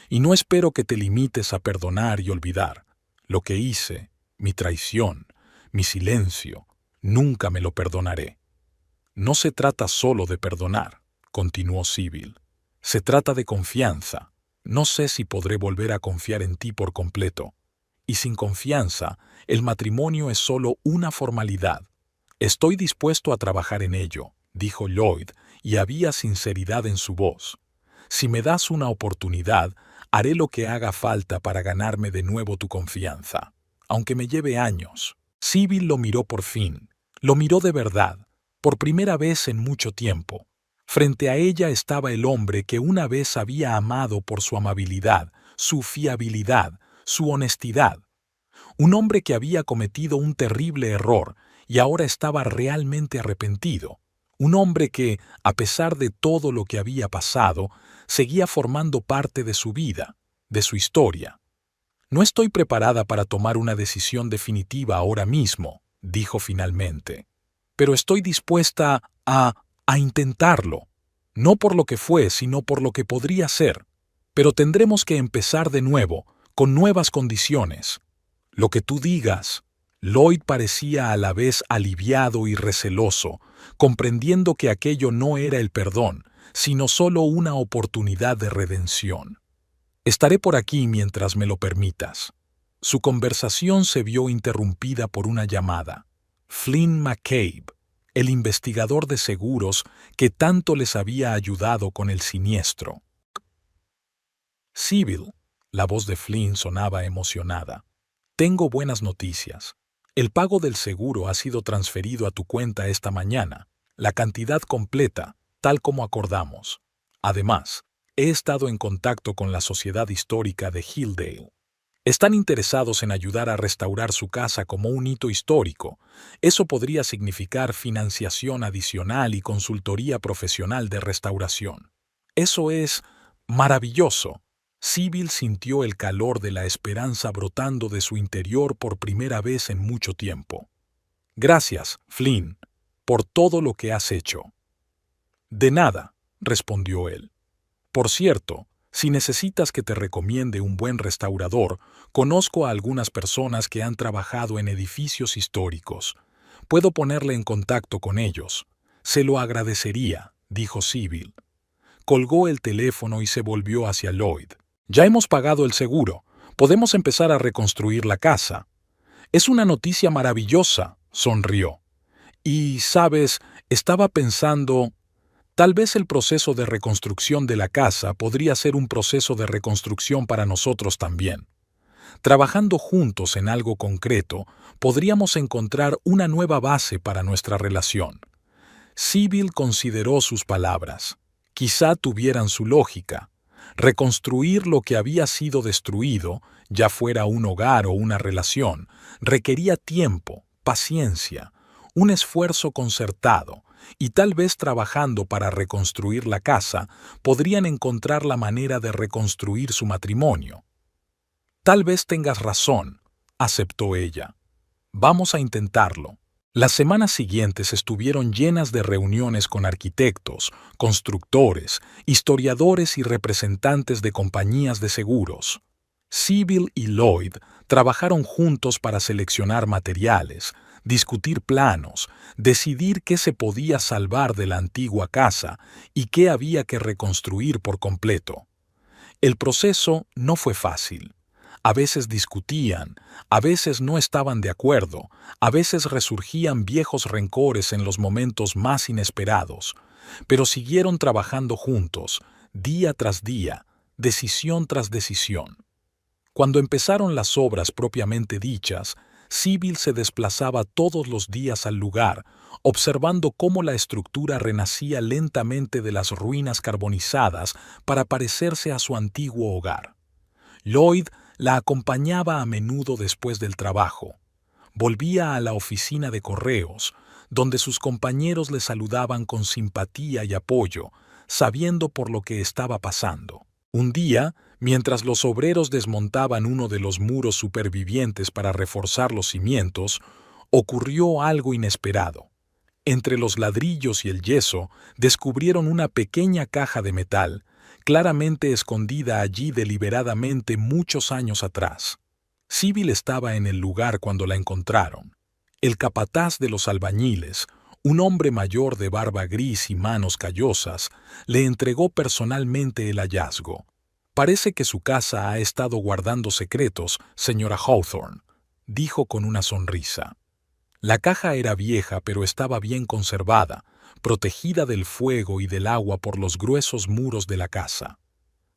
y no espero que te limites a perdonar y olvidar. Lo que hice, mi traición, mi silencio, nunca me lo perdonaré. No se trata solo de perdonar, continuó Sybil. Se trata de confianza. No sé si podré volver a confiar en ti por completo. Y sin confianza, el matrimonio es solo una formalidad. Estoy dispuesto a trabajar en ello, dijo Lloyd, y había sinceridad en su voz. Si me das una oportunidad, haré lo que haga falta para ganarme de nuevo tu confianza, aunque me lleve años. Sybil lo miró por fin. Lo miró de verdad, por primera vez en mucho tiempo. Frente a ella estaba el hombre que una vez había amado por su amabilidad, su fiabilidad, su honestidad. Un hombre que había cometido un terrible error y ahora estaba realmente arrepentido. Un hombre que, a pesar de todo lo que había pasado, seguía formando parte de su vida, de su historia. No estoy preparada para tomar una decisión definitiva ahora mismo, dijo finalmente. Pero estoy dispuesta a intentarlo. No por lo que fue, sino por lo que podría ser. Pero tendremos que empezar de nuevo, con nuevas condiciones. Lo que tú digas. Lloyd parecía a la vez aliviado y receloso, comprendiendo que aquello no era el perdón, sino solo una oportunidad de redención. Estaré por aquí mientras me lo permitas. Su conversación se vio interrumpida por una llamada. Flynn McCabe, el investigador de seguros que tanto les había ayudado con el siniestro. Sybil, la voz de Flynn sonaba emocionada. Tengo buenas noticias. El pago del seguro ha sido transferido a tu cuenta esta mañana, la cantidad completa, tal como acordamos. Además, he estado en contacto con la Sociedad Histórica de Hilldale. Están interesados en ayudar a restaurar su casa como un hito histórico. Eso podría significar financiación adicional y consultoría profesional de restauración. Eso es maravilloso. Sybil sintió el calor de la esperanza brotando de su interior por primera vez en mucho tiempo. Gracias, Flynn, por todo lo que has hecho. De nada, respondió él. Por cierto, si necesitas que te recomiende un buen restaurador, conozco a algunas personas que han trabajado en edificios históricos. Puedo ponerle en contacto con ellos. Se lo agradecería, dijo Sybil. Colgó el teléfono y se volvió hacia Lloyd. Ya hemos pagado el seguro. Podemos empezar a reconstruir la casa. Es una noticia maravillosa, sonrió. Y, sabes, estaba pensando, tal vez el proceso de reconstrucción de la casa podría ser un proceso de reconstrucción para nosotros también. Trabajando juntos en algo concreto, podríamos encontrar una nueva base para nuestra relación. Sybil consideró sus palabras. Quizá tuvieran su lógica. Reconstruir lo que había sido destruido, ya fuera un hogar o una relación, requería tiempo, paciencia, un esfuerzo concertado, y tal vez trabajando para reconstruir la casa, podrían encontrar la manera de reconstruir su matrimonio. Tal vez tengas razón, aceptó ella. Vamos a intentarlo. Las semanas siguientes estuvieron llenas de reuniones con arquitectos, constructores, historiadores y representantes de compañías de seguros. Sybil y Lloyd trabajaron juntos para seleccionar materiales, discutir planos, decidir qué se podía salvar de la antigua casa y qué había que reconstruir por completo. El proceso no fue fácil. A veces discutían, a veces no estaban de acuerdo, a veces resurgían viejos rencores en los momentos más inesperados, pero siguieron trabajando juntos, día tras día, decisión tras decisión. Cuando empezaron las obras propiamente dichas, Sybil se desplazaba todos los días al lugar, observando cómo la estructura renacía lentamente de las ruinas carbonizadas para parecerse a su antiguo hogar. Lloyd la acompañaba a menudo después del trabajo. Volvía a la oficina de correos, donde sus compañeros le saludaban con simpatía y apoyo, sabiendo por lo que estaba pasando. Un día, mientras los obreros desmontaban uno de los muros supervivientes para reforzar los cimientos, ocurrió algo inesperado. Entre los ladrillos y el yeso descubrieron una pequeña caja de metal, claramente escondida allí deliberadamente muchos años atrás. Sybil estaba en el lugar cuando la encontraron. El capataz de los albañiles, un hombre mayor de barba gris y manos callosas, le entregó personalmente el hallazgo. Parece que su casa ha estado guardando secretos, señora Hawthorne, dijo con una sonrisa. La caja era vieja pero estaba bien conservada, protegida del fuego y del agua por los gruesos muros de la casa.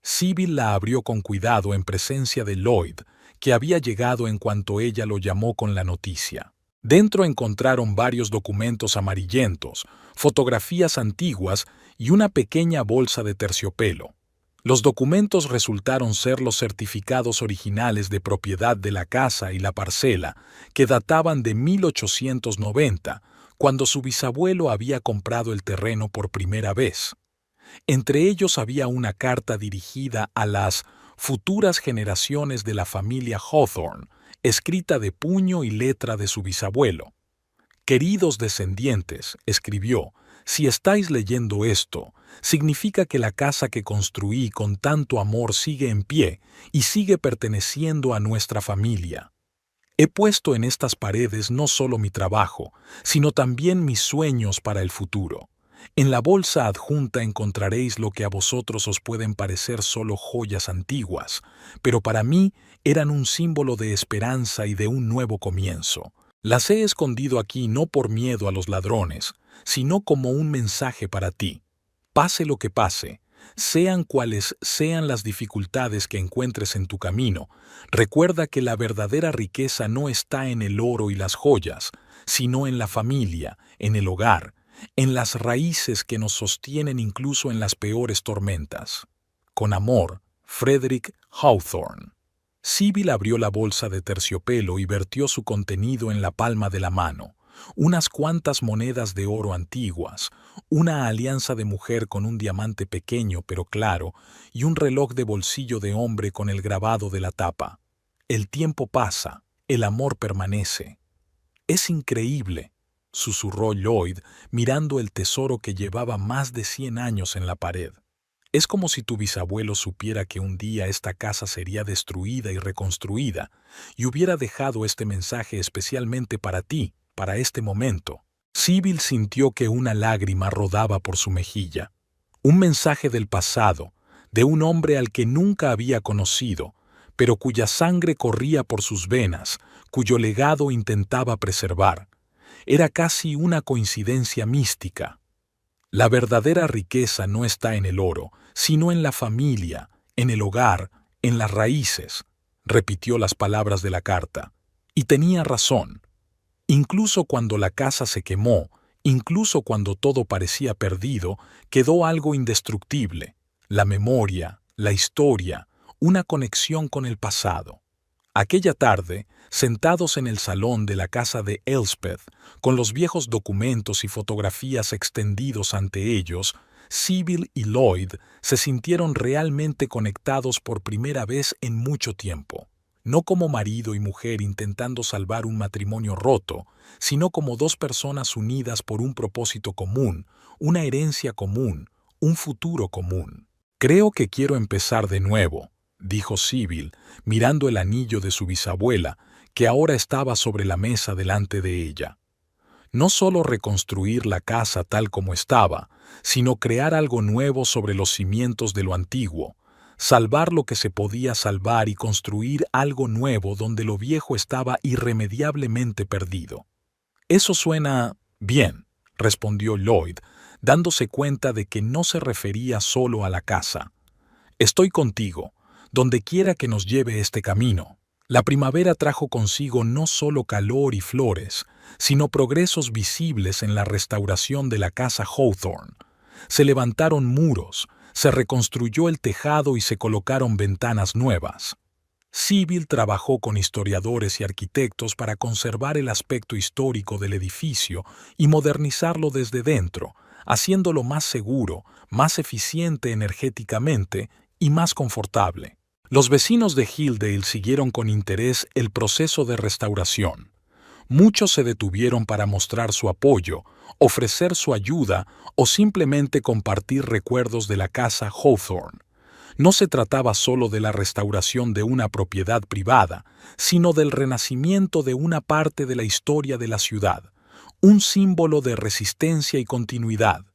Sybil la abrió con cuidado en presencia de Lloyd, que había llegado en cuanto ella lo llamó con la noticia. Dentro encontraron varios documentos amarillentos, fotografías antiguas y una pequeña bolsa de terciopelo. Los documentos resultaron ser los certificados originales de propiedad de la casa y la parcela, que databan de 1890, cuando su bisabuelo había comprado el terreno por primera vez. Entre ellos había una carta dirigida a las futuras generaciones de la familia Hawthorne, escrita de puño y letra de su bisabuelo. Queridos descendientes, escribió, si estáis leyendo esto, significa que la casa que construí con tanto amor sigue en pie y sigue perteneciendo a nuestra familia. He puesto en estas paredes no solo mi trabajo, sino también mis sueños para el futuro. En la bolsa adjunta encontraréis lo que a vosotros os pueden parecer solo joyas antiguas, pero para mí eran un símbolo de esperanza y de un nuevo comienzo. Las he escondido aquí no por miedo a los ladrones, sino como un mensaje para ti. Pase lo que pase, sean cuales sean las dificultades que encuentres en tu camino, recuerda que la verdadera riqueza no está en el oro y las joyas, sino en la familia, en el hogar, en las raíces que nos sostienen incluso en las peores tormentas. Con amor, Frederick Hawthorne. Sybil abrió la bolsa de terciopelo y vertió su contenido en la palma de la mano. Unas cuantas monedas de oro antiguas, una alianza de mujer con un diamante pequeño pero claro y un reloj de bolsillo de hombre con el grabado de la tapa. El tiempo pasa, el amor permanece. «Es increíble», susurró Lloyd, mirando el tesoro que llevaba más de 100 años en la pared. «Es como si tu bisabuelo supiera que un día esta casa sería destruida y reconstruida, y hubiera dejado este mensaje especialmente para ti, para este momento». Sybil sintió que una lágrima rodaba por su mejilla. Un mensaje del pasado, de un hombre al que nunca había conocido, pero cuya sangre corría por sus venas, cuyo legado intentaba preservar. Era casi una coincidencia mística. La verdadera riqueza no está en el oro, sino en la familia, en el hogar, en las raíces, repitió las palabras de la carta. Y tenía razón. Incluso cuando la casa se quemó, incluso cuando todo parecía perdido, quedó algo indestructible: la memoria, la historia, una conexión con el pasado. Aquella tarde, sentados en el salón de la casa de Elspeth, con los viejos documentos y fotografías extendidos ante ellos, Sybil y Lloyd se sintieron realmente conectados por primera vez en mucho tiempo. No como marido y mujer intentando salvar un matrimonio roto, sino como dos personas unidas por un propósito común, una herencia común, un futuro común. «Creo que quiero empezar de nuevo», dijo Sybil, mirando el anillo de su bisabuela, que ahora estaba sobre la mesa delante de ella. No solo reconstruir la casa tal como estaba, sino crear algo nuevo sobre los cimientos de lo antiguo, salvar lo que se podía salvar y construir algo nuevo donde lo viejo estaba irremediablemente perdido. «Eso suena bien», respondió Lloyd, dándose cuenta de que no se refería solo a la casa. «Estoy contigo, donde quiera que nos lleve este camino». La primavera trajo consigo no solo calor y flores, sino progresos visibles en la restauración de la casa Hawthorne. Se levantaron muros, se reconstruyó el tejado y se colocaron ventanas nuevas. Sybil trabajó con historiadores y arquitectos para conservar el aspecto histórico del edificio y modernizarlo desde dentro, haciéndolo más seguro, más eficiente energéticamente y más confortable. Los vecinos de Hilldale siguieron con interés el proceso de restauración. Muchos se detuvieron para mostrar su apoyo, ofrecer su ayuda o simplemente compartir recuerdos de la casa Hawthorne. No se trataba solo de la restauración de una propiedad privada, sino del renacimiento de una parte de la historia de la ciudad, un símbolo de resistencia y continuidad.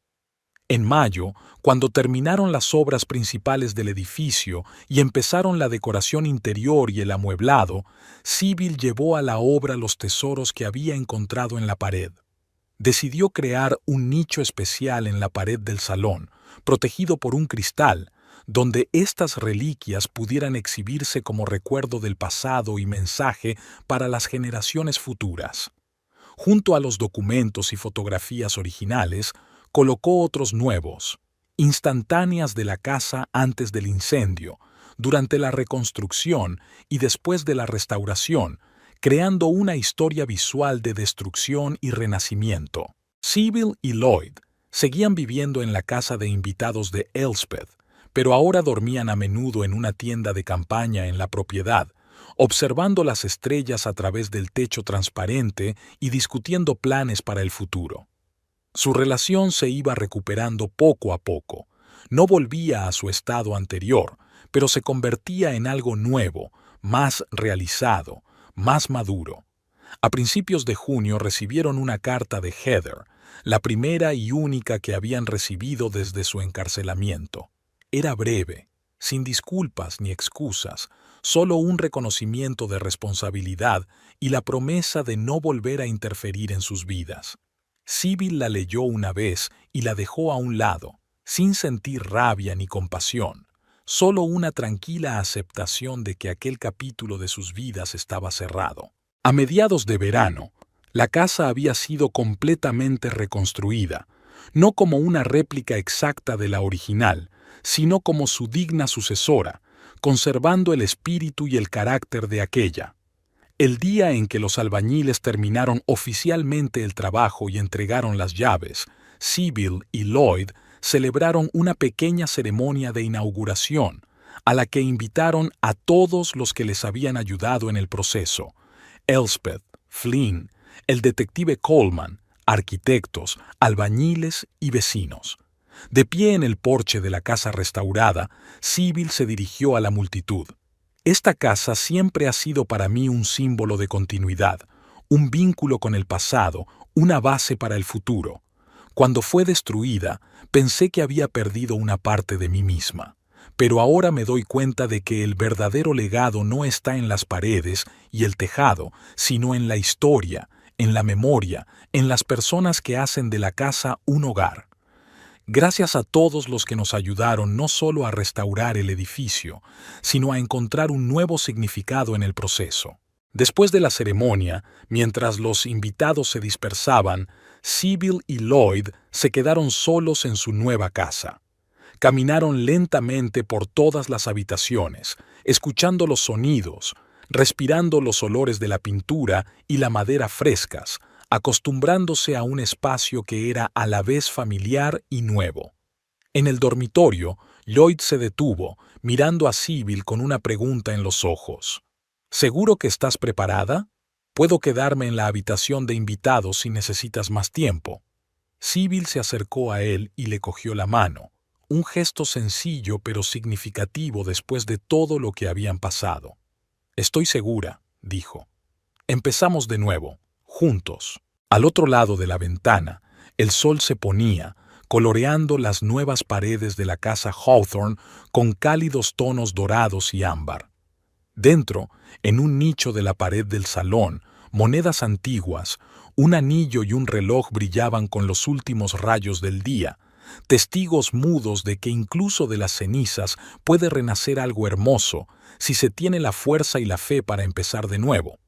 En mayo, cuando terminaron las obras principales del edificio y empezaron la decoración interior y el amueblado, Sybil llevó a la obra los tesoros que había encontrado en la pared. Decidió crear un nicho especial en la pared del salón, protegido por un cristal, donde estas reliquias pudieran exhibirse como recuerdo del pasado y mensaje para las generaciones futuras. Junto a los documentos y fotografías originales, colocó otros nuevos, instantáneas de la casa antes del incendio, durante la reconstrucción y después de la restauración, creando una historia visual de destrucción y renacimiento. Sybil y Lloyd seguían viviendo en la casa de invitados de Elspeth, pero ahora dormían a menudo en una tienda de campaña en la propiedad, observando las estrellas a través del techo transparente y discutiendo planes para el futuro. Su relación se iba recuperando poco a poco. No volvía a su estado anterior, pero se convertía en algo nuevo, más realizado, más maduro. A principios de junio recibieron una carta de Heather, la primera y única que habían recibido desde su encarcelamiento. Era breve, sin disculpas ni excusas, solo un reconocimiento de responsabilidad y la promesa de no volver a interferir en sus vidas. Sybil la leyó una vez y la dejó a un lado, sin sentir rabia ni compasión, solo una tranquila aceptación de que aquel capítulo de sus vidas estaba cerrado. A mediados de verano, la casa había sido completamente reconstruida, no como una réplica exacta de la original, sino como su digna sucesora, conservando el espíritu y el carácter de aquella. El día en que los albañiles terminaron oficialmente el trabajo y entregaron las llaves, Sybil y Lloyd celebraron una pequeña ceremonia de inauguración, a la que invitaron a todos los que les habían ayudado en el proceso: Elspeth, Flynn, el detective Coleman, arquitectos, albañiles y vecinos. De pie en el porche de la casa restaurada, Sybil se dirigió a la multitud. Esta casa siempre ha sido para mí un símbolo de continuidad, un vínculo con el pasado, una base para el futuro. Cuando fue destruida, pensé que había perdido una parte de mí misma. Pero ahora me doy cuenta de que el verdadero legado no está en las paredes y el tejado, sino en la historia, en la memoria, en las personas que hacen de la casa un hogar. Gracias a todos los que nos ayudaron no solo a restaurar el edificio, sino a encontrar un nuevo significado en el proceso. Después de la ceremonia, mientras los invitados se dispersaban, Sybil y Lloyd se quedaron solos en su nueva casa. Caminaron lentamente por todas las habitaciones, escuchando los sonidos, respirando los olores de la pintura y la madera frescas, acostumbrándose a un espacio que era a la vez familiar y nuevo. En el dormitorio, Lloyd se detuvo, mirando a Sybil con una pregunta en los ojos. ¿Seguro que estás preparada? Puedo quedarme en la habitación de invitados si necesitas más tiempo. Sybil se acercó a él y le cogió la mano, un gesto sencillo pero significativo después de todo lo que habían pasado. Estoy segura, dijo. Empezamos de nuevo, juntos. Al otro lado de la ventana, el sol se ponía, coloreando las nuevas paredes de la casa Hawthorne con cálidos tonos dorados y ámbar. Dentro, en un nicho de la pared del salón, monedas antiguas, un anillo y un reloj brillaban con los últimos rayos del día, testigos mudos de que incluso de las cenizas puede renacer algo hermoso si se tiene la fuerza y la fe para empezar de nuevo.